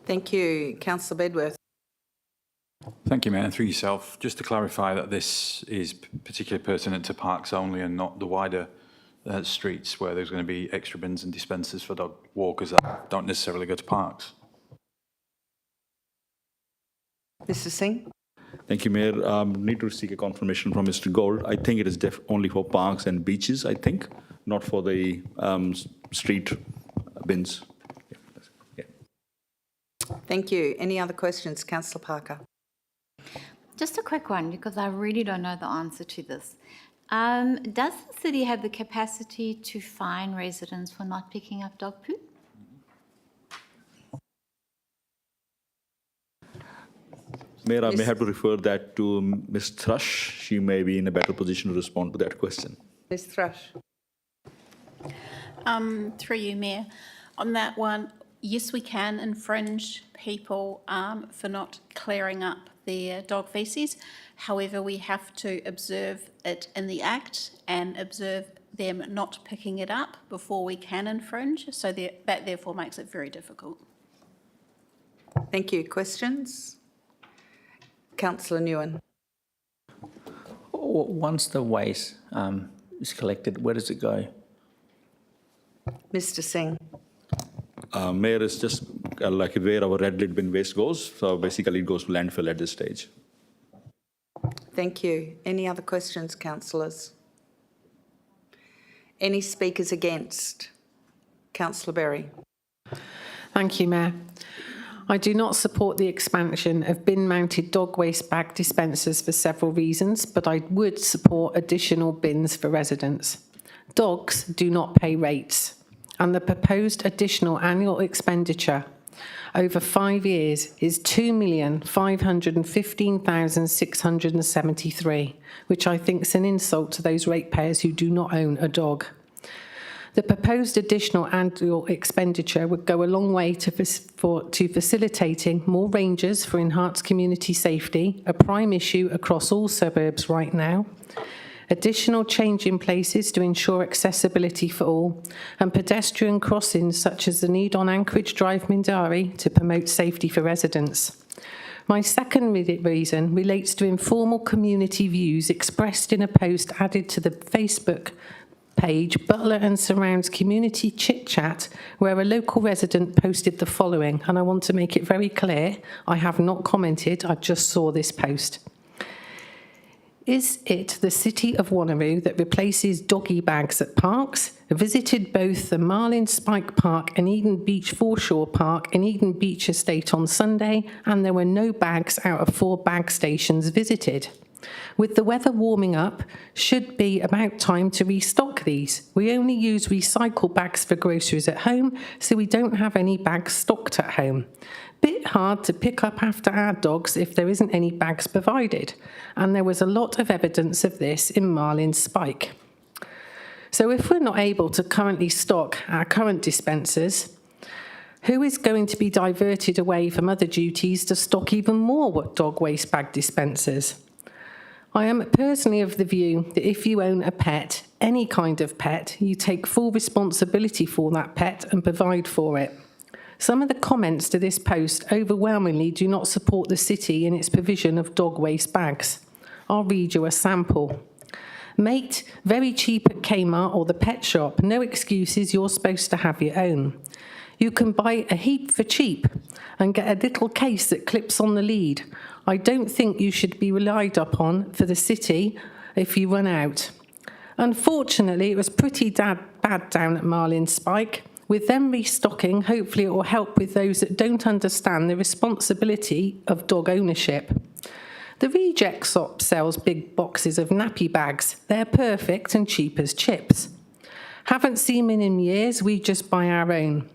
Thank you. Councillor Bedworth. Thank you, Mayor. And through yourself, just to clarify that this is particularly pertinent to parks only and not the wider streets where there's going to be extra bins and dispensers for dog walkers that don't necessarily go to parks. Mr Singh. Thank you, Mayor. Need to seek a confirmation from Mr. Gold. I think it is only for parks and beaches, I think, not for the street bins. Yeah. Thank you. Any other questions? Councillor Parker. Just a quick one, because I really don't know the answer to this. Does the city have the capacity to fine residents for not picking up dog poo? Mayor, I may have to refer that to Ms. Thrush. She may be in a better position to respond to that question. Ms. Thrush. Through you, Mayor. On that one, yes, we can infringe people for not clearing up their dog faeces. However, we have to observe it in the act and observe them not picking it up before we can infringe. So that therefore makes it very difficult. Thank you. Questions? Councillor Nguyen. Once the waste is collected, where does it go? Mr Singh. Mayor, is just like where our red lid bin waste goes. So basically it goes to landfill at this stage. Thank you. Any other questions, councillors? Any speakers against? Councillor Berry. Thank you, Mayor. I do not support the expansion of bin-mounted dog waste bag dispensers for several reasons, but I would support additional bins for residents. Dogs do not pay rates, and the proposed additional annual expenditure over 5 years is $2,515,673, which I think is an insult to those ratepayers who do not own a dog. The proposed additional annual expenditure would go a long way to facilitating more rangers for enhanced community safety, a prime issue across all suburbs right now, additional change-in places to ensure accessibility for all, and pedestrian crossings such as the need on Anchorage Drive, Mindari, to promote safety for residents. My second reason relates to informal community views expressed in a post added to the Facebook page Butler and Surrounds Community Chit Chat, where a local resident posted the following, and I want to make it very clear, I have not commented, I just saw this post. Is it the City of Wanneroo that replaces doggy bags at parks? Visited both the Marlin Spike Park and Eden Beach Foreshore Park in Eden Beach Estate on Sunday, and there were no bags out of 4 bag stations visited. With the weather warming up, should be about time to restock these. We only use recycle bags for groceries at home, so we don't have any bags stocked at home. Bit hard to pick up after our dogs if there isn't any bags provided, and there was a lot of evidence of this in Marlin Spike. So if we're not able to currently stock our current dispensers, who is going to be diverted away from other duties to stock even more dog waste bag dispensers? I am personally of the view that if you own a pet, any kind of pet, you take full responsibility for that pet and provide for it. Some of the comments to this post overwhelmingly do not support the city in its provision of dog waste bags. I'll read you a sample. Mate, very cheap at Kmart or the pet shop. No excuses, you're supposed to have your own. You can buy a heap for cheap and get a little case that clips on the lead. I don't think you should be relied upon for the city if you run out. Unfortunately, it was pretty bad down at Marlin Spike. With them restocking, hopefully it will help with those that don't understand the responsibility of dog ownership. The reject shop sells big boxes of nappy bags. They're perfect and cheap as chips. Haven't seen them in years, we just buy our own.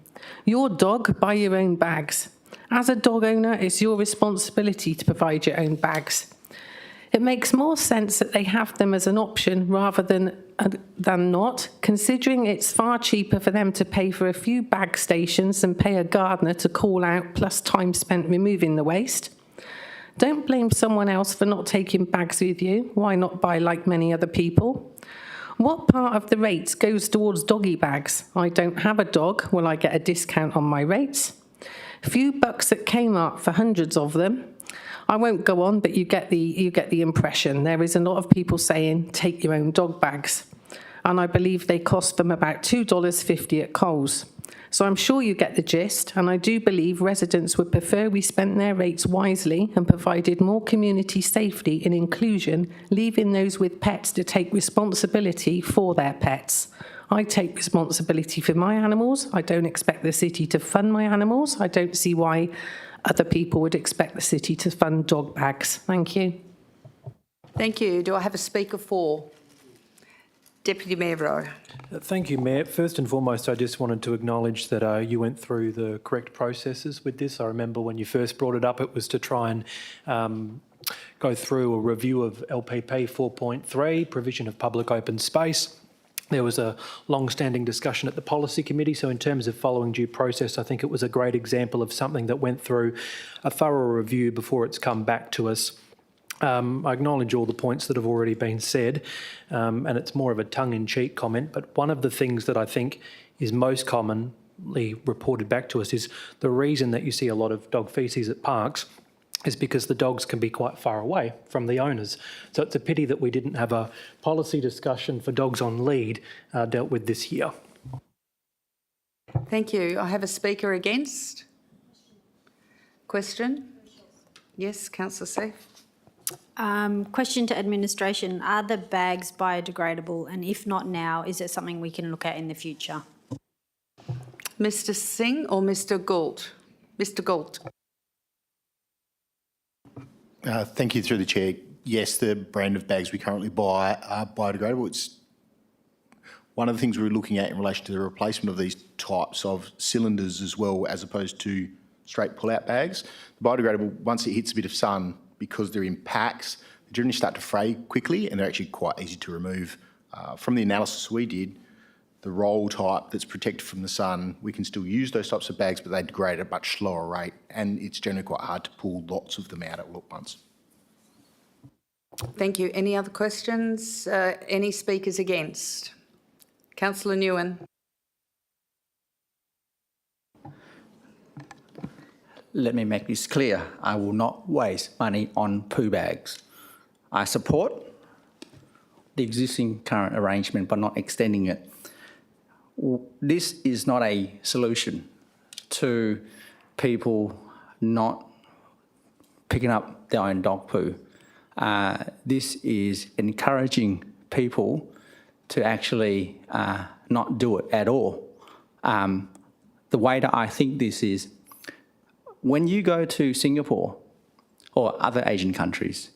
Your dog, buy your own bags. As a dog owner, it's your responsibility to provide your own bags. It makes more sense that they have them as an option rather than not, considering it's far cheaper for them to pay for a few bag stations than pay a gardener to call out plus time spent removing the waste. Don't blame someone else for not taking bags with you. Why not buy like many other people? What part of the rates goes towards doggy bags? I don't have a dog. Will I get a discount on my rates? A few bucks at Kmart for hundreds of them. I won't go on, but you get the impression. There is a lot of people saying, take your own dog bags. And I believe they cost them about $2.50 at Coles. So I'm sure you get the gist, and I do believe residents would prefer we spent their rates wisely and provided more community safety and inclusion, leaving those with pets to take responsibility for their pets. I take responsibility for my animals. I don't expect the city to fund my animals. I don't see why other people would expect the city to fund dog bags. Thank you. Thank you. Do I have a speaker for? Deputy Mayor Rowe. Thank you, Mayor. First and foremost, I just wanted to acknowledge that you went through the correct processes with this. I remember when you first brought it up, it was to try and go through a review of LPP 4.3, provision of public open space. There was a long-standing discussion at the policy committee, so in terms of following due process, I think it was a great example of something that went through a thorough review before it's come back to us. I acknowledge all the points that have already been said, and it's more of a tongue-in-cheek comment, but one of the things that I think is most commonly reported back to us is the reason that you see a lot of dog faeces at parks is because the dogs can be quite far away from the owners. So it's a pity that we didn't have a policy discussion for dogs on lead dealt with this year. Thank you. I have a speaker against. Question? Yes, Councillor Safe. Question to administration. Are the bags biodegradable? And if not now, is it something we can look at in the future? Mr Singh or Mr Gault? Mr Gault. Thank you, through the chair. Yes, the brand of bags we currently buy are biodegradable. It's one of the things we're looking at in relation to the replacement of these types of cylinders as well, as opposed to straight pull-out bags. The biodegradable, once it hits a bit of sun, because they're in packs, they generally start to fray quickly and they're actually quite easy to remove. From the analysis we did, the roll type that's protected from the sun, we can still use those types of bags, but they degrade at a much slower rate, and it's generally quite hard to pull lots of them out at once. Thank you. Any other questions? Any speakers against? Councillor Nguyen. Let me make this clear. I will not waste money on poo bags. I support the existing current arrangement, but not extending it. This is not a solution to people not picking up their own dog poo. This is encouraging people to actually not do it at all. The way that I think this is, when you go to Singapore or other Asian countries,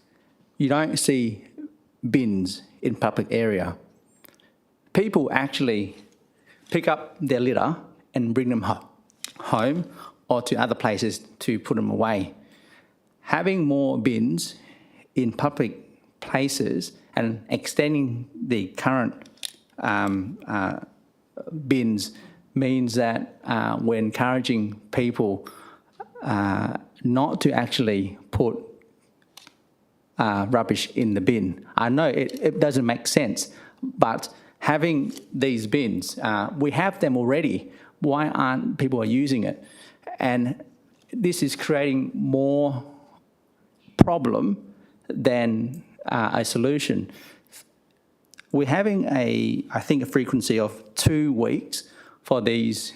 you don't see bins in public area. People actually pick up their litter and bring them home or to other places to put them away. Having more bins in public places and extending the current bins means that we're encouraging people not to actually put rubbish in the bin. I know it doesn't make sense, but having these bins, we have them already. Why aren't people using it? And this is creating more problem than a solution. We're having I think a frequency of 2 weeks for these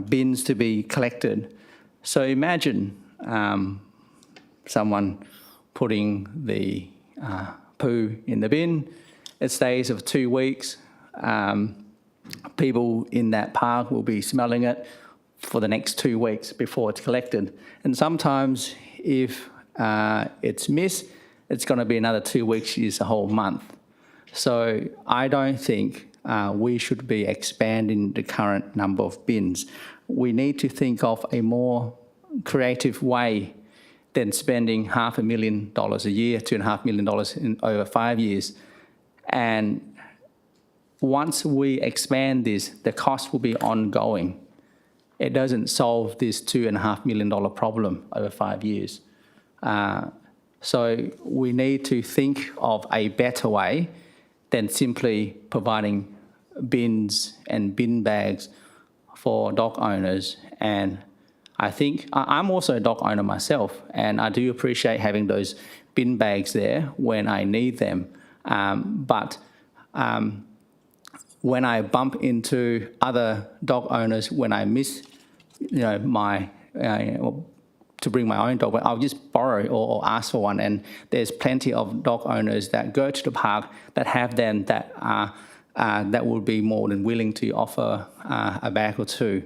bins to be collected. So imagine someone putting the poo in the bin. It stays for 2 weeks. People in that park will be smelling it for the next 2 weeks before it's collected. And sometimes if it's missed, it's going to be another 2 weeks, is a whole month. So I don't think we should be expanding the current number of bins. We need to think of a more creative way than spending $500,000 a year, $2.5 million in over 5 years. And once we expand this, the cost will be ongoing. It doesn't solve this $2.5 million problem over 5 years. So we need to think of a better way than simply providing bins and bin bags for dog owners. And I think I'm also a dog owner myself, and I do appreciate having those bin bags there when I need them. But when I bump into other dog owners, when I miss, my to bring my own dog, I'll just borrow or ask for one. And there's plenty of dog owners that go to the park that have them that would be more than willing to offer a bag or two.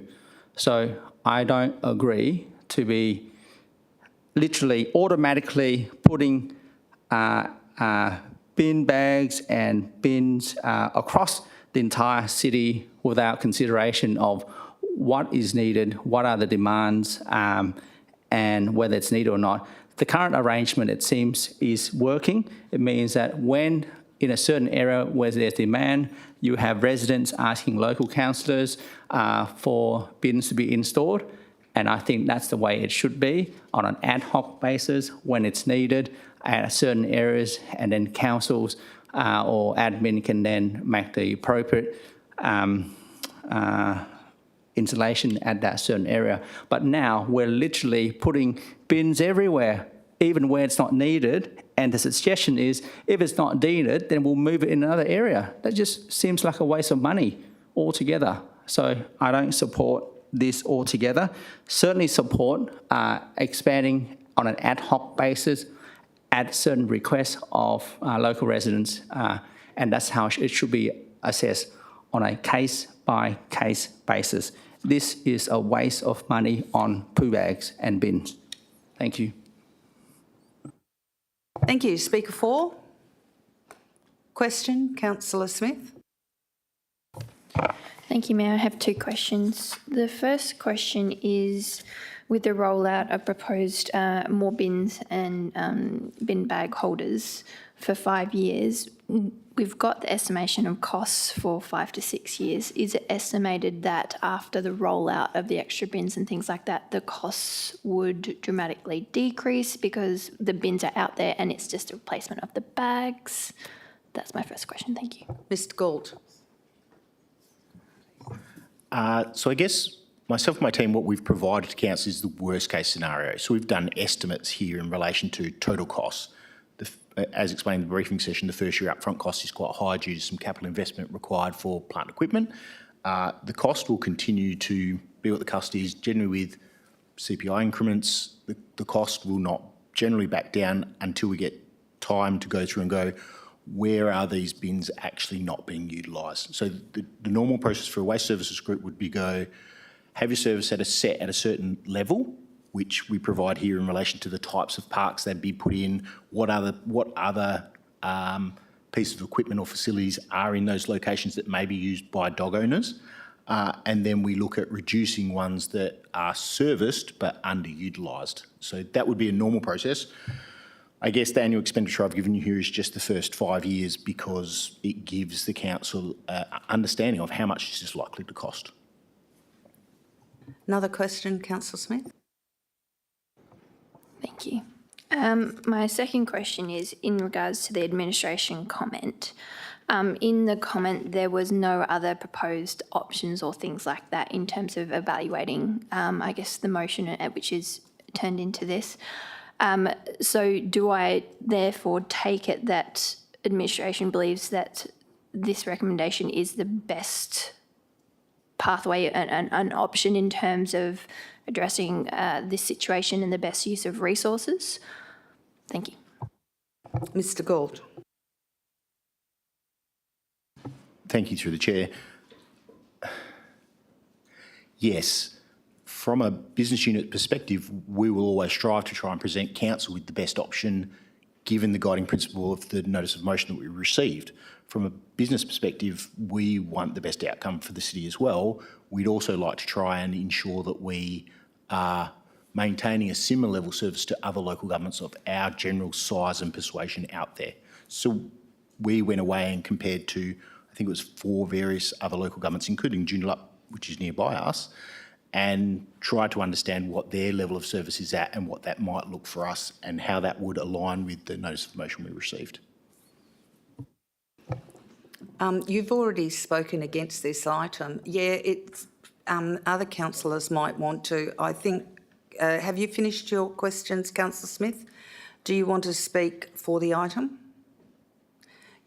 So I don't agree to be literally automatically putting bin bags and bins across the entire city without consideration of what is needed, what are the demands, and whether it's needed or not. The current arrangement, it seems, is working. It means that when in a certain area where there's demand, you have residents asking local councillors for bins to be installed. And I think that's the way it should be, on an ad hoc basis when it's needed at certain areas, and then councils or admin can then make the appropriate installation at that certain area. But now we're literally putting bins everywhere, even where it's not needed. And the suggestion is, if it's not needed, then we'll move it in another area. That just seems like a waste of money altogether. So I don't support this altogether. Certainly support expanding on an ad hoc basis at certain requests of local residents. And that's how it should be assessed, on a case-by-case basis. This is a waste of money on poo bags and bins. Thank you. Thank you. Speaker 4. Question, Councillor Smith. Thank you, Mayor. I have 2 questions. The first question is, with the rollout of proposed more bins and bin bag holders for 5 years, we've got the estimation of costs for 5 to 6 years. Is it estimated that after the rollout of the extra bins and things like that, the costs would dramatically decrease because the bins are out there and it's just a replacement of the bags? That's my first question. Thank you. Mr. Gould. So I guess myself and my team, what we've provided to council is the worst case scenario. So we've done estimates here in relation to total costs. As explained in the briefing session, the first year upfront cost is quite high due to some capital investment required for plant equipment. The cost will continue to be what the cost is, generally with CPI increments. The cost will not generally back down until we get time to go through and go, where are these bins actually not being utilised? So the normal process for a waste services group would be have your service at a certain level, which we provide here in relation to the types of parks that'd be put in, what other pieces of equipment or facilities are in those locations that may be used by dog owners. And then we look at reducing ones that are serviced but underutilised. So that would be a normal process. I guess the annual expenditure I've given you here is just the first 5 years because it gives the council understanding of how much this is likely to cost. Another question, Councillor Smith. Thank you. My second question is in regards to the administration comment. In the comment, there was no other proposed options or things like that in terms of evaluating, I guess, the motion which is turned into this. So do I therefore take it that administration believes that this recommendation is the best pathway and an option in terms of addressing this situation and the best use of resources? Thank you. Mr. Gould. Thank you, through the chair. Yes, from a business unit perspective, we will always strive to try and present council with the best option given the guiding principle of the notice of motion that we received. From a business perspective, we want the best outcome for the city as well. We'd also like to try and ensure that we are maintaining a similar level of service to other local governments of our general size and persuasion out there. So we went away and compared to, I think it was 4 various other local governments, including Joondalup, which is nearby us, and try to understand what their level of service is at and what that might look for us and how that would align with the notice of motion we received. You've already spoken against this item. Yeah, it's other councillors might want to. I think, have you finished your questions, Councillor Smith? Do you want to speak for the item?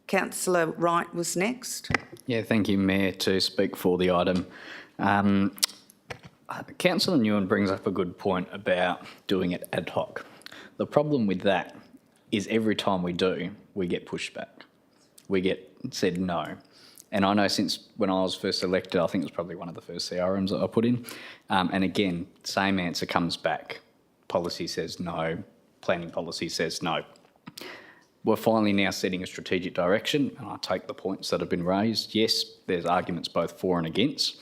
Councillor Wright was next. Yeah, thank you, Mayor, to speak for the item. Councillor Nguyen brings up a good point about doing it ad hoc. The problem with that is every time we do, we get pushed back. We get said no. And I know since when I was first elected, I think it was probably one of the first CRMs that I put in. And again, same answer comes back. Policy says no, planning policy says no. We're finally now setting a strategic direction, and I take the points that have been raised. Yes, there's arguments both for and against.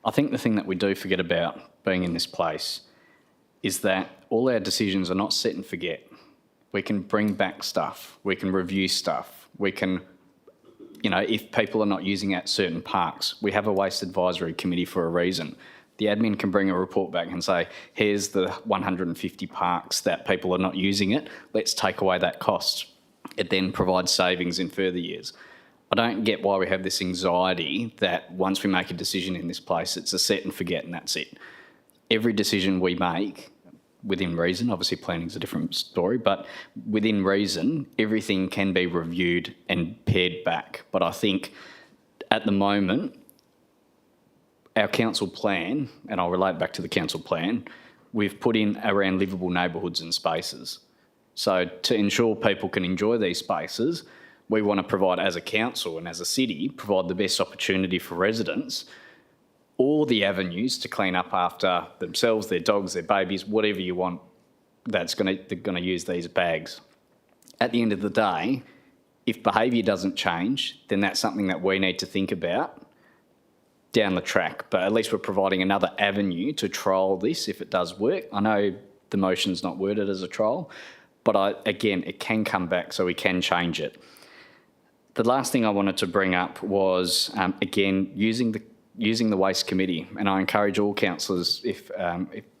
I think the thing that we do forget about being in this place is that all our decisions are not set and forget. We can bring back stuff. We can review stuff. We can, you know, if people are not using at certain parks, we have a waste advisory committee for a reason. The admin can bring a report back and say, here's the 150 parks that people are not using it. Let's take away that cost. It then provides savings in further years. I don't get why we have this anxiety that once we make a decision in this place, it's a set and forget and that's it. Every decision we make, within reason, obviously planning's a different story, but within reason, everything can be reviewed and pared back. But I think at the moment, our council plan, and I'll relate back to the council plan, we've put in around livable neighbourhoods and spaces. So to ensure people can enjoy these spaces, we want to provide, as a council and as a city, provide the best opportunity for residents, all the avenues to clean up after themselves, their dogs, their babies, whatever you want that's they're going to use these bags. At the end of the day, if behaviour doesn't change, then that's something that we need to think about down the track. But at least we're providing another avenue to trial this if it does work. I know the motion's not worded as a trial, but again, it can come back, so we can change it. The last thing I wanted to bring up was, again, using the Waste Committee, and I encourage all councillors, if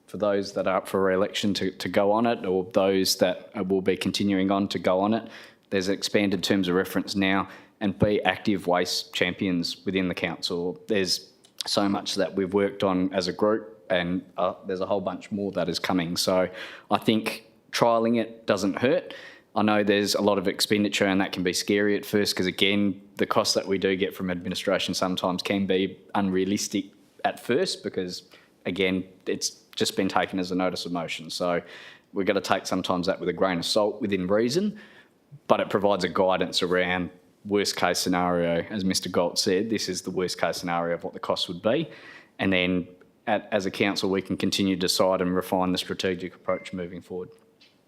for those that are up for re-election to go on it, or those that will be continuing on to go on it. There's expanded terms of reference now, and be active waste champions within the council. There's so much that we've worked on as a group, and there's a whole bunch more that is coming. So I think trialling it doesn't hurt. I know there's a lot of expenditure and that can be scary at first because, again, the costs that we do get from administration sometimes can be unrealistic at first because, again, it's just been taken as a notice of motion. So we've got to take sometimes that with a grain of salt within reason, but it provides a guidance around worst case scenario. As Mr. Galt said, this is the worst case scenario of what the cost would be. And then as a council, we can continue to decide and refine the strategic approach moving forward.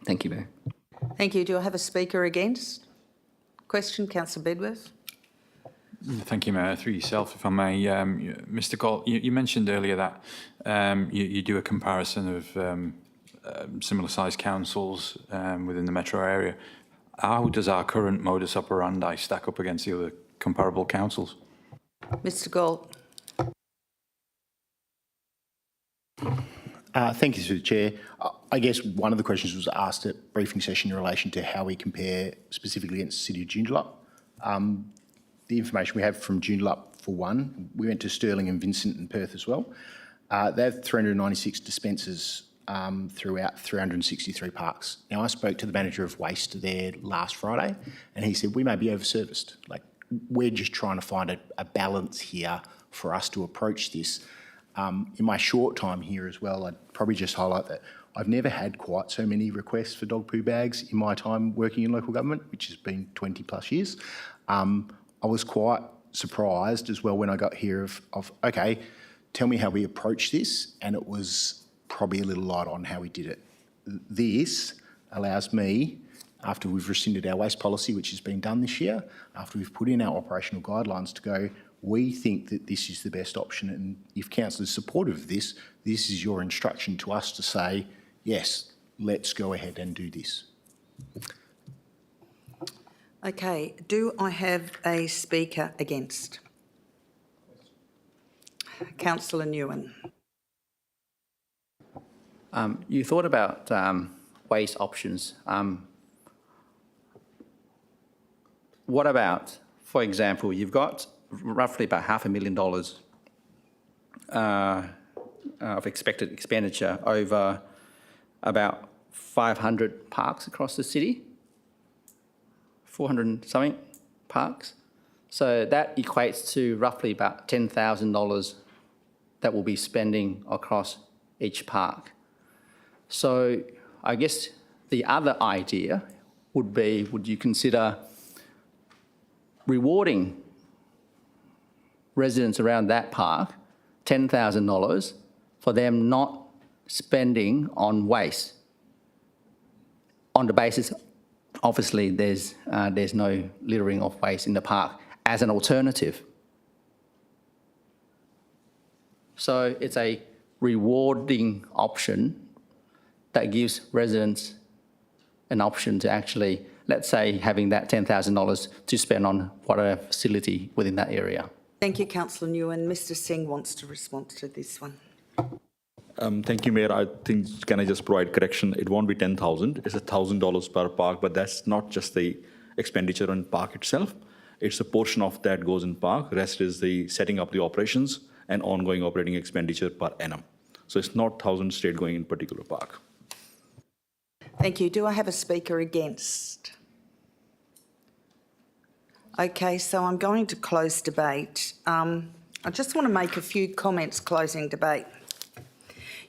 Thank you, Mayor. Thank you. Do I have a speaker against? Question, Councillor Bedworth. Thank you, Mayor. Through yourself, if I may. Mr. Galt, you mentioned earlier that you do a comparison of similar-sized councils within the metro area. How does our current modus operandi stack up against the other comparable councils? Mr. Galt. Thank you, through the Chair. I guess one of the questions was asked at briefing session in relation to how we compare specifically against the City of Joondalup. The information we have from Joondalup, for one, we went to Stirling and Vincent and Perth as well. They have 396 dispensers throughout 363 parks. Now, I spoke to the manager of waste there last Friday, and he said we may be overserviced. Like, we're just trying to find a balance here for us to approach this. In my short time here as well, I'd probably just highlight that I've never had quite so many requests for dog poo bags in my time working in local government, which has been 20 plus years. I was quite surprised as well when I got here of okay, tell me how we approached this, and it was probably a little light on how we did it. This allows me, after we've rescinded our waste policy, which has been done this year, after we've put in our operational guidelines, to go, we think that this is the best option, and if council is supportive of this, this is your instruction to us to say, yes, let's go ahead and do this. Okay, do I have a speaker against? Councillor Nguyen. You thought about waste options. What about, for example, you've got roughly about $500,000 of expected expenditure over about 500 parks across the city, 400 and something parks. So that equates to roughly about $10,000 that we'll be spending across each park. So I guess the other idea would be, would you consider rewarding residents around that park $10,000 for them not spending on waste, on the basis, obviously, there's no littering of waste in the park as an alternative. So it's a rewarding option that gives residents an option to actually, let's say, having that $10,000 to spend on whatever facility within that area. Thank you, Councillor Nguyen. Mr Singh wants to respond to this one. Thank you, Mayor. I think, can I just provide correction? It won't be 10,000. It's $1,000 per park, but that's not just the expenditure on park itself. It's a portion of that goes in park. The rest is the setting up the operations and ongoing operating expenditure per annum. So it's not 1,000 straight going in particular park. Thank you. Do I have a speaker against? Okay, so I'm going to close debate. I just want to make a few comments closing debate.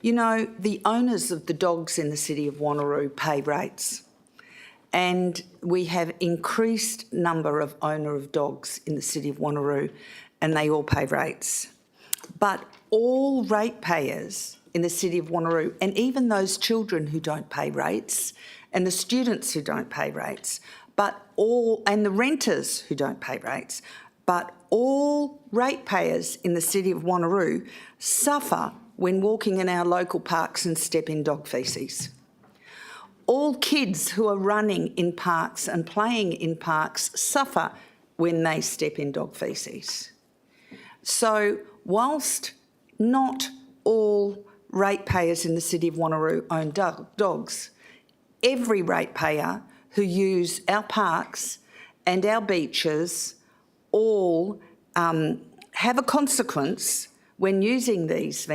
You know, the owners of the dogs in the city of Wanneroo pay rates, and we have increased number of owner of dogs in the city of Wanneroo, and they all pay rates. But all ratepayers in the city of Wanneroo, and even those children who don't pay rates, and the students who don't pay rates, and the renters who don't pay rates, but all ratepayers in the city of Wanneroo suffer when walking in our local parks and step in dog faeces. All kids who are running in parks and playing in parks suffer when they step in dog faeces. So whilst not all ratepayers in the city of Wanneroo own dogs, every ratepayer who use our parks and our beaches all have a consequence when using these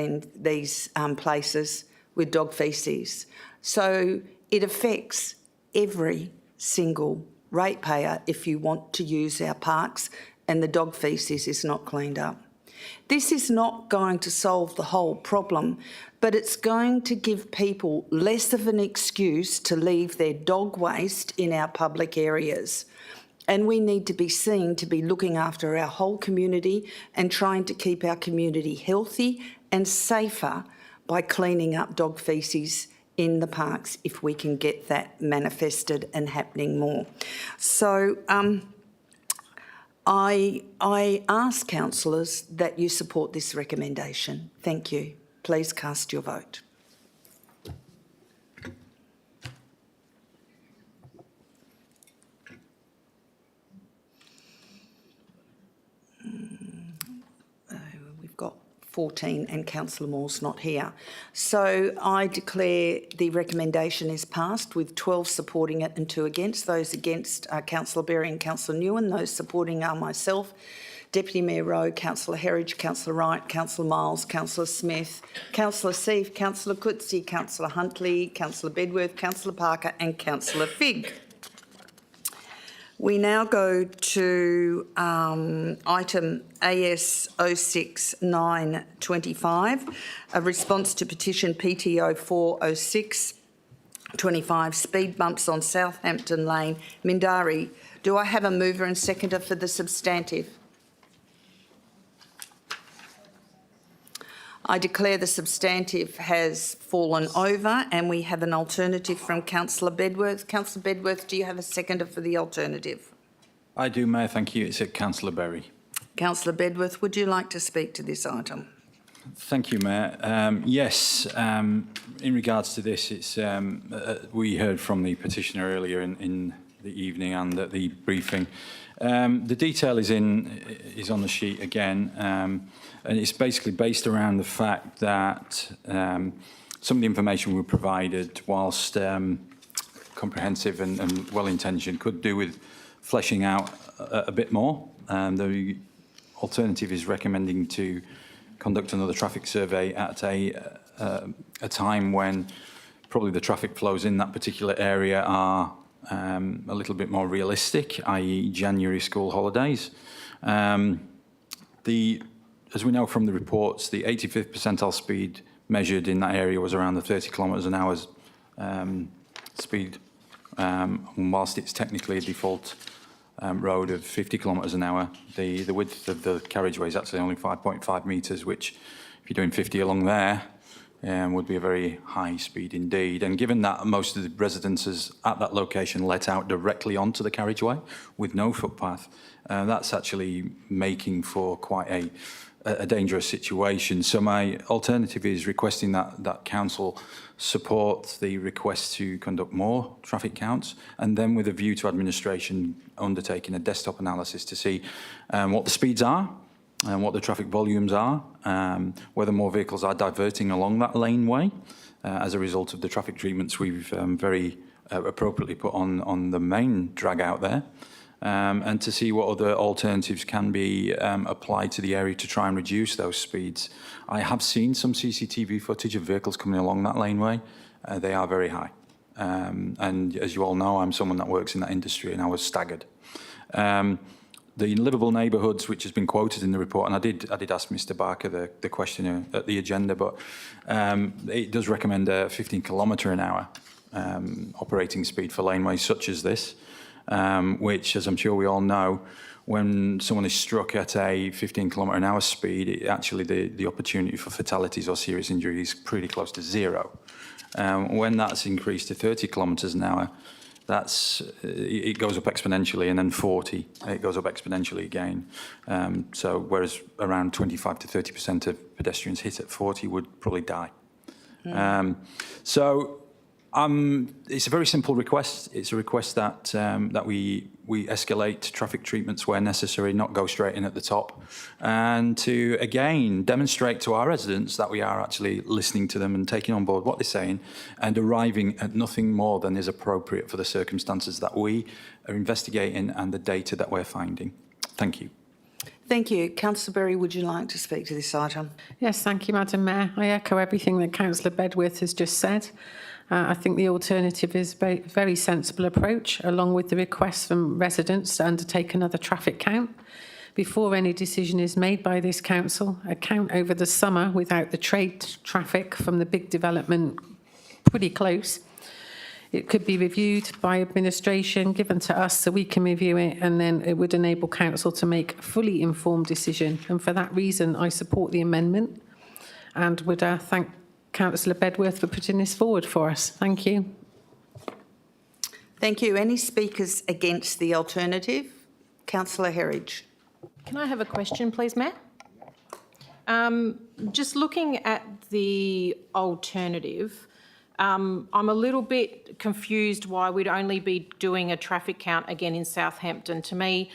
places with dog faeces. So it affects every single ratepayer if you want to use our parks and the dog faeces is not cleaned up. This is not going to solve the whole problem, but it's going to give people less of an excuse to leave their dog waste in our public areas. And we need to be seen to be looking after our whole community and trying to keep our community healthy and safer by cleaning up dog faeces in the parks if we can get that manifested and happening more. So I ask councillors that you support this recommendation. Thank you. Please cast your vote. We've got 14 and Councillor Moore's not here. So I declare the recommendation is passed with 12 supporting it and 2 against. Those against are Councillor Berry and Councillor Nguyen. Those supporting are myself, Deputy Mayor Rowe, Councillor Herridge, Councillor Wright, Councillor Miles, Councillor Smith, Councillor Seif, Councillor Coetzee, Councillor Huntley, Councillor Bedworth, Councillor Parker and Councillor Figg. We now go to item AS 06925, a response to petition PTO 40625, speed bumps on Southampton Lane, Mindari. Do I have a mover and seconder for the substantive? I declare the substantive has fallen over and we have an alternative from Councillor Bedworth. Councillor Bedworth, do you have a seconder for the alternative? I do, Mayor, thank you. It's Councillor Berry. Councillor Bedworth, would you like to speak to this item? Thank you, Mayor. Yes, in regards to this, it's we heard from the petitioner earlier in the evening and at the briefing. The detail is on the sheet again, and it's basically based around the fact that some of the information we provided, whilst comprehensive and well-intentioned, could do with fleshing out a bit more. The alternative is recommending to conduct another traffic survey at a time when probably the traffic flows in that particular area are a little bit more realistic, i.e. January school holidays. As we know from the reports, the 85th percentile speed measured in that area was around the 30 kilometres an hour speed, whilst it's technically a default road of 50 kilometres an hour. The width of the carriageway is actually only 5.5 metres, which if you're doing 50 along there, would be a very high speed indeed. And given that most of the residences at that location let out directly onto the carriageway with no footpath, that's actually making for quite a dangerous situation. So my alternative is requesting that council support the request to conduct more traffic counts, and then with a view to administration undertaking a desktop analysis to see what the speeds are and what the traffic volumes are, whether more vehicles are diverting along that laneway as a result of the traffic treatments we've very appropriately put on the main drag out there, and to see what other alternatives can be applied to the area to try and reduce those speeds. I have seen some CCTV footage of vehicles coming along that laneway. They are very high. And as you all know, I'm someone that works in that industry, and I was staggered. The livable neighbourhoods, which has been quoted in the report, and I did ask Mr. Barker the question at the agenda, but it does recommend a 15 kilometre an hour operating speed for laneways such as this, which, as I'm sure we all know, when someone is struck at a 15 kilometre an hour speed, actually the opportunity for fatalities or serious injury is pretty close to zero. When that's increased to 30 kilometres an hour, it goes up exponentially, and then 40, it goes up exponentially again. So whereas around 25 to 30% of pedestrians hit at 40 would probably die. It's a very simple request. It's a request that we escalate traffic treatments where necessary, not go straight in at the top, and to again demonstrate to our residents that we are actually listening to them and taking on board what they're saying and arriving at nothing more than is appropriate for the circumstances that we are investigating and the data that we're finding. Thank you. Thank you. Councillor Berry, would you like to speak to this item? Yes, thank you, Madam Mayor. I echo everything that Councillor Bedworth has just said. I think the alternative is a very sensible approach, along with the request from residents to undertake another traffic count. Before any decision is made by this council, a count over the summer without the trade traffic from the big development pretty close. It could be reviewed by administration, given to us so we can review it, and then it would enable council to make a fully informed decision. And for that reason, I support the amendment and would thank Councillor Bedworth for putting this forward for us. Thank you. Thank you. Any speakers against the alternative? Councillor Herridge. Can I have a question, please, Mayor? Just looking at the alternative, I'm a little bit confused why we'd only be doing a traffic count again in Southampton. To me,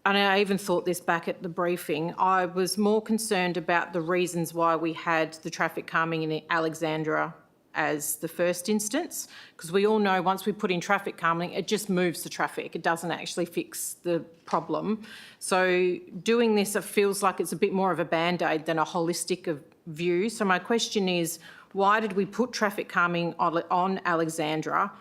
and I even thought this back at the briefing, I was more concerned about the reasons why we had the traffic calming in Alexandra as the first instance, because we all know once we put in traffic calming, it just moves the traffic. It doesn't actually fix the problem. So doing this, it feels like it's a bit more of a Band-Aid than a holistic view. So my question is, why did we put traffic calming on Alexandra?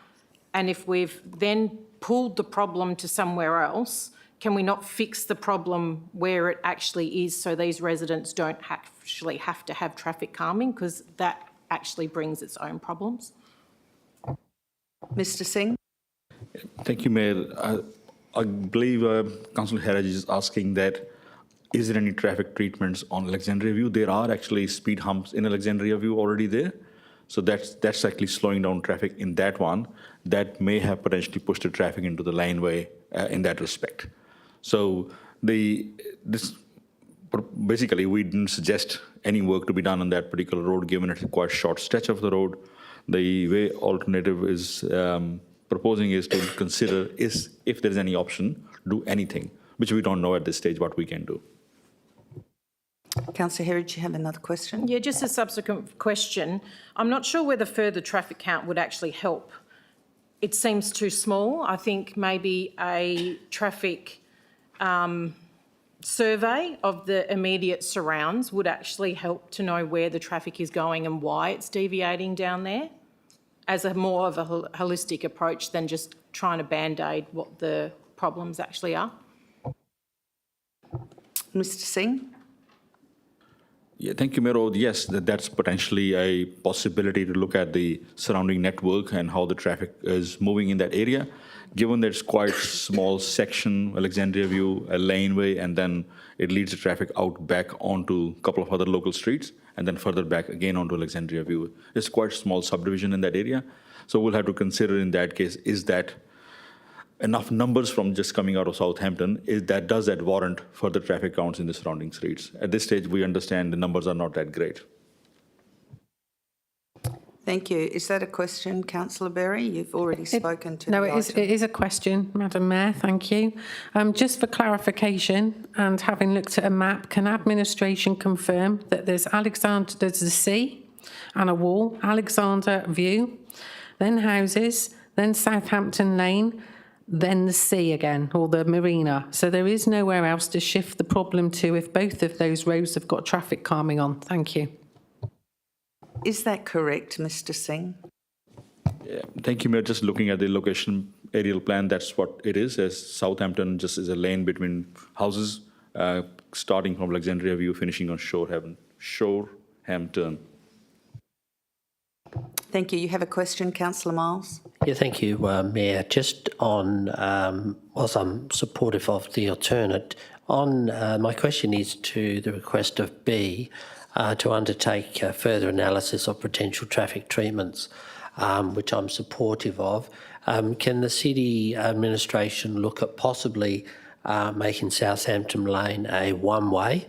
And if we've then pulled the problem to somewhere else, can we not fix the problem where it actually is so these residents don't actually have to have traffic calming, because that actually brings its own problems? Mr. Singh. Thank you, Mayor. I believe Councillor Herridge is asking that is there any traffic treatments on Alexandria View? There are actually speed humps in Alexandria View already there. So that's actually slowing down traffic in that one. That may have potentially pushed the traffic into the laneway in that respect. So basically, we didn't suggest any work to be done on that particular road, given it's a quite short stretch of the road. The way alternative is proposing is to consider if there's any option, do anything, which we don't know at this stage what we can do. Councillor Herridge, you have another question? Yeah, just a subsequent question. I'm not sure whether further traffic count would actually help. It seems too small. I think maybe a traffic survey of the immediate surrounds would actually help to know where the traffic is going and why it's deviating down there, as a more of a holistic approach than just trying to band-aid what the problems actually are. Mr Singh? Yeah, thank you, Mayoral. Yes, that's potentially a possibility to look at the surrounding network and how the traffic is moving in that area. Given that it's quite small section, Alexandria View, a laneway, and then it leads the traffic out back onto a couple of other local streets, and then further back again onto Alexandria View. It's quite a small subdivision in that area. So we'll have to consider in that case, is that enough numbers from just coming out of Southampton, does that warrant further traffic counts in the surrounding streets? At this stage, we understand the numbers are not that great. Thank you. Is that a question, Councillor Berry? You've already spoken to No, the it is a question, Madam Mayor, thank you. Just for clarification, and having looked at a map, can administration confirm that there's a sea and a wall, Alexander View, then houses, then Southampton Lane, then the sea again, or the Marina. So there is nowhere else to shift the problem to if both of those roads have got traffic calming on. Thank you. Is that correct, Mr Singh? Yeah, thank you, Mayor. Just looking at the location aerial plan, that's what it is, as Southampton just is a lane between houses, starting from Alexandria View, finishing on Shorehampton. Thank you. You have a question, Councillor Miles? Yeah, thank you, Mayor. Just on, whilst I'm supportive of the alternate, my question is to the request of B to undertake further analysis of potential traffic treatments, which I'm supportive of. Can the City Administration look at possibly making Southampton Lane a one-way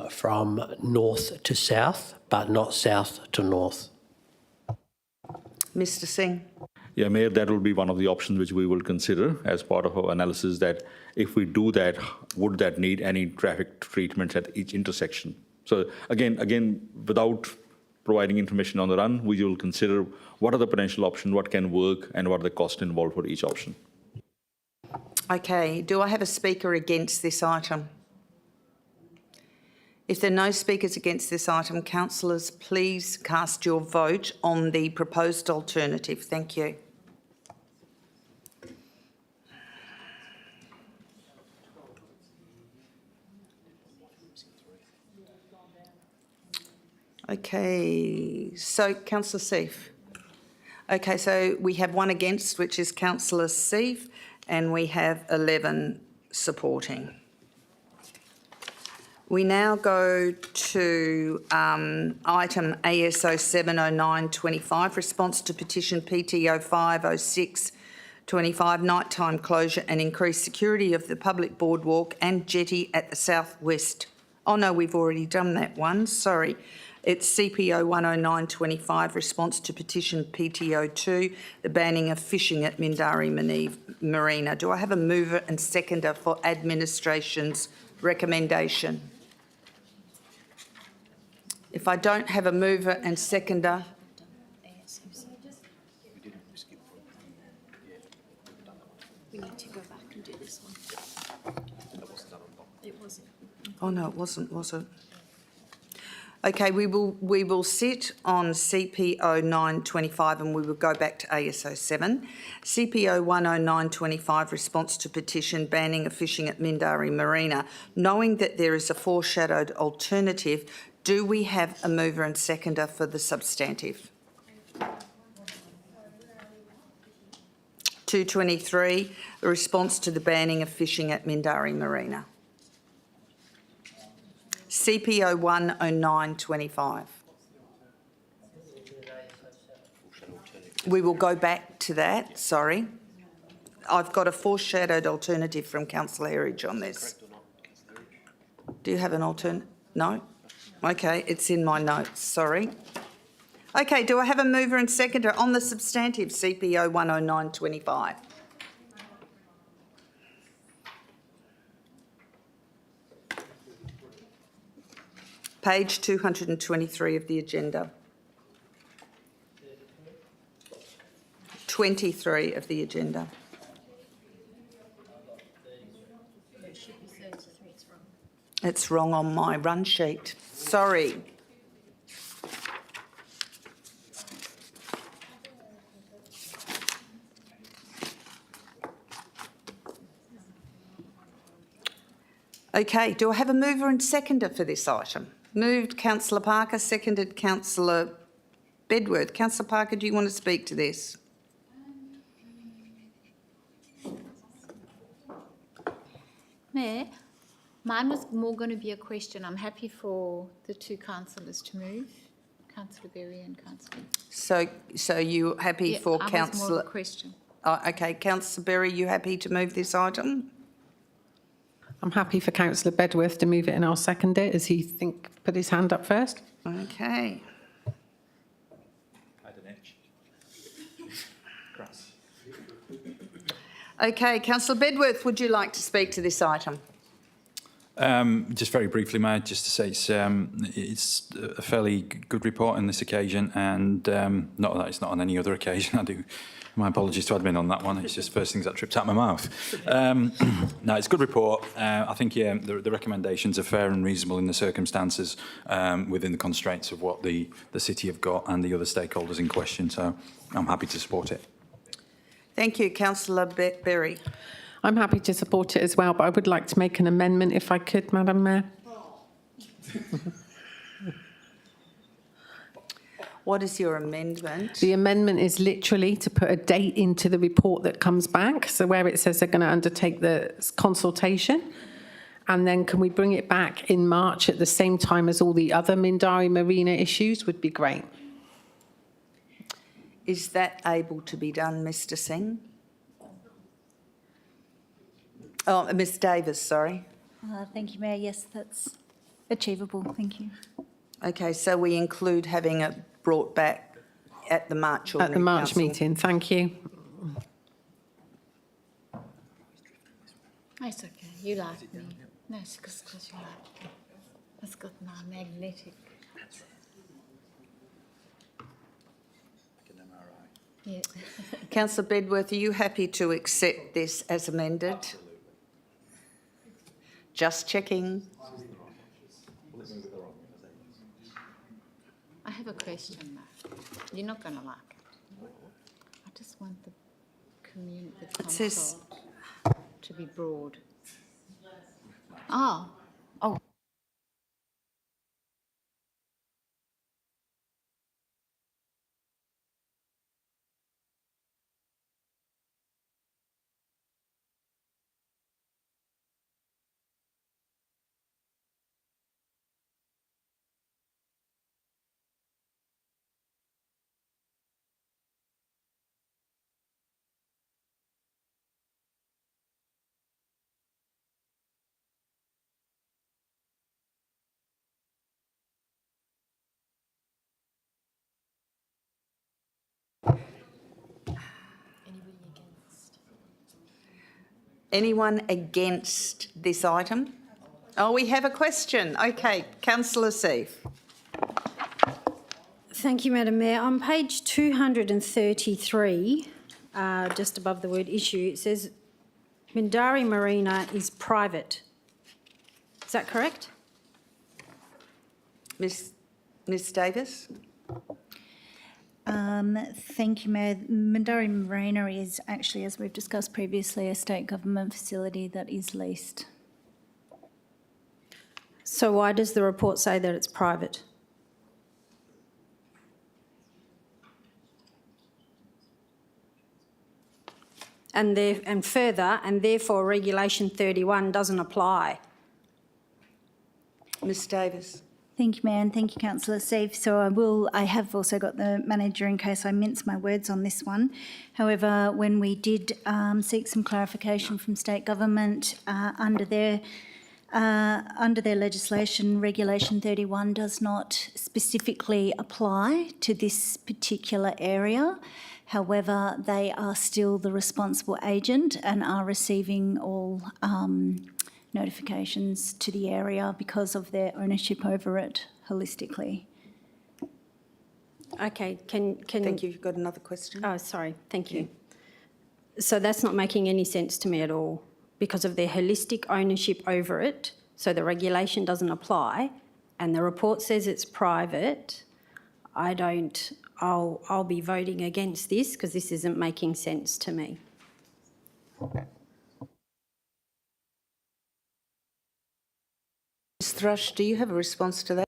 from north to south, but not south to north? Mr Singh? Yeah, Mayor, that will be one of the options which we will consider as part of our analysis, that if we do that, would that need any traffic treatments at each intersection? So again, without providing information on the run, we will consider what are the potential options, what can work, and what are the costs involved for each option. Okay, do I have a speaker against this item? If there are no speakers against this item, councillors, please cast your vote on the proposed alternative. Thank you. Okay, so Councillor Seif. Okay, so we have one against, which is Councillor Seif, and we have 11 supporting. We now go to item ASO 70925, response to petition PTO 50625, nighttime closure and increased security of the public boardwalk and jetty at the southwest. Oh no, we've already done that one, sorry. It's CPO 10925, response to petition PTO 2, the banning of fishing at Mindari Marina. Do I have a mover and seconder for administration's recommendation? If I don't have a mover and seconder, We need to go back and do this one. It wasn't. oh no, it wasn't, was it? Okay, we will sit on CPO 925 and we will go back to ASO 7. CPO 10925, response to petition banning of fishing at Mindari Marina. Knowing that there is a foreshadowed alternative, do we have a mover and seconder for the substantive? 223, a response to the banning of fishing at Mindari Marina. CPO 10925. We will go back to that, sorry. I've got a foreshadowed alternative from Councillor Herridge on this. Do you have an alternate? No? Okay, it's in my notes, sorry. Okay, do I have a mover and seconder on the substantive CPO 10925? Page 223 of the agenda. 23 of the agenda. It's wrong on my run sheet. Sorry. Okay, do I have a mover and seconder for this item? Moved Councillor Parker, seconded Councillor Bedworth. Councillor Parker, do you want to speak to this? Mayor, mine was more going to be a question. I'm happy for the two councillors to move, Councillor Berry and Councillor. So you happy for I was Councillor? more of a question. Oh, okay, Councillor Berry, you happy to move this item? I'm happy for Councillor Bedworth to move it and I'll second it as he put his hand up first. Okay. Okay, Councillor Bedworth, would you like to speak to this item? Just very briefly, Mayor, just to say it's a fairly good report on this occasion, and not that it's not on any other occasion. I do. My apologies to admin on that one. It's just first things that tripped out my mouth. No, it's a good report. I think the recommendations are fair and reasonable in the circumstances within the constraints of what the city have got and the other stakeholders in question. So I'm happy to support it. Thank you, Councillor Berry. I'm happy to support it as well, but I would like to make an amendment if I could, Madam Mayor. What is your amendment? The amendment is literally to put a date into the report that comes back. So where it says they're going to undertake the consultation, and then can we bring it back in March at the same time as all the other Mindari Marina issues would be great. Is that able to be done, Mr Singh? Oh, Ms Davis, sorry. Thank you, Mayor. Yes, that's achievable. Thank you. Okay, so we include having it brought back at the March At the March meeting, thank you. It's okay, you like me. No, it's because you like me. It's got my magnetic. Yeah. Councillor Bedworth, are you happy to accept this as amended? Just checking. I have a question, though. You're not going to like it. I just want the community, the consult to be broad. Oh. Anyone against this item? Oh, we have a question. Okay, Councillor Seif. Thank you, Madam Mayor. On page 233, just above the word issue, it says Mindari Marina is private. Is that correct? Ms Davis? Thank you, Mayor. Mindari Marina is actually, as we've discussed previously, a state government facility that is leased. So why does the report say that it's private? And therefore Regulation 31 doesn't apply. Ms Davis. Thank you, Mayor, and thank you, Councillor Seif. So I have also got the manager in case I mince my words on this one. However, when we did seek some clarification from state government under their legislation, Regulation 31 does not specifically apply to this particular area. However, they are still the responsible agent and are receiving all notifications to the area because of their ownership over it holistically. Okay, can... Thank you. You've got another question? Oh, sorry, thank you. So that's not making any sense to me at all because of their holistic ownership over it, so the regulation doesn't apply and the report says it's private. I'll be voting against this because this isn't making sense to me. Ms Thrush, do you have a response to that?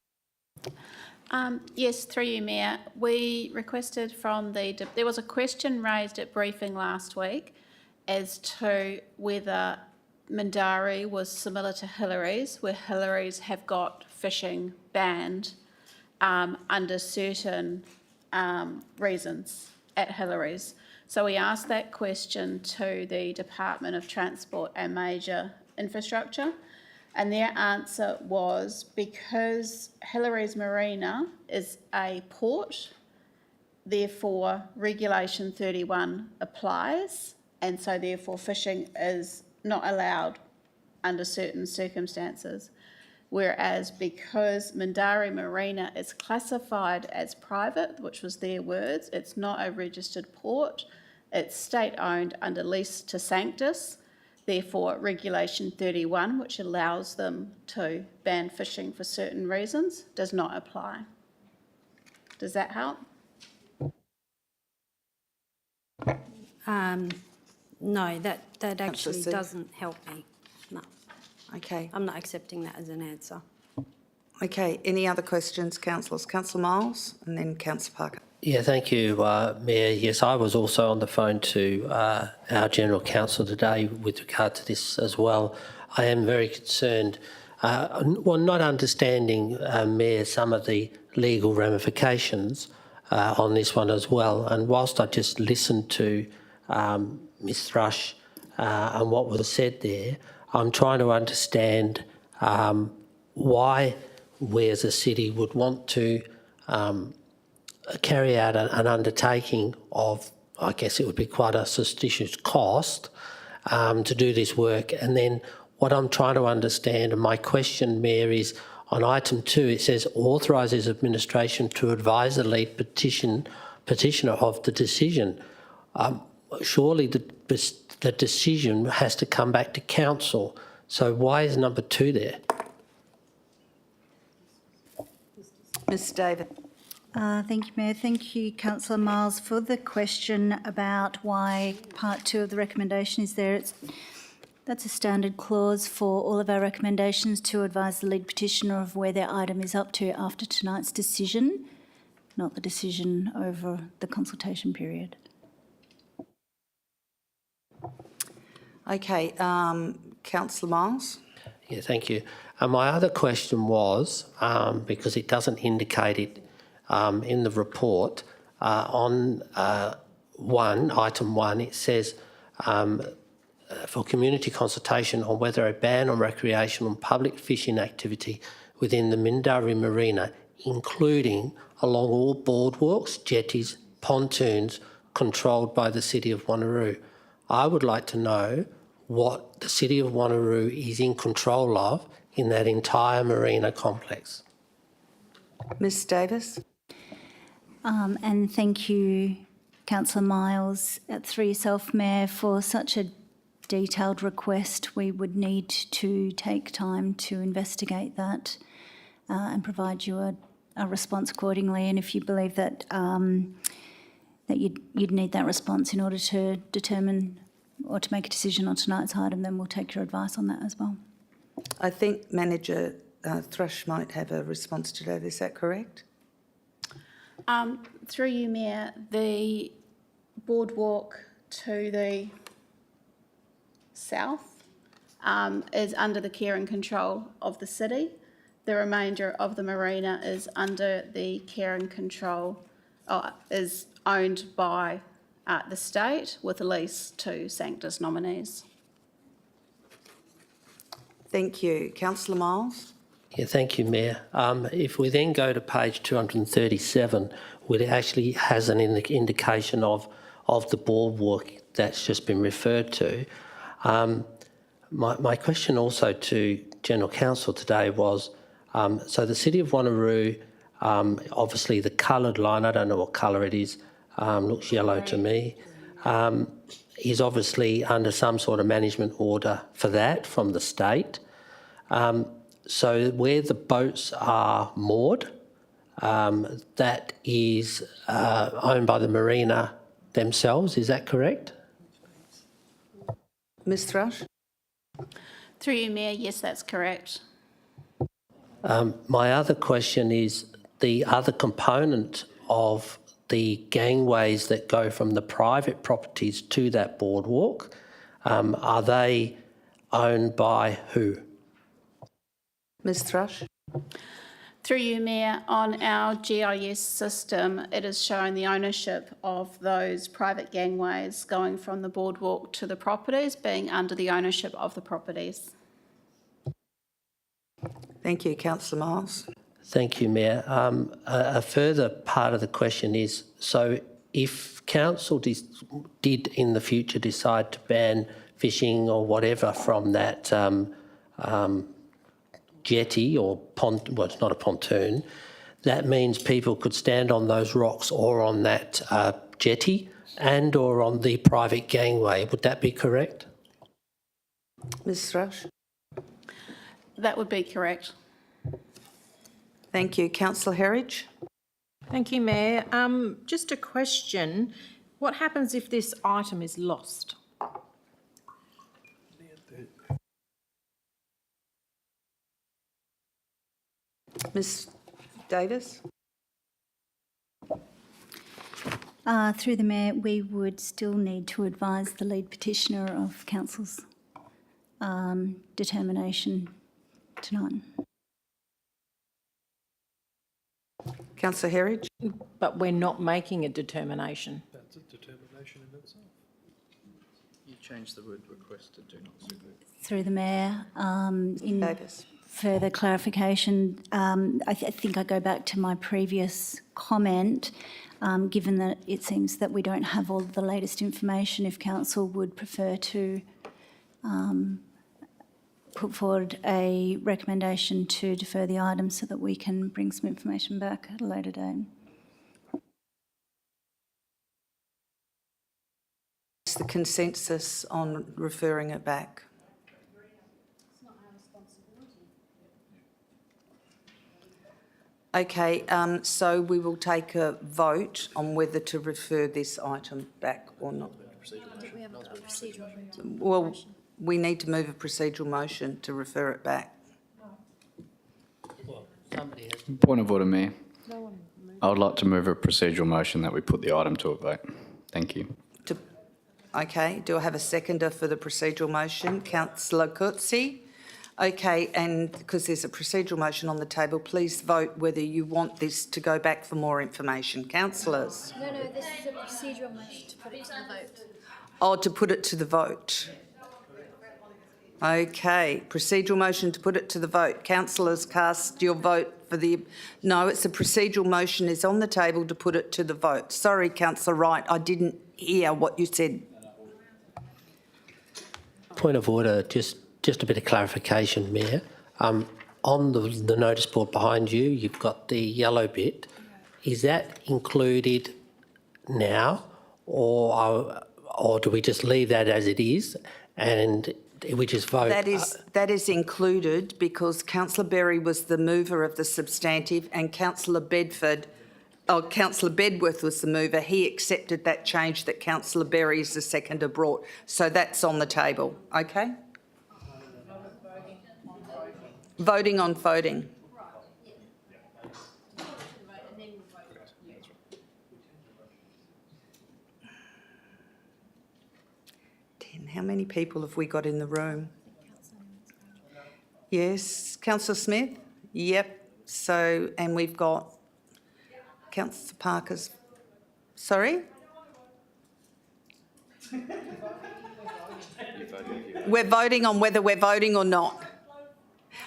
Yes, through you, Mayor. We requested from there was a question raised at briefing last week as to whether Mindarie was similar to Hillary's, where Hillary's have got fishing banned under certain reasons at Hillary's. So we asked that question to the Department of Transport and Major Infrastructure, and their answer was because Hillary's Marina is a port, therefore Regulation 31 applies, and so therefore fishing is not allowed under certain circumstances. Whereas because Mindarie Marina is classified as private, which was their words, it's not a registered port, it's state-owned under lease to Sanctus, therefore Regulation 31, which allows them to ban fishing for certain reasons, does not apply. Does that help? No, that actually doesn't help me. No. Okay. I'm not accepting that as an answer. Okay. Any other questions, councillors? Councillor Miles and then Councillor Parker. Yeah, thank you, Mayor. Yes, I was also on the phone to our General Counsel today with regard to this as well. I am very concerned, not understanding, Mayor, some of the legal ramifications on this one as well. And whilst I just listened to Ms Thrush and what was said there, I'm trying to understand why we as a city would want to carry out an undertaking of, I guess it would be quite a suspicious cost to do this work. And then what I'm trying to understand, and my question, Mayor, is on item 2, it says authorises administration to advise the lead petitioner of the decision. Surely the decision has to come back to council. So why is number 2 there? Ms Davis. Thank you, Mayor. Thank you, Councillor Miles, for the question about why part 2 of the recommendation is there. That's a standard clause for all of our recommendations to advise the lead petitioner of where their item is up to after tonight's decision, not the decision over the consultation period. Okay. Councillor Miles. Yeah, thank you. My other question was, because it doesn't indicate it in the report, on item 1, it says for community consultation on whether a ban on recreational and public fishing activity within the Mindarie Marina, including along all boardwalks, jetties, pontoons, controlled by the City of Wanneroo. I would like to know what the City of Wanneroo is in control of in that entire marina complex. Ms Davis. And thank you, Councillor Miles, through yourself, Mayor, for such a detailed request. We would need to take time to investigate that and provide you a response accordingly. And if you believe that that you'd need that response in order to determine or to make a decision on tonight's item, then we'll take your advice on that as well. I think Manager Thrush might have a response to that. Is that correct? Through you, Mayor, the boardwalk to the south is under the care and control of the city. the remainder of the marina is under the care and control, is owned by the state with a lease to Sanctus nominees. Thank you. Councillor Miles? Yeah, thank you, Mayor. If we then go to page 237, where it actually has an indication of the boardwalk that's just been referred to, my question also to General Counsel today was, so the City of Wanneroo, obviously the coloured line, I don't know what colour it is, looks yellow to me, is obviously under some sort of management order for that from the state. So where the boats are moored, that is owned by the Marina themselves, is that correct? Ms Thrush? Through you, Mayor, yes, that's correct. My other question is the other component of the gangways that go from the private properties to that boardwalk, are they owned by who? Ms Thrush? Through you, Mayor, on our GIS system, it is showing the ownership of those private gangways going from the boardwalk to the properties being under the ownership of the properties. Thank you. Councillor Miles? Thank you, Mayor. A further part of the question is, so if council did in the future decide to ban fishing or whatever from that jetty or well, it's not a pontoon, that means people could stand on those rocks or on that jetty and or on the private gangway. Would that be correct? Ms Thrush? That would be correct. Thank you. Councillor Herridge? Thank you, Mayor. Just a question. What happens if this item is lost? Ms Davis? Through the Mayor, we would still need to advise the lead petitioner of Council's determination tonight. Councillor Herridge? But we're not making a determination. That's a determination in itself. You changed the word request to do not supervise. Through the Mayor, in Davis. further clarification, I think I go back to my previous comment, given that it seems that we don't have all the latest information, if Council would prefer to put forward a recommendation to defer the item so that we can bring some information back at a later date. What's the consensus on referring it back? Okay, so we will take a vote on whether to refer this item back or not. Well, we need to move a procedural motion to refer it back. Point of order, Mayor. I would like to move a procedural motion that we put the item to a vote. Thank you. Okay, do I have a seconder for the procedural motion? Councillor Coetzee? Okay, and because there's a procedural motion on the table, please vote whether you want this to go back for more information. Councillors? No, this is a procedural motion to put it to the vote. Oh, to put it to the vote. Okay, procedural motion to put it to the vote. Councillors, cast your vote for the... No, it's a procedural motion is on the table to put it to the vote. Sorry, Councillor Wright, I didn't hear what you said. Point of order, just a bit of clarification, Mayor. On the notice board behind you, you've got the yellow bit. Is that included now, or do we just leave that as it is and we just vote? That is included because Councillor Berry was the mover of the substantive and Councillor Bedworth was the mover. He accepted that change that Councillor Berry as the seconder brought. So that's on the table, okay? Voting on voting. How many people have we got in the room? Yes, Councillor Smith? Yep. So, and we've got Councillor Parker's, sorry? We're voting on whether we're voting or not.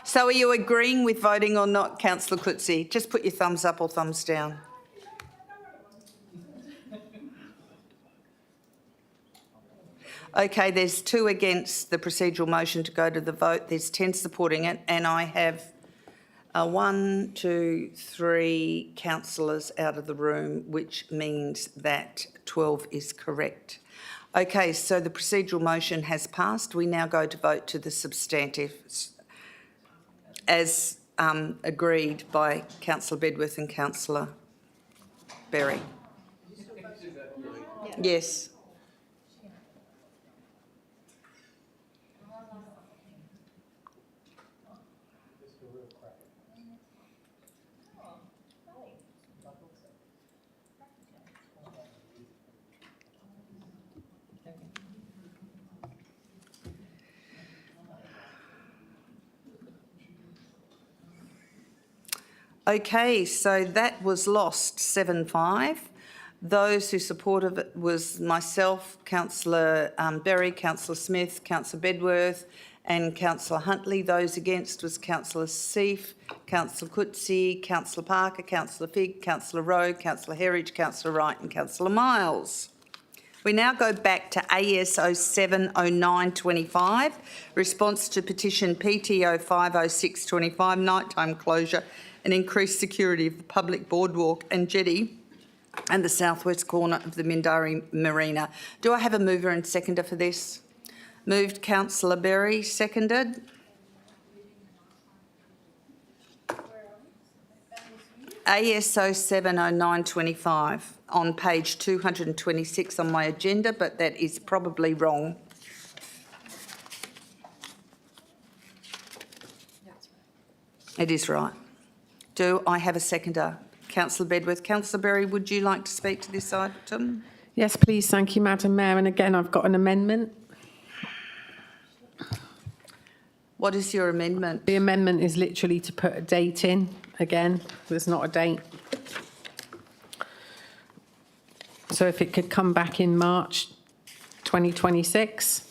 So are you agreeing with voting or not, Councillor Coetzee? Just put your thumbs up or thumbs down. Okay, there's 2 against the procedural motion to go to the vote. There's 10 supporting it, and I have 1, 2, 3 councillors out of the room, which means that 12 is correct. Okay, so the procedural motion has passed. We now go to vote to the substantive as agreed by Councillor Bedworth and Councillor Berry. Yes. Okay, so that was lost 7-5. Those who supported it was myself, Councillor Berry, Councillor Smith, Councillor Bedworth and Councillor Huntley. Those against was Councillor Seif, Councillor Coetzee, Councillor Parker, Councillor Figg, Councillor Rowe, Councillor Herridge, Councillor Wright and Councillor Miles. We now go back to AS 070925, response to petition PTO 50625, nighttime closure and increased security of the public boardwalk and jetty and the southwest corner of the Mindari Marina. Do I have a mover and seconder for this? Moved Councillor Berry, seconded. AS 070925 on page 226 on my agenda, but that is probably wrong. It is right. Do I have a seconder? Councillor Bedworth. Councillor Berry, would you like to speak to this item? Yes, please. Thank you, Madam Mayor. And again, I've got an amendment. What is your amendment? The amendment is literally to put a date in. Again, there's not a date. So if it could come back in March 2026.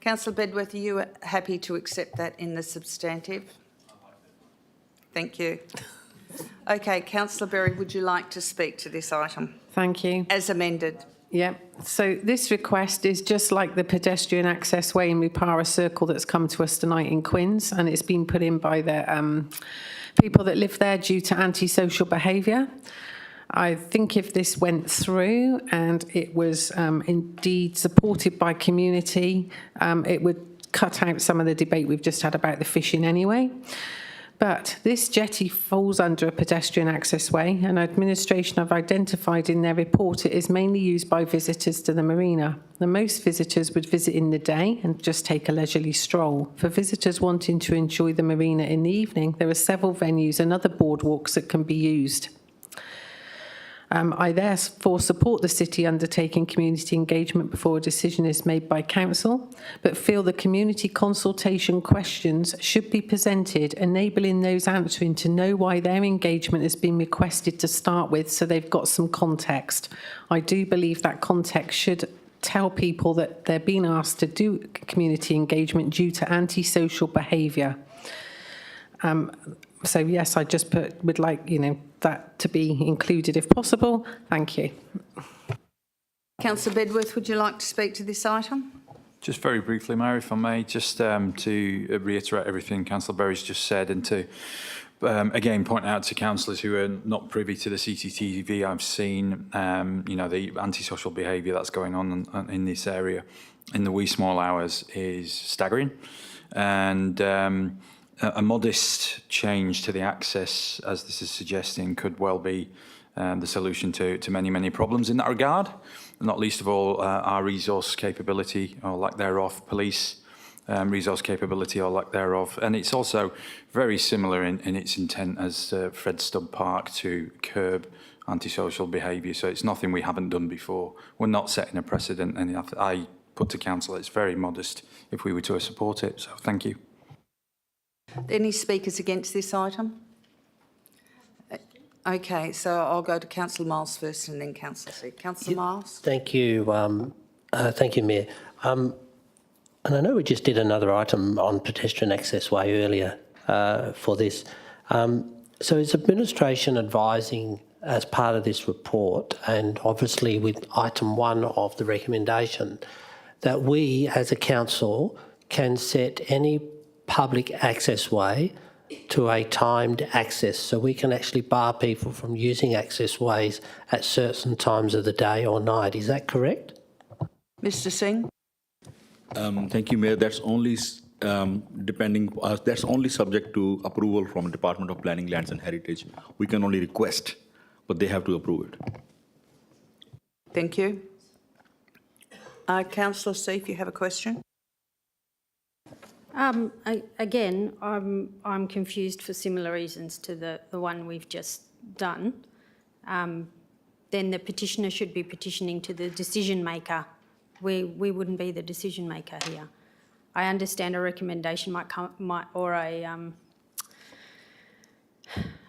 Councillor Bedworth, are you happy to accept that in the substantive? Thank you. Okay, Councillor Berry, would you like to speak to this item? Thank you. As amended. Yeah, so this request is just like the pedestrian access way in Mupara Circle that's come to us tonight in Quinns, and it's been put in by the people that live there due to antisocial behaviour. I think if this went through and it was indeed supported by community, it would cut out some of the debate we've just had about the fishing anyway. But this jetty falls under a pedestrian access way, and administration have identified in their report it is mainly used by visitors to the marina. The most visitors would visit in the day and just take a leisurely stroll. For visitors wanting to enjoy the marina in the evening, there are several venues and other boardwalks that can be used. I therefore support the city undertaking community engagement before a decision is made by council, but feel the community consultation questions should be presented, enabling those answering to know why their engagement has been requested to start with, so they've got some context. I do believe that context should tell people that they're being asked to do community engagement due to antisocial behaviour. So yes, I just would like, that to be included if possible. Thank you. Councillor Bedworth, would you like to speak to this item? Just very briefly, Mayor, if I may, just to reiterate everything Councillor Berry's just said, and to again point out to councillors who are not privy to the CCTV I've seen, the antisocial behaviour that's going on in this area in the wee small hours is staggering, and a modest change to the access, as this is suggesting, could well be the solution to many, many problems in that regard, not least of all our resource capability or lack thereof, police resource capability or lack thereof. And it's also very similar in its intent as Fred Stubb Park to curb antisocial behaviour. So it's nothing we haven't done before. We're not setting a precedent, and I put to council it's very modest if we were to support it. So thank you. Any speakers against this item? Okay, so I'll go to Councillor Miles first and then Councillor C. Councillor Miles. Thank you, Mayor. And I know we just did another item on pedestrian access way earlier for this. So is administration advising as part of this report, and obviously with item 1 of the recommendation, that we as a council can set any public access way to a timed access, so we can actually bar people from using access ways at certain times of the day or night? Is that correct? Mr. Singh. Thank you, Mayor. That's only that's only subject to approval from Department of Planning, Lands and Heritage. We can only request, but they have to approve it. Thank you. Councillor C, if you have a question. Again, I'm confused for similar reasons to the one we've just done. Then the petitioner should be petitioning to the decision maker. We wouldn't be the decision maker here. I understand a recommendation or a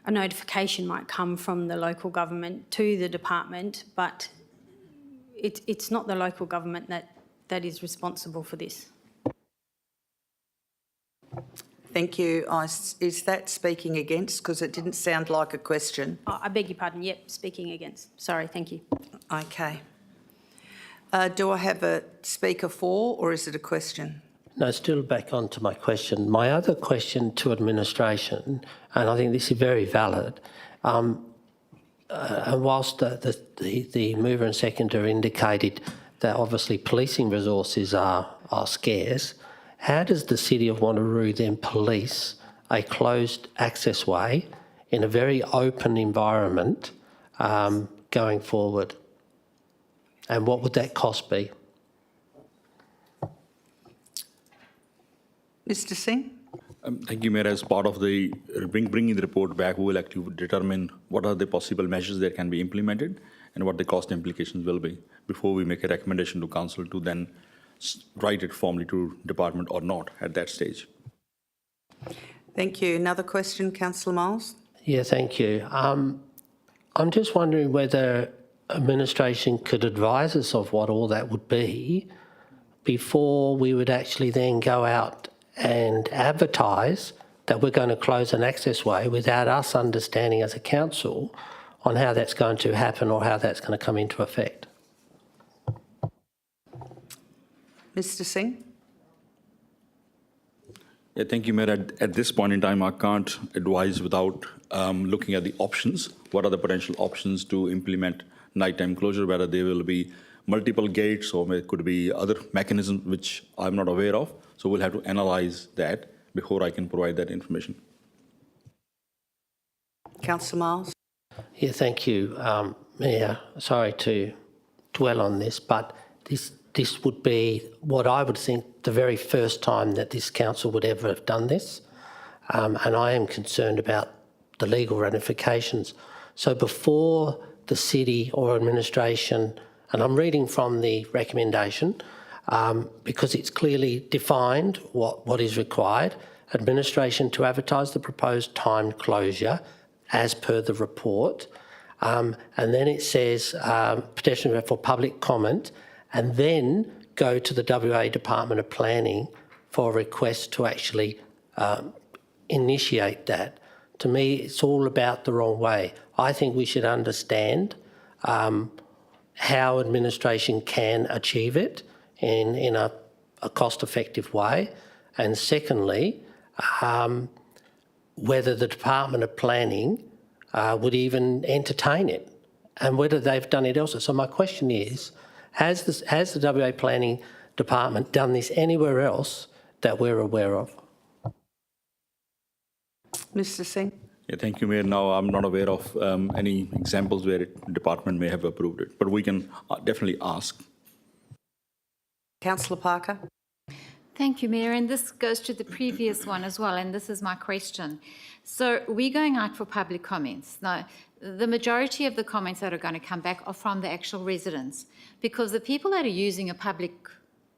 notification might come from the local government to the department, but it's not the local government that is responsible for this. Thank you. Is that speaking against? Because it didn't sound like a question. Oh, I beg your pardon. Yep, speaking against. Sorry, thank you. Okay. Do I have a speaker for, or is it a question? No, still back on to my question. My other question to administration, and I think this is very valid, and whilst the mover and seconder indicated that obviously policing resources are scarce, how does the City of Wanneroo then police a closed access way in a very open environment going forward? And what would that cost be? Mr. Singh. Thank you, Mayor. As part of the bringing the report back, we will actually determine what are the possible measures that can be implemented and what the cost implications will be before we make a recommendation to council to then write it formally to department or not at that stage. Thank you. Another question, Councillor Miles? Yeah, thank you. I'm just wondering whether administration could advise us of what all that would be before we would actually then go out and advertise that we're going to close an access way without us understanding as a council on how that's going to happen or how that's going to come into effect. Mr. Singh. Yeah, thank you, Mayor. At this point in time, I can't advise without looking at the options. What are the potential options to implement nighttime closure, whether there will be multiple gates or there could be other mechanisms which I'm not aware of. So we'll have to analyse that before I can provide that information. Councillor Miles. Yeah, thank you, Mayor. Sorry to dwell on this, but this would be what I would think the very first time that this council would ever have done this, and I am concerned about the legal ramifications. So before the city or administration, and I'm reading from the recommendation, because it's clearly defined what is required, administration to advertise the proposed timed closure as per the report, and then it says pedestrian for public comment, and then go to the WA Department of Planning for a request to actually initiate that. To me, it's all about the wrong way. I think we should understand how administration can achieve it in a cost-effective way, and secondly, whether the Department of Planning would even entertain it, and whether they've done it elsewhere. So my question is, has the WA Planning Department done this anywhere else that we're aware of? Mr. Singh. Yeah, thank you, Mayor. Now, I'm not aware of any examples where the department may have approved it, but we can definitely ask. Councillor Parker. Thank you, Mayor. And this goes to the previous one as well, and this is my question. So we're going out for public comments. Now, the majority of the comments that are going to come back are from the actual residents, because the people that are using a public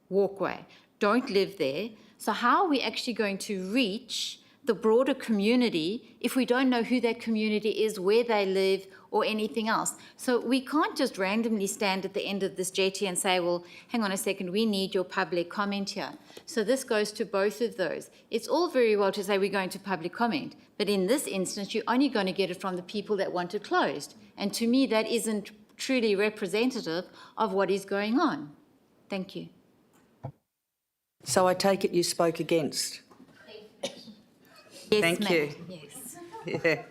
walkway don't live there. So how are we actually going to reach the broader community if we don't know who that community is, where they live, or anything else. So we can't just randomly stand at the end of this jetty and say, well, hang on a second, we need your public comment here. So this goes to both of those. It's all very well to say we're going to public comment, but in this instance, you're only going to get it from the people that want it closed. And to me, that isn't truly representative of what is going on. Thank you. So I take it you spoke against? Yes, Thank ma'am. you. Yes. Yeah.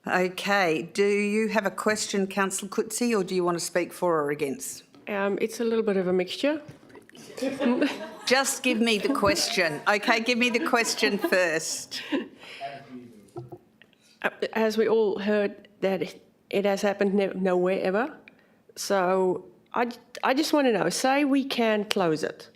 Okay, do you have a question, Councillor Coetzee, or do you want to speak for or against? It's a little bit of a mixture. Just give me the question. Okay, give me the question first. As we all heard, that it has happened nowhere ever. So I just want to know, say we can close it,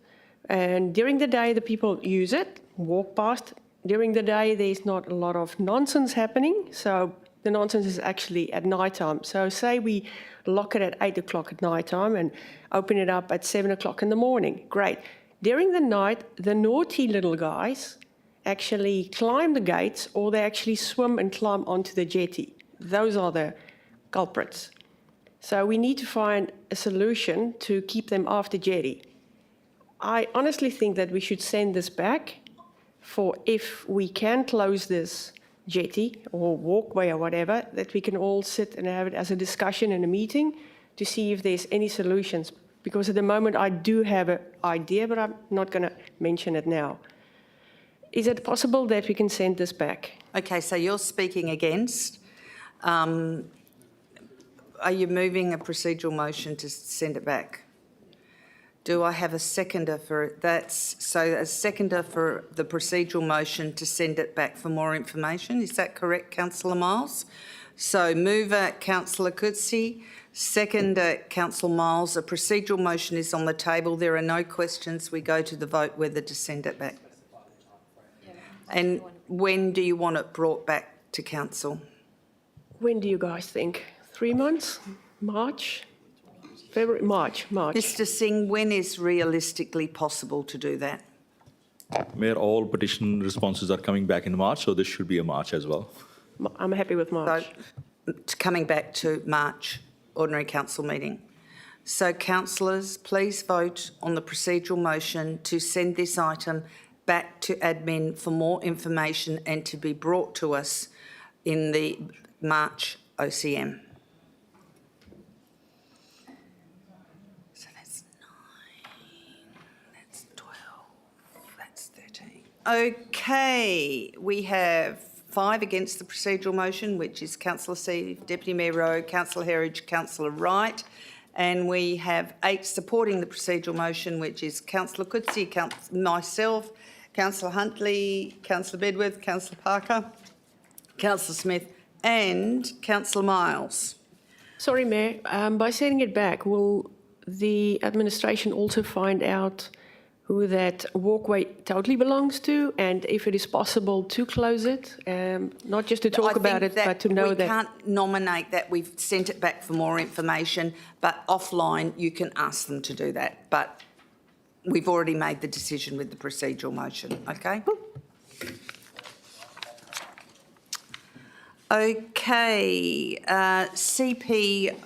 and during the day the people use it, walk past. During the day there's not a lot of nonsense happening, so the nonsense is actually at night time. So say we lock it at 8 o'clock at night time and open it up at 7 o'clock in the morning. Great. During the night, the naughty little guys actually climb the gates, or they actually swim and climb onto the jetty. Those are the culprits. So we need to find a solution to keep them off the jetty. I honestly think that we should send this back for, if we can close this jetty or walkway or whatever, that we can all sit and have it as a discussion in a meeting to see if there's any solutions. Because at the moment I do have an idea, but I'm not going to mention it now. Is it possible that we can send this back? Okay, so you're speaking against. Are you moving a procedural motion to send it back? Do I have a seconder for it? So a seconder for the procedural motion to send it back for more information. Is that correct, Councillor Miles? So mover, Councillor Coetzee, seconder, Councillor Miles. A procedural motion is on the table. There are no questions. We go to the vote whether to send it back. And when do you want it brought back to council? When do you guys think? 3 months? March? February, March. Mr Singh, when is realistically possible to do that? Mayor, all petition responses are coming back in March, so this should be a March as well. I'm happy with March. So, coming back to March ordinary council meeting. So, councillors, please vote on the procedural motion to send this item back to admin for more information and to be brought to us in the March OCM. So that's 9, that's 12, that's 13. Okay, we have 5 against the procedural motion, which is Councillor Seave, Deputy Mayor Rowe, Councillor Herridge, Councillor Wright, and we have 8 supporting the procedural motion, which is Councillor Coetzee, myself, Councillor Huntley, Councillor Bedworth, Councillor Parker, Councillor Smith and Councillor Miles. Sorry, Mayor, by sending it back, will the administration also find out who that walkway totally belongs to, and if it is possible to close it, not just to talk about it, but to know that... We can't nominate that. We've sent it back for more information, but offline you can ask them to do that. But we've already made the decision with the procedural motion, okay? Okay, CP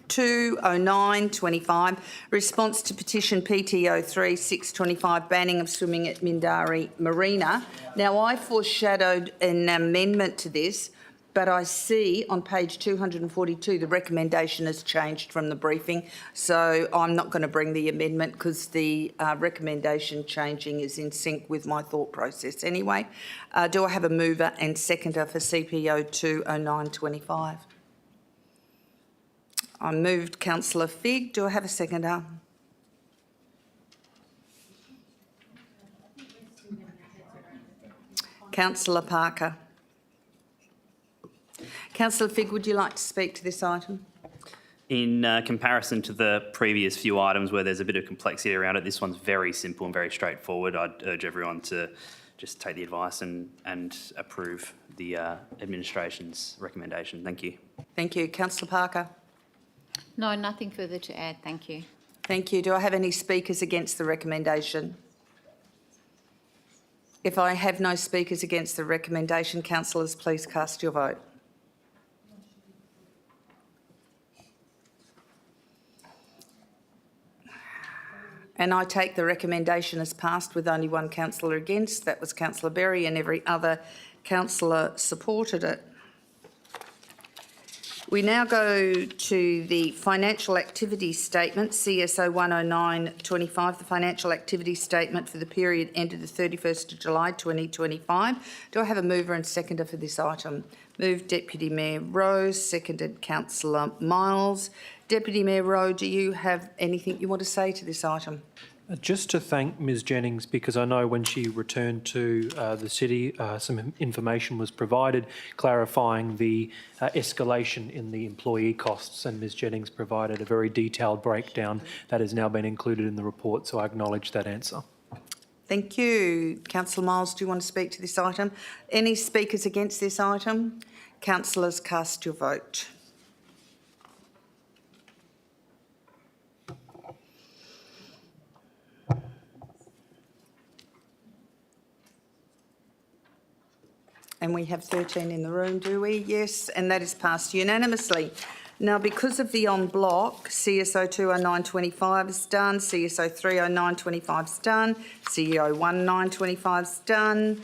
20925, response to petition PTO 3625, banning of swimming at Mindari Marina. Now, I foreshadowed an amendment to this, but I see on page 242 the recommendation has changed from the briefing, so I'm not going to bring the amendment because the recommendation changing is in sync with my thought process anyway. Do I have a mover and seconder for CPO 20925? I moved Councillor Figg. Do I have a seconder? Councillor Parker. Councillor Figg, would you like to speak to this item? In comparison to the previous few items where there's a bit of complexity around it, this one's very simple and very straightforward. I'd urge everyone to just take the advice and approve the administration's recommendation. Thank you. Thank you. Councillor Parker. No, nothing further to add. Thank you. Thank you. Do I have any speakers against the recommendation? If I have no speakers against the recommendation, councillors, please cast your vote. And I take the recommendation as passed with only one councillor against. That was Councillor Berry, and every other councillor supported it. We now go to the financial activity statement, CSO 10925, the financial activity statement for the period ended the 31st of July 2025. Do I have a mover and seconder for this item? Moved Deputy Mayor Rowe, seconded Councillor Miles. Deputy Mayor Rowe, do you have anything you want to say to this item? Just to thank Ms Jennings, because I know when she returned to the city, some information was provided clarifying the escalation in the employee costs, and Ms Jennings provided a very detailed breakdown that has now been included in the report, so I acknowledge that answer. Thank you. Councillor Miles, do you want to speak to this item? Any speakers against this item? Councillors, cast your vote. And we have 13 in the room, do we? Yes, and that is passed unanimously. Now, because of the en bloc, CSO 20925 is done, CSO 30925 is done, CEO 1925 is done,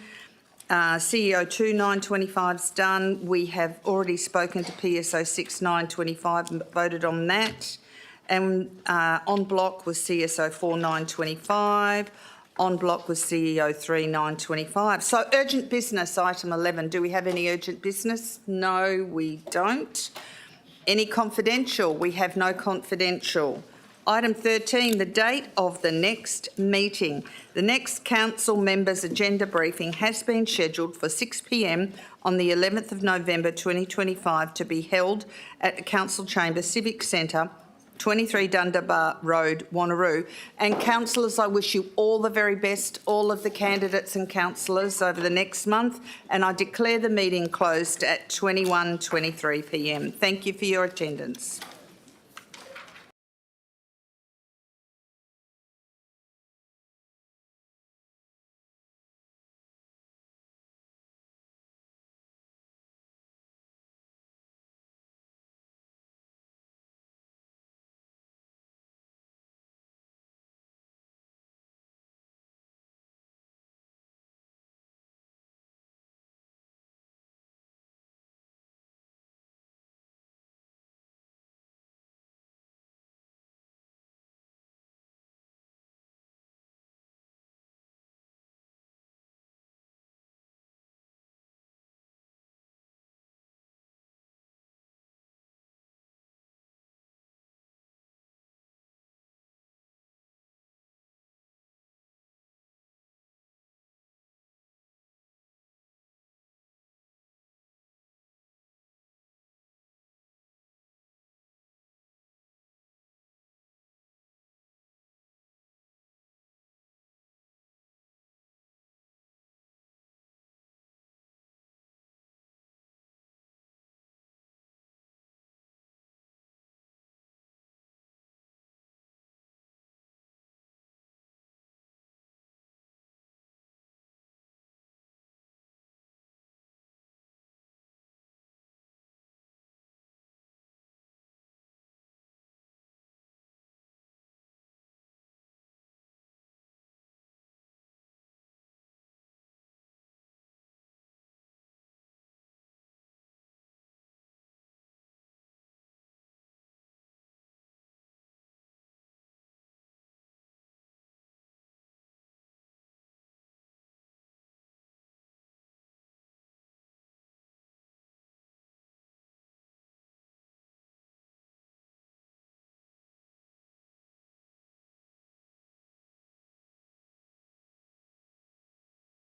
CEO 2925 is done. We have already spoken to PSO 6925 and voted on that. And en bloc was CSO 4925. En bloc was CEO 3925. So urgent business, item 11. Do we have any urgent business? No, we don't. Any confidential? We have no confidential. Item 13, the date of the next meeting. The next council members' agenda briefing has been scheduled for 6 p.m. on the 11th of November 2025 to be held at the Council Chamber Civic Centre, 23 Dundebar Road, Wanneroo. And councillors, I wish you all the very best, all of the candidates and councillors over the next month, and I declare the meeting closed at 21:23 p.m. Thank you for your attendance.